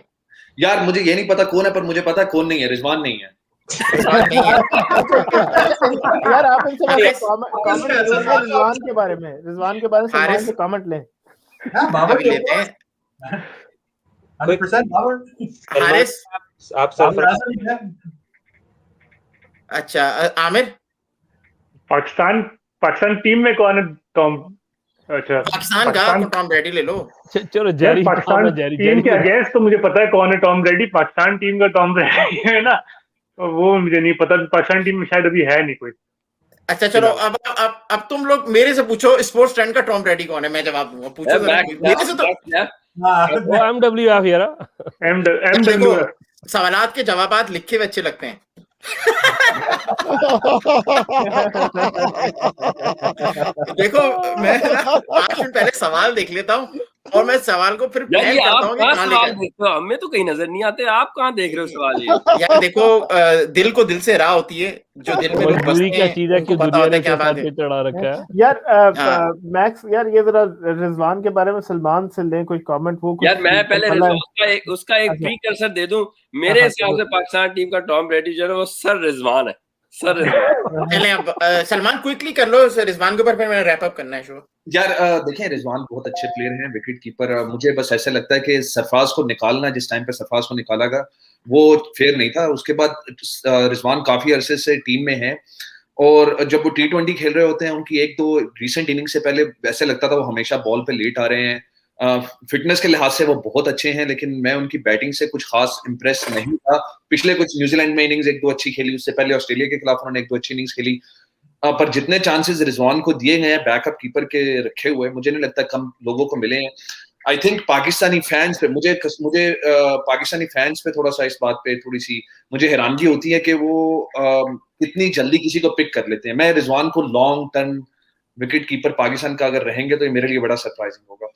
यार मुझे ये नहीं पता कौन है, पर मुझे पता है कौन नहीं है. रिजवान नहीं है. यार आप इनसे कमेंट रिजवान के बारे में, सलमान से कमेंट लें. बाबर लेते हैं 100% बाबर. हारिस आप सब. अच्छा, आमिर. पाकिस्तान टीम में कौन है टॉम? अच्छा, पाकिस्तान का टॉम ब्रैडी ले लो. चलो जेरी. पाकिस्तान टीम के अगेंस्ट तो मुझे पता है कौन है टॉम ब्रैडी. पाकिस्तान टीम का टॉम ब्रैडी है ना, वो मुझे नहीं पता. पाकिस्तान टीम में शायद अभी है नहीं कोई. अच्छा चलो, अब तुम लोग मेरे से पूछो स्पोर्ट्स ट्रेंड का टॉम ब्रैडी कौन है, मैं जवाब दूंगा. पूछो मेरे से. तो एमडब्ल्यूएफ यार. एमडब्ल्यूएफ. सवालात के जवाबात लिखे हुए अच्छे लगते हैं. देखो, मैं 5 मिनट पहले सवाल देख लेता हूँ और मैं सवाल को फिर प्लान करता हूँ कि कहाँ लेकर. हमें तो कहीं नजर नहीं आते. आप कहाँ देख रहे हो सवाल? ये यार देखो, दिल को दिल से राह होती है, जो दिल में लोग बसते हैं चीज है कि पता होता है क्या बात है. चढ़ा रखा है. यार मैक्स, यार ये जरा रिजवान के बारे में सलमान से लें कोई कमेंट. वो यार मैं पहले रिजवान का उसका एक प्रीकर्सर दे दूं. मेरे हिसाब से पाकिस्तान टीम का टॉम ब्रैडी जो है वो सर रिजवान है. सर पहले अब सलमान क्विकली कर लो रिजवान के ऊपर, फिर मैंने रैप अप करना है शो. यार देखिए, रिजवान बहुत अच्छे प्लेयर हैं, विकेट कीपर. मुझे बस ऐसा लगता है कि सरफराज को निकालना, जिस टाइम पे सरफराज को निकाला गया, वो फेयर नहीं था. उसके बाद रिजवान काफी अरसे से टीम में है, और जब वो T20 खेल रहे होते हैं, उनकी 1-2 रिसेंट इनिंग से पहले ऐसे लगता था वो हमेशा बॉल पे लेट आ रहे हैं. फिटनेस के लिहाज से वो बहुत अच्छे हैं, लेकिन मैं उनकी बैटिंग से कुछ खास इंप्रेस नहीं था. पिछले कुछ न्यूजीलैंड में इनिंग्स 1-2 अच्छी खेली, उससे पहले ऑस्ट्रेलिया के खिलाफ उन्होंने 1-2 अच्छी इनिंग्स खेली. पर जितने चांसेस रिजवान को दिए गए हैं बैकअप कीपर के रखे हुए, मुझे नहीं लगता कम लोगों को मिले हैं. आई थिंक पाकिस्तानी फैंस पे मुझे पाकिस्तानी फैंस पे थोड़ा सा इस बात पे थोड़ी सी मुझे हैरानगी होती है कि वो इतनी जल्दी किसी को पिक कर लेते हैं. मैं रिजवान को long term wicket keeper Pakistan का अगर रहेंगे तो ये मेरे लिए बड़ा सरप्राइजिंग होगा.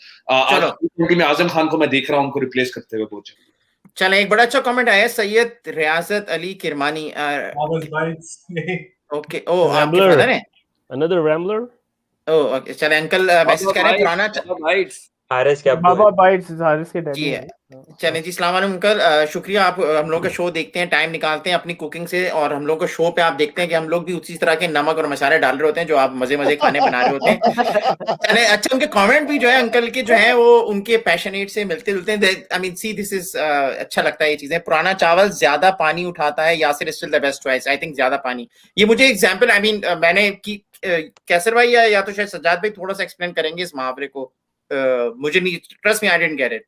क्योंकि मैं आजम खान को मैं देख रहा हूँ उनको रिप्लेस करते हुए बहुत जल्दी. चलें, एक बड़ा अच्छा कमेंट आया सैयद रियासत अली किरमानी. ओके, ओ आपके फादर हैं? Another rambler. ओ ओके, चलें अंकल मैसेज कर रहे हैं पुराना. हारिस क्या बाबा बाइट्स, हारिस के डैडी है. चलें जी, अस्सलाम वालेकुम अंकल. शुक्रिया, आप हम लोग का शो देखते हैं, टाइम निकालते हैं अपनी कुकिंग से, और हम लोग को शो पे आप देखते हैं कि हम लोग भी उसी तरह के नमक और मसाले डाल रहे होते हैं जो आप मजे खाने बना रहे होते हैं. चलें, अच्छा उनके कमेंट भी जो है अंकल के जो है वो उनके पैशनेट से मिलते जुलते हैं. I mean see this is अच्छा लगता है ये चीजें. पुराना चावल ज्यादा पानी उठाता है, Yasir is still the best choice. I think ज्यादा पानी, ये मुझे एग्जांपल, आई मीन मैंने की कैसर भाई या तो शायद सज्जाद भाई थोड़ा सा एक्सप्लेन करेंगे इस मुहावरे को. मुझे नहीं, trust me I didn't get it.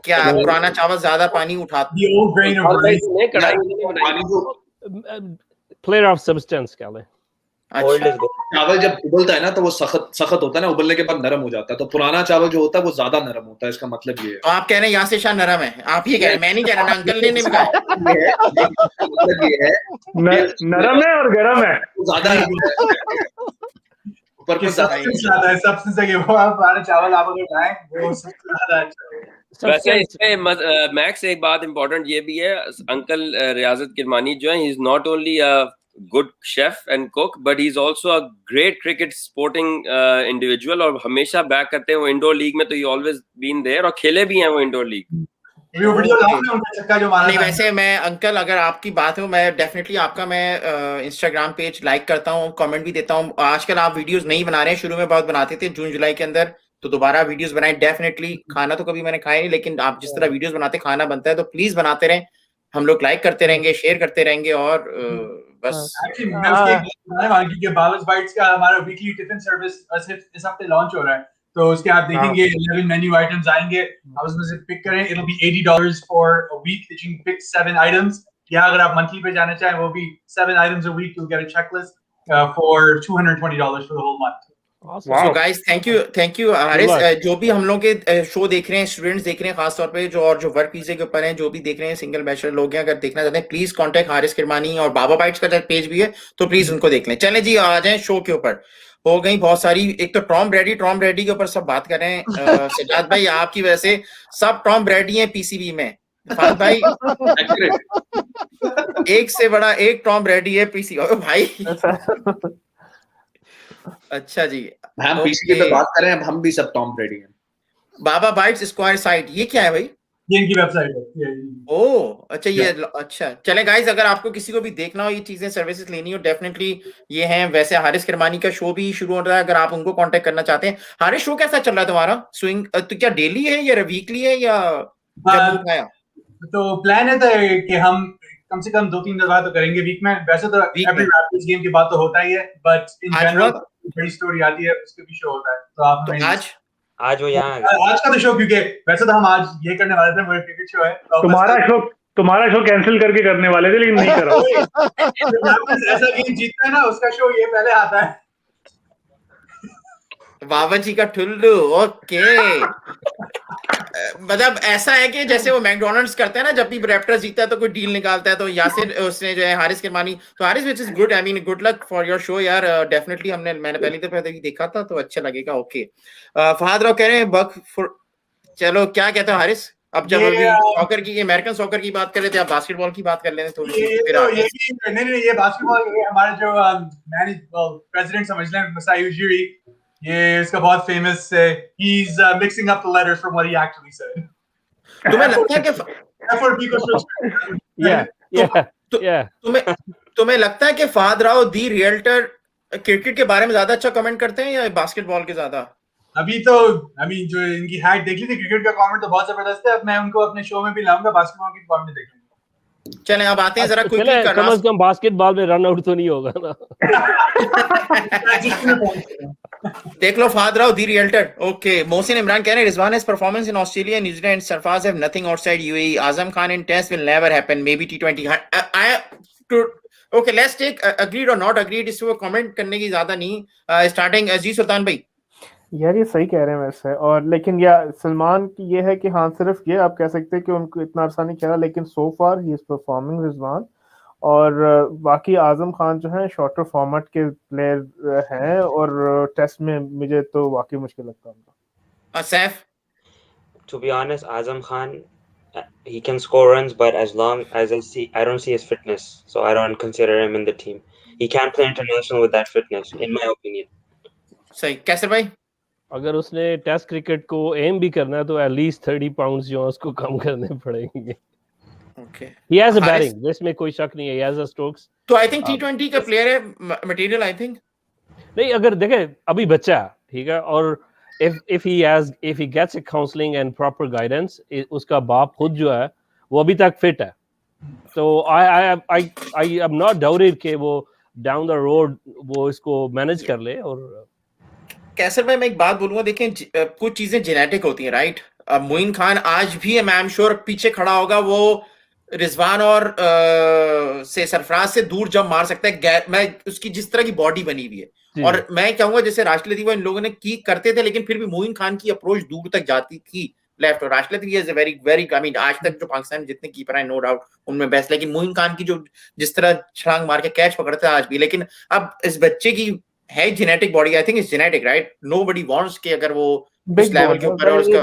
क्या पुराना चावल ज्यादा पानी उठाता है? प्लेयर ऑफ सब्सटेंस क्या है? Old अच्छा is good. चावल जब उबलता है ना तो वो सख्त होता है ना, उबलने के बाद नरम हो जाता है, तो पुराना चावल जो होता है वो ज्यादा नरम होता है, इसका मतलब ये है। तो आप कह रहे हैं यहाँ से शाह नरम है, आप ये कह रहे हैं, मैं नहीं कह रहा ना, अंकल ने नहीं बताया। मतलब ये है नरम है और गरम है, ज्यादा ऊपर को सबसे ज्यादा है, सबसे सही वो आप पुराने चावल आप अगर खाएं वो सबसे ज्यादा अच्छा है। वैसे इसमें मैक्स एक बात इम्पोर्टेंट ये भी है, अंकल रियाजत किरमानी जो है, he is not only a good chef and cook but he is also a great cricket sporting individual, और हमेशा बैक करते हैं वो इंडोर लीग में, तो ही ऑलवेज बीन देयर, और खेले भी हैं वो इंडोर लीग। वो वीडियो लाऊं उनका चक्का जो मारा नहीं था। वैसे मैं अंकल, अगर आपकी बात हो, मैं डेफिनेटली आपका मैं इंस्टाग्राम पेज लाइक करता हूँ, कमेंट भी देता हूँ। आजकल आप वीडियोस नहीं बना रहे हैं, शुरू में बहुत बनाते थे जून जुलाई के अंदर, तो दोबारा वीडियोस बनाए डेफिनेटली। खाना तो कभी मैंने खाया नहीं, लेकिन आप जिस तरह वीडियोस बनाते, खाना बनता है, तो प्लीज बनाते रहें, हम लोग लाइक करते रहेंगे, शेयर करते रहेंगे, और बस। एक्चुअली मैं उसके एक बताने वाला कि बाबल्स बाइट्स का हमारा वीकली टिफिन सर्विस इस हफ्ते लॉन्च हो रहा है, तो उसके आप देखेंगे 11 मेन्यू आइटम्स आएंगे, आप उसमें से पिक करें, it will be $80 for a week that you can pick 7 items, या अगर आप मंथली पे जाना चाहें वो भी 7 items a week, you get a checklist for $220 for the whole month. So guys, thank you Haris. जो भी हम लोग के शो देख रहे हैं, स्टूडेंट्स देख रहे हैं खासतौर पे, जो और जो वर्क वीजे के ऊपर हैं, जो भी देख रहे हैं, सिंगल बैचलर लोग हैं, अगर देखना चाहते हैं प्लीज कांटेक्ट हारिस किरमानी, और बाबा बाइट्स का पेज भी है, तो प्लीज उनको देख लें। चलें जी, आ जाएं शो के ऊपर। हो गई बहुत सारी, एक तो टॉम ब्रैडी के ऊपर सब बात कर रहे हैं। सजाद भाई आपकी वजह से सब टॉम ब्रैडी हैं पीसीबी में। फाद भाई एक से बड़ा एक टॉम ब्रैडी है पीसी भाई। अच्छा जी, हम पीसीबी पे बात कर रहे हैं, अब हम भी सब टॉम ब्रेडी हैं। बाबा बाइट्स स्क्वायर साइट, ये क्या है भाई? ये इनकी वेबसाइट है। ओह अच्छा, ये अच्छा। चले गाइस, अगर आपको किसी को भी देखना हो, ये चीजें सर्विसेज लेनी हो, डेफिनेटली ये हैं। वैसे हारिस किरमानी का शो भी शुरू हो रहा है, अगर आप उनको कांटेक्ट करना चाहते हैं। हारिस, शो कैसा चल रहा है तुम्हारा? स्विंग तो क्या डेली है या वीकली है या जब आया? तो प्लान है कि हम कम से कम 2-3 दफा तो करेंगे वीक में। वैसे तो एवरी रैपिड्स गेम की बात तो होता ही है, बट इन जनरल बड़ी स्टोरी आती है उसके भी शो होता है। तो आप आज वो यहाँ आज का तो शो, क्योंकि वैसे तो हम आज ये करने वाले थे, वो क्रिकेट शो है, तो तुम्हारा शो कैंसिल करके करने वाले थे, लेकिन नहीं करा। ऐसा गेम जीतता है ना, उसका शो ये पहले आता है। बाबा जी का ठुल्लू, ओके। मतलब ऐसा है कि जैसे वो मैकडोनल्ड्स करते हैं ना, जब भी रैप्टर्स जीतता है तो कोई डील निकालता है, तो यासिर उसने जो है हारिस किरमानी, तो Haris which is good, I mean good luck for your show यार। डेफिनेटली मैंने पहली दफा देखा था, तो अच्छा लगेगा। ओके, फहद राव कह रहे हैं बक फॉर, चलो क्या कहते हो हारिस? अब जब अभी सॉकर की, अमेरिकन सॉकर की बात कर रहे थे, आप बास्केटबॉल की बात कर लेते थोड़ी सी। ये बास्केटबॉल, हमारे जो प्रेसिडेंट समझ लें, मसाई उजूरी, ये इसका बहुत फेमस है। He's mixing up the letters from what he actually said. तुम्हें लगता है कि तुम्हें लगता है कि Fahad Rao the realtor cricket के बारे में ज्यादा अच्छा कमेंट करते हैं या बास्केटबॉल के ज्यादा? अभी तो जो इनकी हाइट देख ली थी, क्रिकेट का कमेंट तो बहुत जबरदस्त है। अब मैं उनको अपने शो में भी लाऊंगा, बास्केटबॉल की कमेंट देखेंगे। चलें अब आते हैं जरा क्विकली, कम से कम बास्केटबॉल में रन आउट तो नहीं होगा ना। देख लो Fahad Rao the realtor. Okay, Mohsin Imran कह रहे हैं Rizwan his performance in Australia, New Zealand, Sarfraz have nothing outside UAE. Azam Khan in test will never happen, maybe T20. Okay, let's take agreed or not agreed, इसको comment करने की ज्यादा नहीं। Starting जी सुल्तान भाई। यार ये सही कह रहे हैं वैसे, और लेकिन या सलमान की ये है कि हाँ, सिर्फ ये आप कह सकते हैं कि उनको इतना अरसा नहीं खेला, लेकिन सो फार ही इज परफॉर्मिंग रिजवान। और बाकी आजम खान जो है शॉर्टर फॉर्मेट के प्लेयर हैं, और टेस्ट में मुझे तो वाकई मुश्किल लगता है उनका। Saif, to be honest, Azam Khan, he can score runs, but as long as I don't see his fitness, so I don't consider him in the team. He can't play international with that fitness, in my opinion. सही। कैसर भाई, अगर उसने test cricket को M भी करना है तो at least 30 pounds जो उसको कम करने पड़ेंगे। Okay, he has a batting, जिसमें कोई शक नहीं है, ही हैज अ स्ट्रोक्स। तो आई थिंक T20 का प्लेयर है, मटेरियल आई थिंक नहीं, अगर देखे अभी बच्चा है, ठीक है, और if he gets a counseling and proper guidance, उसका बाप खुद जो है वो अभी तक फिट है, तो I am not doubted कि वो down the road वो इसको मैनेज कर ले। और कैसर भाई मैं एक बात बोलूंगा, देखें कुछ चीजें जेनेटिक होती हैं, राइट? मोइन खान आज भी मैं एम श्योर पीछे खड़ा होगा, वो रिजवान और से सरफराज से दूर जब मार सकता है, मैं उसकी जिस तरह की बॉडी बनी हुई है। और मैं कहूंगा जैसे राशिद लतीफ इन लोगों ने की करते थे, लेकिन फिर भी मोइन खान की अप्रोच दूर तक जाती थी लेफ्ट। और Rashid Latif is very very, I mean आज तक जो पाकिस्तान में जितने कीपर हैं नो डाउट उनमें बेस्ट, लेकिन मोइन खान की जो जिस तरह छलांग मार के कैच पकड़ता है आज भी। लेकिन अब इस बच्चे की है genetic body, I think is genetic right, nobody wants कि अगर वो उस लेवल के ऊपर है उसका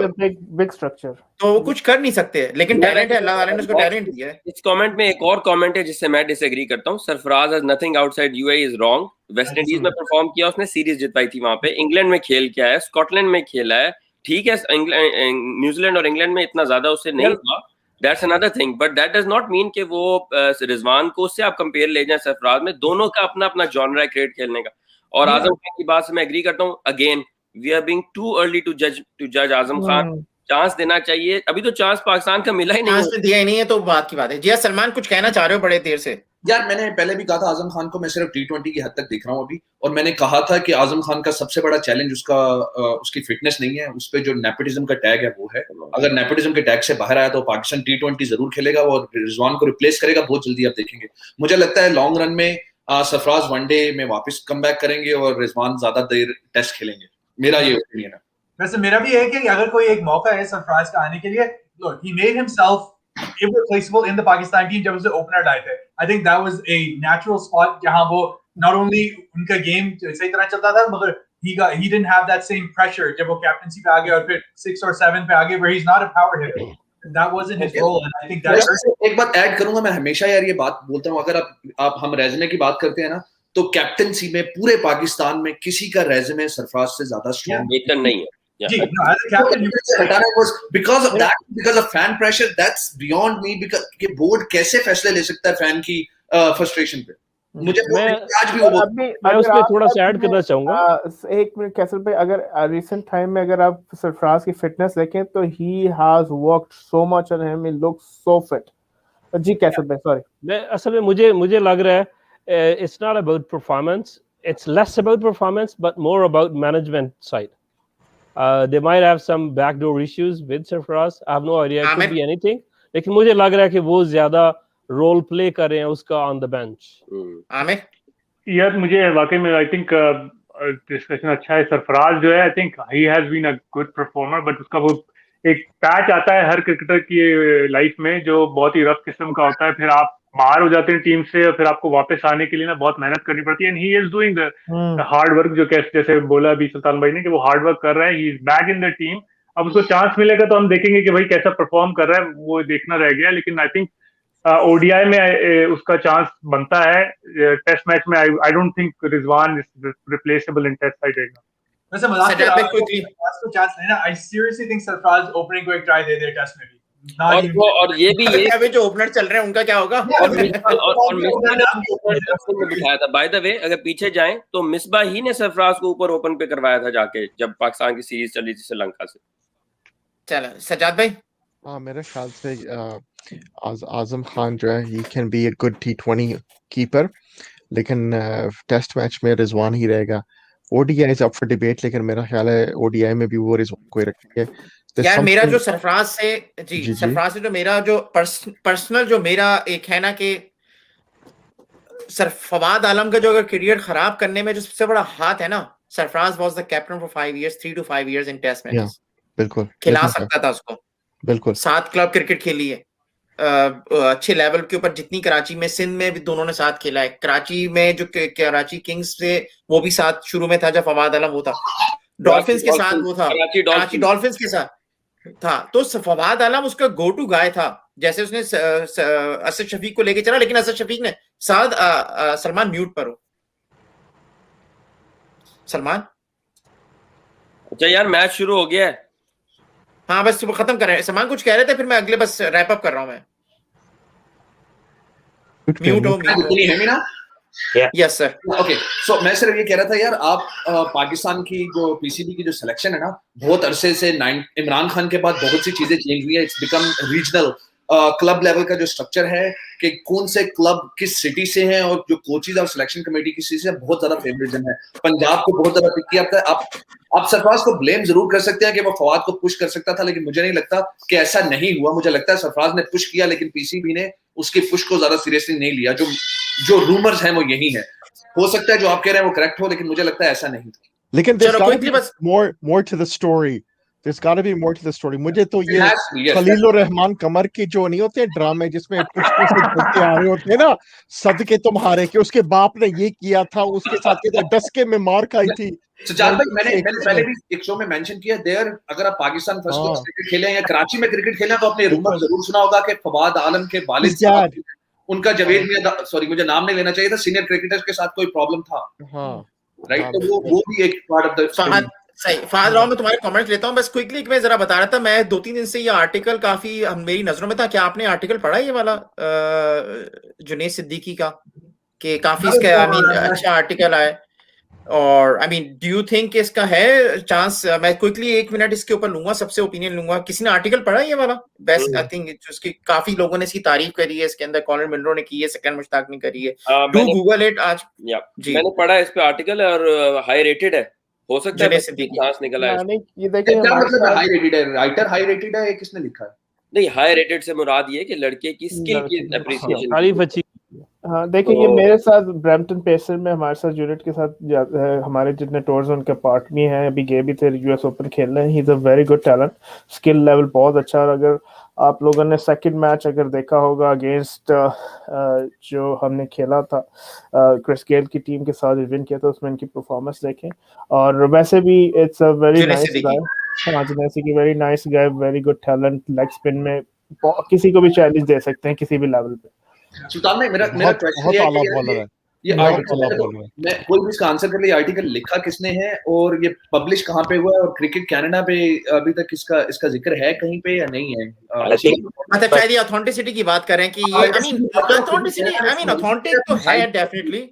बिग स्ट्रक्चर, तो वो कुछ कर नहीं सकते, लेकिन टैलेंट है, अल्लाह वाले ने उसको टैलेंट दिया है। इस कमेंट में एक और कमेंट है जिससे मैं डिसएग्री करता हूं। Sarfaraz has nothing outside UAE is wrong. West Indies में परफॉर्म किया, उसने सीरीज जितवाई थी वहां पे। इंग्लैंड में खेल के आया, स्कॉटलैंड में खेला है, ठीक है। न्यूजीलैंड और इंग्लैंड में इतना ज्यादा उससे नहीं हुआ, that's another thing, but that does not mean कि वो रिजवान को उससे आप कंपेयर ले जाएं सरफराज में। दोनों का अपना अपना जॉनरा है क्रिकेट खेलने का। और आजम खान की बात से मैं एग्री करता हूँ। Again we are being too early to जज आजम खान। चांस देना चाहिए, अभी तो चांस पाकिस्तान का मिला ही नहीं, चांस दिया ही नहीं है तो बात की बात है। जी सलमान कुछ कहना चाह रहे हो बड़े देर से? यार मैंने पहले भी कहा था आजम खान को मैं सिर्फ T20 की हद तक देख रहा हूँ अभी, और मैंने कहा था कि आजम खान का सबसे बड़ा चैलेंज उसकी फिटनेस नहीं है, उस पर जो नेपोटिज्म का टैग है वो है। अगर नेपोटिज्म के टैग से बाहर आया तो पाकिस्तान T20 जरूर खेलेगा और रिजवान को रिप्लेस करेगा बहुत जल्दी, आप देखेंगे। मुझे लगता है लॉन्ग रन में सरफराज वनडे में वापस कम बैक करेंगे और रिजवान ज्यादा देर टेस्ट खेलेंगे, मेरा ये ओपिनियन है। वैसे मेरा भी है कि अगर कोई एक मौका है सरफराज का आने के लिए, look, he made himself irreplaceable in the Pakistan team जब उसे ओपनर डाले थे। I think that was a natural spot जहां वो not only उनका गेम सही तरह चलता था, मगर he didn't have that same pressure जब वो कैप्टनसी पे आ गए और फिर 6 और 7 पे आ गए, where he's not a power hitter. That wasn't his role, and I think that एक बात ऐड करूंगा, मैं हमेशा यार ये बात बोलता हूँ, अगर आप हम रेज़्यूमे की बात करते हैं ना, तो कैप्टनसी में पूरे पाकिस्तान में किसी का रेज़्यूमे सरफराज से ज्यादा स्ट्रांग बेहतर नहीं है। जी, no, as a captain, was because of that, because of fan pressure. That's beyond me. Because कि बोर्ड कैसे फैसले ले सकता है फैन की फ्रस्ट्रेशन पे? मुझे आज भी वो मैं उसमें थोड़ा सा ऐड करना चाहूंगा। एक मिनट कैसल भाई, अगर रिसेंट टाइम में अगर आप सरफराज की फिटनेस देखें तो he has worked so much on him, he looks so fit. जी कैसल भाई, सॉरी। मैं असल में मुझे लग रहा है it's not about performance, it's less about performance but more about management side. They might have some backdoor issues with Sarfaraz. I have no idea. It could be anything. लेकिन मुझे लग रहा है कि वो ज्यादा रोल प्ले कर रहे हैं उसका ऑन द बेंच। आमिर यार मुझे वाकई में आई थिंक डिस्कशन अच्छा है। सरफराज जो है I think he has been a good performer, but उसका वो एक पैच आता है हर क्रिकेटर की लाइफ में जो बहुत ही रफ किस्म का होता है। फिर आप बाहर हो जाते हैं टीम से और फिर आपको वापस आने के लिए ना बहुत मेहनत करनी पड़ती है। And he is doing the hard work, जो जैसे बोला अभी सुल्तान भाई ने कि वो हार्ड वर्क कर रहा है। He is back in the team. अब उसको चांस मिलेगा तो हम देखेंगे कि भाई कैसा परफॉर्म कर रहा है, वो देखना रह गया। लेकिन आई थिंक ओडीआई में उसका चांस बनता है। टेस्ट मैच में I don't think Rizwan is replaceable in test side रहेगा। वैसे मजाक को चांस लेना, I seriously think Sarfaraz opening को एक ट्राई दे दे टेस्ट में भी। और ये भी अभी जो ओपनर चल रहे हैं उनका क्या होगा? और बिठाया था बाय द वे, अगर पीछे जाएं तो मिसबा ही ने सरफराज को ऊपर ओपन पे करवाया था जाके जब पाकिस्तान की सीरीज चली थी श्रीलंका से। चलो सजाद भाई। मेरे ख्याल से आजम खान जो है he can be a good T20 keeper, लेकिन टेस्ट मैच में रिजवान ही रहेगा। ODI is up for debate, लेकिन मेरा ख्याल है ओडीआई में भी वो रिजवान को ही रखेंगे। यार मेरा जो सरफराज से सरफराज से जो मेरा जो पर्सनल जो मेरा एक है ना कि फवाद आलम का जो अगर करियर खराब करने में जो सबसे बड़ा हाथ है ना, Sarfaraz was the captain for 5 years, 3 to 5 years in test matches. बिल्कुल खिला सकता था उसको, बिल्कुल। 7 क्लब क्रिकेट खेली है अच्छे लेवल के ऊपर, जितनी कराची में, सिंध में भी दोनों ने साथ खेला है। कराची में जो कराची किंग्स से वो भी साथ शुरू में था जब फवाद आलम वो था, डॉल्फिन्स के साथ वो था, कराची डॉल्फिन्स के साथ था। तो फवाद आलम उसका गो टू गाय था। जैसे उसने असद शफीक को लेके चला, लेकिन असद शफीक ने साथ सलमान म्यूट पर हो। सलमान अच्छा यार मैच शुरू हो गया है। हाँ बस खत्म कर रहे हैं। सलमान कुछ कह रहे थे, फिर मैं अगले बस रैप अप कर रहा हूँ। मैं म्यूट हो यस सर। ओके, सो मैं सिर्फ ये कह रहा था यार, आप पाकिस्तान की जो पीसीबी की जो सिलेक्शन है ना, बहुत अरसे से इमरान खान के बाद बहुत सी चीजें चेंज हुई है। It's become regional. Club level का जो स्ट्रक्चर है कि कौन से क्लब किस सिटी से हैं और जो कोचेज और सिलेक्शन कमेटी की सिटी से बहुत ज्यादा फेवरेटिज्म है। पंजाब को बहुत ज्यादा पिक किया जाता है। आप सरफराज को ब्लेम जरूर कर सकते हैं कि वो फवाद को पुश कर सकता था, लेकिन मुझे नहीं लगता कि ऐसा नहीं हुआ। मुझे लगता है सरफराज ने पुश किया, लेकिन पीसीबी ने उसके पुश को ज्यादा सीरियसली नहीं लिया। जो रूमर्स हैं वो यही है। हो सकता है जो आप कह रहे हैं वो करेक्ट हो, लेकिन मुझे लगता है ऐसा नहीं था। लेकिन there's got to be more to the story. There's got to be more to the story. मुझे तो ये खलीलुर रहमान कमर के जो नहीं होते ड्रामे जिसमें पुष्पों से ढलते आ रहे होते हैं ना, सदके तुम्हारे कि उसके बाप ने ये किया था, उसके साथ ये डस्के में मार खाई थी। सजाद भाई, मैंने पहले भी एक शो में मेंशन किया, देयर अगर आप पाकिस्तान फर्स्ट क्लास क्रिकेट खेले या कराची में क्रिकेट खेले तो आपने रूमर जरूर सुना होगा कि फवाद आलम के वालिद साहब, उनका जवेद मियां, सॉरी मुझे नाम नहीं लेना चाहिए था, सीनियर क्रिकेटर्स के साथ कोई प्रॉब्लम था। राइट, तो वो भी एक पार्ट ऑफ द फहद सही। फहद राव, मैं तुम्हारे कमेंट्स लेता हूं, बस क्विकली मैं जरा बता रहा था, मैं 2-3 दिन से ये आर्टिकल काफी मेरी नजरों में था। क्या आपने आर्टिकल पढ़ा ये वाला जुनैद सिद्दीकी का, कि काफी इसका आई मीन अच्छा आर्टिकल आया, और I mean do you think इसका है चांस? मैं क्विकली 1 मिनट इसके ऊपर लूंगा, सबसे ओपिनियन लूंगा। किसी ने आर्टिकल पढ़ा ये वाला? बेस्ट आई थिंक उसकी काफी लोगों ने इसकी तारीफ करी है, इसके अंदर कॉलिन मिनरो ने की है, सेकंड मुश्ताक ने करी है। डू गूगल इट आज जी, मैंने पढ़ा इस पे आर्टिकल और हाई रेटेड है। हो सकता है चांस निकला है। ये देखिए क्या मतलब हाई रेटेड है? राइटर हाई रेटेड है, किसने लिखा है? नहीं, हाई रेटेड से मुराद ये कि लड़के की स्किल की एप्रिसिएशन, तारीफ अच्छी। हाँ देखिए, ये मेरे साथ ब्रैम्पटन पेसर में हमारे साथ यूनिट के साथ हमारे जितने टूर्स उनके पार्ट में हैं, अभी गए भी थे यूएस ओपन खेलने। ही is a very good talent, skill level बहुत अच्छा। और अगर आप लोगों ने सेकंड मैच अगर देखा होगा अगेंस्ट जो हमने खेला था क्रिस गेल की टीम के साथ विन किया था, उसमें इनकी परफॉर्मेंस देखें। और वैसे भी it's a very nice guy, हाँ जैसे कि very nice guy, very good talent. Leg spin में किसी को भी चैलेंज दे सकते हैं किसी भी लेवल पे। सुल्तान भाई, मेरा क्वेश्चन है ये आर्टिकल, मैं कोई भी इसका आंसर कर ले, आर्टिकल लिखा किसने है और ये पब्लिश कहाँ पे हुआ है, और क्रिकेट कनाडा पे अभी तक इसका जिक्र है कहीं पे या नहीं है? मतलब शायद ये ऑथेंटिसिटी की बात करें कि ये I mean authenticity, I mean authentic तो है डेफिनेटली।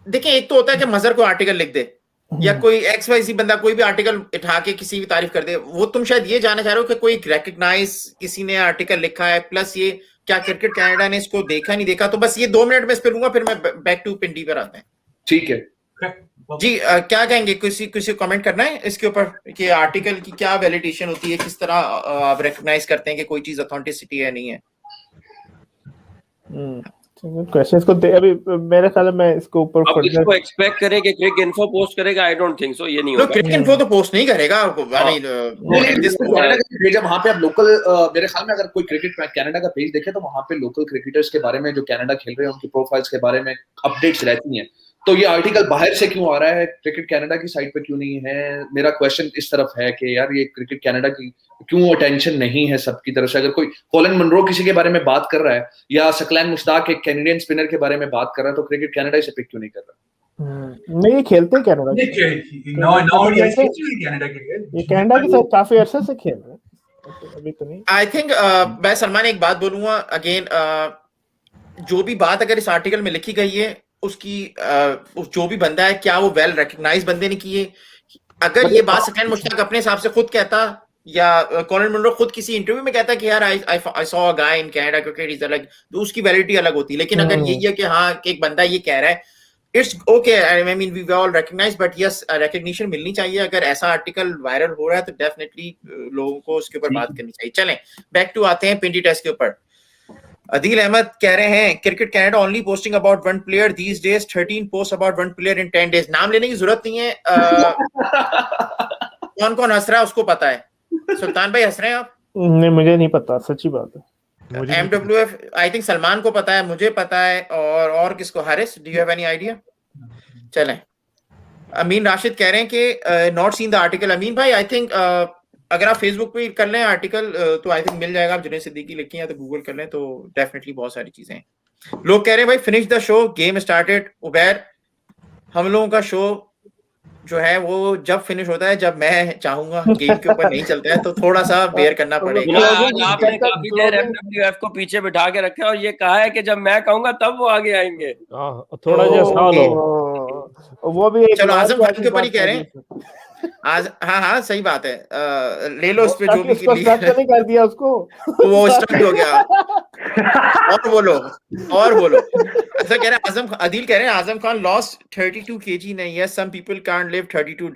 देखिए, एक तो होता है कि मजर को आर्टिकल लिख दे या कोई XYZ बंदा कोई भी आर्टिकल उठा के किसी भी तारीफ कर दे, वो तुम शायद ये जानना चाह रहे हो कि कोई रिकॉग्नाइज किसी ने आर्टिकल लिखा है, प्लस ये क्या क्रिकेट कनाडा ने इसको देखा नहीं देखा। तो बस ये 2 मिनट में इस पे लूंगा, फिर मैं बैक टू पिंडी पर आते हैं। ठीक है जी, क्या कहेंगे? किसी कमेंट करना है इसके ऊपर कि आर्टिकल की क्या वैलिडेशन होती है, किस तरह आप रिकॉग्नाइज करते हैं कि कोई चीज ऑथेंटिसिटी है नहीं है? क्वेश्चंस को अभी मेरे ख्याल में मैं इसको ऊपर अब इसको एक्सपेक्ट करें कि क्रिक इन्फो पोस्ट करेगा, आई डोंट थिंक सो। ये नहीं होगा, क्रिक इन्फो तो पोस्ट नहीं करेगा। जब वहाँ पे आप लोकल, मेरे ख्याल में अगर कोई क्रिकेट कनाडा का पेज देखे तो वहाँ पे लोकल क्रिकेटर्स के बारे में जो कनाडा खेल रहे हैं उनकी प्रोफाइल्स के बारे में अपडेट्स रहती हैं। तो ये आर्टिकल बाहर से क्यों आ रहा है, क्रिकेट कनाडा की साइट पे क्यों नहीं है? मेरा क्वेश्चन इस तरफ है कि यार ये क्रिकेट कनाडा की क्यों अटेंशन नहीं है सबकी तरफ से? अगर कोई कॉलिन मनरो किसी के बारे में बात कर रहा है या सकलैन मुश्ताक एक कैनेडियन स्पिनर के बारे में बात कर रहा है, तो क्रिकेट कनाडा इसे पिक क्यों नहीं कर रहा? नहीं, खेलते कनाडा, ये कनाडा के साथ काफी अरसे से खेल रहे हैं, अभी तो नहीं। आई थिंक मैं सलमान एक बात बोलूंगा अगेन, जो भी बात अगर इस आर्टिकल में लिखी गई है उसकी जो भी बंदा है, क्या वो वेल रिकॉग्नाइज बंदे ने की है? अगर ये बात सकलैन मुश्ताक अपने हिसाब से खुद कहता या कॉलिन मनरो खुद किसी इंटरव्यू में कहता कि यार I saw a guy in Canada cricket is अलग, तो उसकी वैलिडिटी अलग होती। लेकिन अगर यही है कि हाँ एक बंदा ये कह रहा है, it's okay, I mean we all recognise, but yes recognition मिलनी चाहिए। अगर ऐसा आर्टिकल वायरल हो रहा है तो डेफिनेटली लोगों को उसके ऊपर बात करनी चाहिए। चलें बैक टू आते हैं पिंडी टेस्ट के ऊपर। अदील अहमद कह रहे हैं cricket Canada only posting about one player these days, 13 post about one player in 10 days. नाम लेने की जरूरत नहीं है, कौन कौन हंस रहा है उसको पता है। सुल्तान भाई हंस रहे हैं आप? नहीं, मुझे नहीं पता, सच्ची बात है। MWF आई थिंक सलमान को पता है, मुझे पता है, और किसको? Haris, do you have any idea? चलें, अमीन राशिद कह रहे हैं कि नॉट सीन द आर्टिकल। अमीन भाई आई थिंक अगर आप फेसबुक पे कर लें आर्टिकल तो आई थिंक मिल जाएगा। आप जुनैद सिद्दीकी लिखी है तो गूगल कर लें तो डेफिनेटली बहुत सारी चीजें हैं। लोग कह रहे हैं भाई finish the show, game started. Ubair, हम लोगों का शो जो है वो जब फिनिश होता है जब मैं चाहूंगा, गेम के ऊपर नहीं चलता है, तो थोड़ा सा बेयर करना पड़ेगा। आपने काफी देर MWF को पीछे बिठा के रखा है और ये कहा है कि जब मैं कहूंगा तब वो आगे आएंगे। थोड़ा जैसा लो, वो भी चलो आजम खान के ऊपर ही कह रहे हैं। आज हाँ सही बात है, ले लो उस पे जो भी उसको स्टक नहीं कर दिया उसको, वो स्टक हो गया। और बोलो ऐसा कह रहे हैं आजम, अदील कह रहे हैं आजम खान लॉस्ट 32 kg नहीं है, some people can't lift 32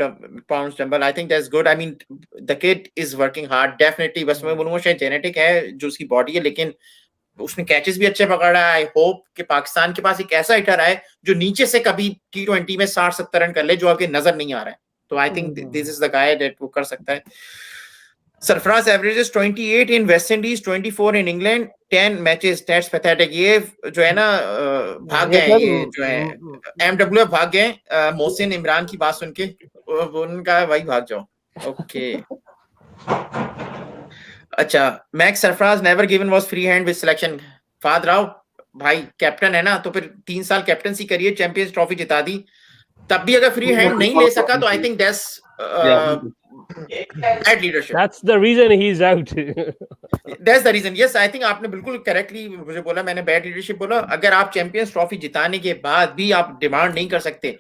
pounds dumbbell, I think that's good, I mean the kid is working hard definitely, बस मैं बोलूंगा शायद जेनेटिक है जो उसकी बॉडी है, लेकिन उसने कैचेस भी अच्छे पकड़ा है। आई होप कि पाकिस्तान के पास एक ऐसा हिटर आए जो नीचे से कभी T20 में 60-70 रन कर ले जो आपके नजर नहीं आ रहा है, तो I think this is the guy that वो कर सकता है। Sarfaraz averages 28 in West Indies, 24 in England, 10 matches, that's pathetic। ये जो है ना भाग गए, ये जो है MWF भाग गए, मोहसिन इमरान की बात सुन के उनका वही भाग जाओ। ओके अच्छा, max Sarfaraz never given was free hand with selection. Fahd Rao भाई कैप्टन है ना, तो फिर 3 साल कैप्टनसी करिए, चैंपियंस ट्रॉफी जिता दी, तब भी अगर फ्री हैंड नहीं ले सका तो I think that's bad leadership. That's the reason he's out. That's the reason. Yes, I think आपने बिल्कुल करेक्टली मुझे बोला, मैंने बैड लीडरशिप बोला। अगर आप चैंपियंस ट्रॉफी जिताने के बाद भी आप डिमांड नहीं कर सकते,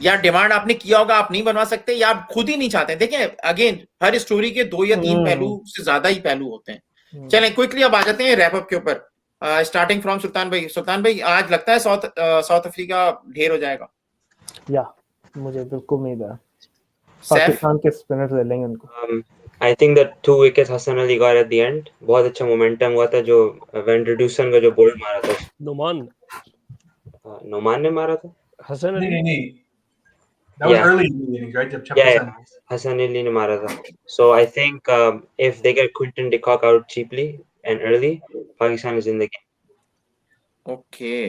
या डिमांड आपने किया होगा आप नहीं बनवा सकते, या आप खुद ही नहीं चाहते। देखें अगेन हर स्टोरी के 2 या 3 पहलू से ज्यादा ही पहलू होते हैं। चलें क्विकली अब आ जाते हैं रैप अप के ऊपर, स्टार्टिंग फ्रॉम सुल्तान भाई। सुल्तान भाई आज लगता है साउथ अफ्रीका ढेर हो जाएगा? या मुझे बिल्कुल उम्मीद है पाकिस्तान के स्पिनर्स ले लेंगे उनको। I think that 2 wickets Hasan Ali got at the end. बहुत अच्छा मोमेंटम हुआ था, जो वेंडरडूसन का जो बोल्ड मारा था, नोमान ने मारा था, हसन अली नहीं that was early in the innings, right? जब 56 Hasan Ali ने मारा था। So I think if they get Quinton de Kock out cheaply and early, Pakistan is in the game. Okay.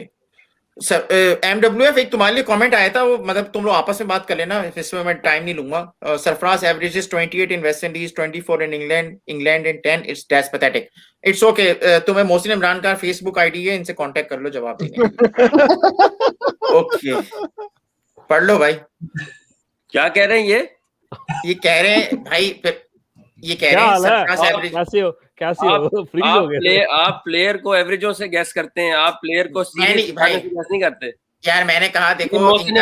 Sir MWF एक तुम्हारे लिए कमेंट आया था, वो मतलब तुम लोग आपस में बात कर लेना, इसमें मैं टाइम नहीं लूंगा। Sarfaraz averages 28 in West Indies, 24 in England in 10, it's that's pathetic. It's okay, तुम्हें मोहसिन इमरान का फेसबुक आईडी है, इनसे कांटेक्ट कर लो, जवाब देंगे। ओके पढ़ लो भाई। क्या कह रहे हैं ये कह रहे हैं भाई, ये कह रहे हैं सरफराज एवरेज कैसे हो फ्रीज हो गए। आप प्लेयर को एवरेजों से गैस करते हैं, आप प्लेयर को नहीं भाई गैस नहीं करते यार। मैंने कहा देखो मोहसिन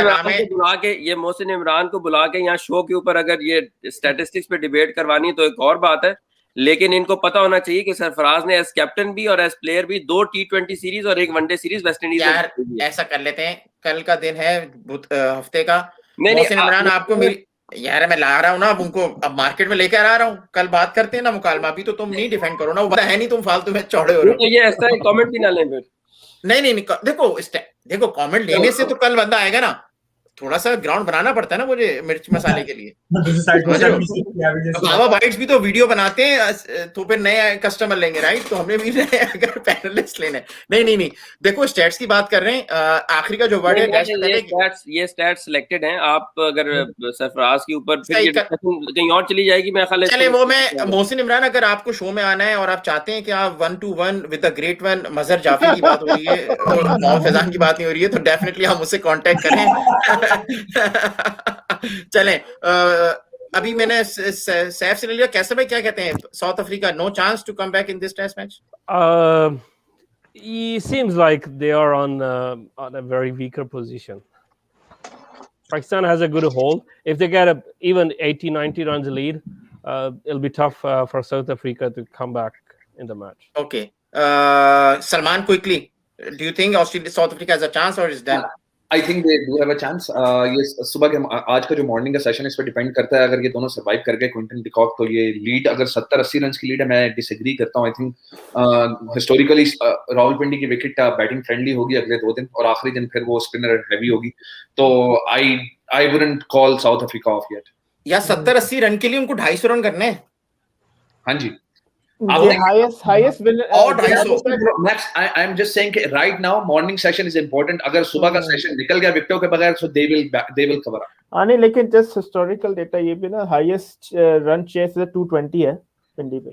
इमरान को बुला के यहाँ शो के ऊपर अगर ये स्टैटिस्टिक्स पे डिबेट करवानी है तो एक और बात है, लेकिन इनको पता होना चाहिए कि सरफराज ने एज कैप्टन भी और एज प्लेयर भी 2 T20 सीरीज और 1 वनडे सीरीज वेस्ट इंडीज यार ऐसा कर लेते हैं, कल का दिन है हफ्ते का, मोहसिन इमरान आपको मेरी यार मैं ला रहा हूँ ना, अब उनको अब मार्केट में लेकर आ रहा हूँ, कल बात करते हैं ना मुकालमा। अभी तो तुम नहीं डिफेंड करो ना, वो है नहीं, तुम फालतू में चौड़े हो रहे हो। ये ऐसा कमेंट भी ना लें फिर। नहीं देखो कमेंट लेने से तो कल बंदा आएगा ना, थोड़ा सा ग्राउंड बनाना पड़ता है ना मुझे मिर्च मसाले के लिए। बाबा बाइट्स भी तो वीडियो बनाते हैं, तो फिर नए कस्टमर लेंगे राइट, तो हमने भी अगर पैनलिस्ट लेने। नहीं देखो स्टैट्स की बात कर रहे हैं, आखिरी का जो वर्ड है ये स्टैट्स सिलेक्टेड हैं। आप अगर सरफराज के ऊपर फिर कहीं और चली जाएगी, मैं ख्याल चले वो मैं मोहसिन इमरान, अगर आपको शो में आना है और आप चाहते हैं कि आप 1-to-1 with the great one Mazhar Jaffi की बात हो रही है, मोहम्मद फैजान की बात नहीं हो रही है, तो डेफिनेटली हम उससे कांटेक्ट करें। चलें अभी मैंने सैफ से ले लिया। कैसे भाई क्या कहते हैं, South Africa no chance to come back in this test match? It seems like they are on a very weaker position. Pakistan has a good hold. If they get even 80-90 runs lead, it'll be tough for South Africa to come back in the match. Okay. Salman, quickly, do you think South Africa has a chance or is done? I think they do have a chance. ये सुबह के आज का जो morning का session इस पर depend करता है। अगर ये दोनों सर्वाइव कर गए क्विंटन डी कॉक, तो ये लीड अगर 70-80 रन की लीड है, मैं डिसएग्री करता हूँ। आई थिंक हिस्टोरिकली रावलपिंडी की विकेट बैटिंग फ्रेंडली होगी अगले 2 दिन, और आखिरी दिन फिर वो स्पिनर हैवी होगी, तो I wouldn't call south Africa of yet. या 70-80 रन के लिए उनको 250 रन करने हैं। हाँ जी, highest winner और 250 Max, I'm just saying कि right now morning session is important. अगर सुबह का सेशन निकल गया विकेटों के बगैर, so they will cover up. नहीं, लेकिन just historical data ये भी ना, highest run chase है 220 है पिंडी पे,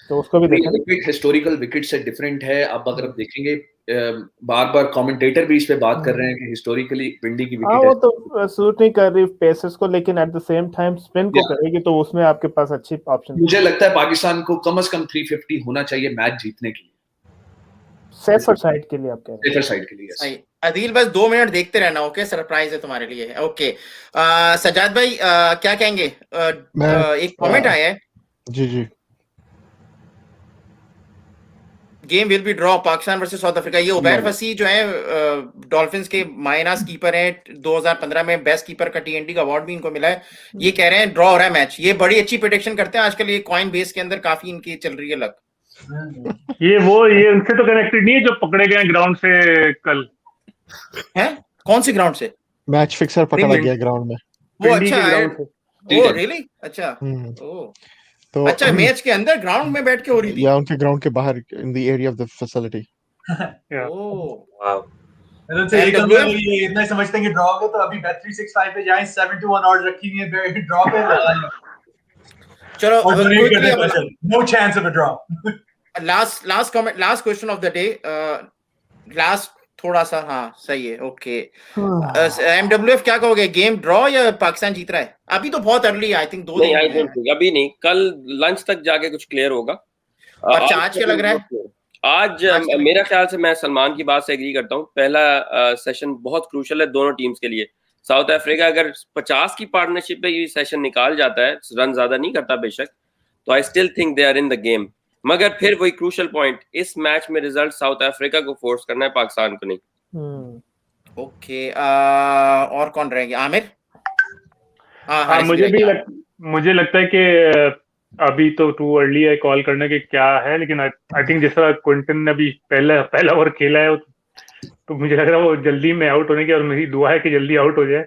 तो उसको भी देखना। विकेट हिस्टोरिकल विकेट से डिफरेंट है। अब अगर आप देखेंगे बार-बार कमेंटेटर भी इस पे बात कर रहे हैं कि हिस्टोरिकली पिंडी की विकेट वो तो सूट नहीं कर रही पेसर्स को, लेकिन at the same time spin को करेगी, तो उसमें आपके पास अच्छी ऑप्शन। मुझे लगता है पाकिस्तान को कम से कम 350 होना चाहिए मैच जीतने के लिए। सेफर साइड के लिए आप कह रहे सेफर साइड के लिए। सही अदील, बस 2 मिनट देखते रहना, ओके? सरप्राइज है तुम्हारे लिए। ओके सजाद भाई क्या कहेंगे? एक कमेंट आया है, जी game will be draw Pakistan versus South Africa. ये उबैर फसी जो है डॉल्फिन्स के मायनास कीपर हैं, 2015 में बेस्ट कीपर का TNT का अवार्ड भी इनको मिला है। ये कह रहे हैं ड्रॉ हो रहा है मैच। ये बड़ी अच्छी प्रेडिक्शन करते हैं आजकल, ये कॉइन बेस के अंदर काफी इनकी चल रही है लक। ये उनसे तो कनेक्टेड नहीं है जो पकड़े गए ग्राउंड से कल? हैं? कौन से ग्राउंड से? मैच फिक्सर पकड़ा गया ग्राउंड में। वो अच्छा है। ठीक ओ है। रियली? अच्छा ओ तो अच्छा, मैच के अंदर ग्राउंड में बैठ के हो रही थी? या उनके ग्राउंड के बाहर in the area of the facility. Oh wow. ये इतना ही समझते हैं कि ड्रॉ हो तो अभी Bet365 पे जाएं, 7-1 odds रखी हुई है ड्रॉ पे, चलो और donate quickly करने अब पैसे। No chance of a draw. Last comment, last question of the day, last थोड़ा सा, हाँ सही है, ओके। MWF क्या कहोगे, गेम ड्रॉ या पाकिस्तान जीत रहा है? अभी तो बहुत अर्ली है, आई थिंक 2 नहीं, दिन है। अभी नहीं, कल लंच तक जाके कुछ क्लियर होगा। अच्छा आज क्या लग रहा है? आज मेरा ख्याल से मैं सलमान की बात से एग्री करता हूँ। पहला सेशन बहुत क्रूशल है दोनों टीम्स के लिए। साउथ अफ्रीका अगर 50 की पार्टनरशिप पे ये सेशन निकाल जाता है, रन ज्यादा नहीं करता बेशक, तो I still think they are in the game. मगर फिर वही क्रूशल पॉइंट, इस मैच में रिजल्ट साउथ अफ्रीका को फोर्स करना है, पाकिस्तान को नहीं। ओके और कौन रहेंगे? आमिर? मुझे लगता है कि अभी तो टू अर्ली है कॉल करने के क्या है, लेकिन आई थिंक जिस तरह क्विंटन ने अभी पहला ओवर खेला है तो मुझे लग रहा है वो जल्दी में आउट होने की, और मेरी दुआ है कि जल्दी आउट हो जाए,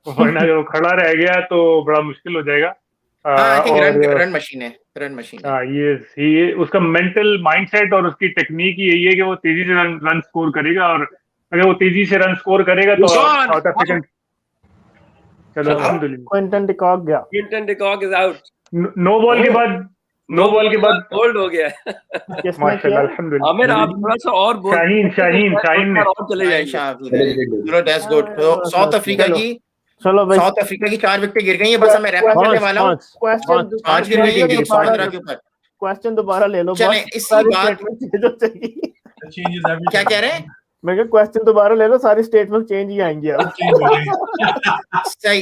वरना अगर वो खड़ा रह गया तो बड़ा मुश्किल हो जाएगा। रन मशीन है। हाँ, ये उसका मेंटल माइंडसेट और उसकी टेक्निक यही है कि वो तेजी से रन स्कोर करेगा, और अगर वो तेजी से रन स्कोर करेगा तो साउथ अफ्रीकन, चलो अल्हम्दुलिल्लाह। क्विंटन डिकॉक गया। Quinton de Kock is out. No ball के बाद होल्ड हो गया। माशाल्लाह अल्हम्दुलिल्लाह। आमिर आप थोड़ा सा और बोल, शाहीन ने और चले जाएंगे। चलो दैट्स गुड। तो साउथ अफ्रीका की, चलो भाई, साउथ अफ्रीका की 4 विकेट गिर गई है। बस मैं रैप करने वाला हूं। 5 गिर गई है 115 के ऊपर। क्वेश्चन दोबारा ले लो। चलें इसी बात, क्या कह रहे हैं? मैं कहा क्वेश्चन दोबारा ले लो, सारी स्टेटमेंट चेंज ही आएंगी अब। सही,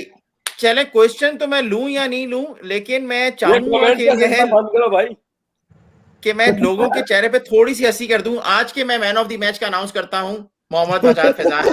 चले क्वेश्चन तो मैं लूं या नहीं लूं, लेकिन मैं चाहूंगा कि मैं लोगों के चेहरे पे थोड़ी सी हंसी कर दूं। आज के मैं मैन ऑफ द मैच का अनाउंस करता हूं, मोहम्मद फैजान।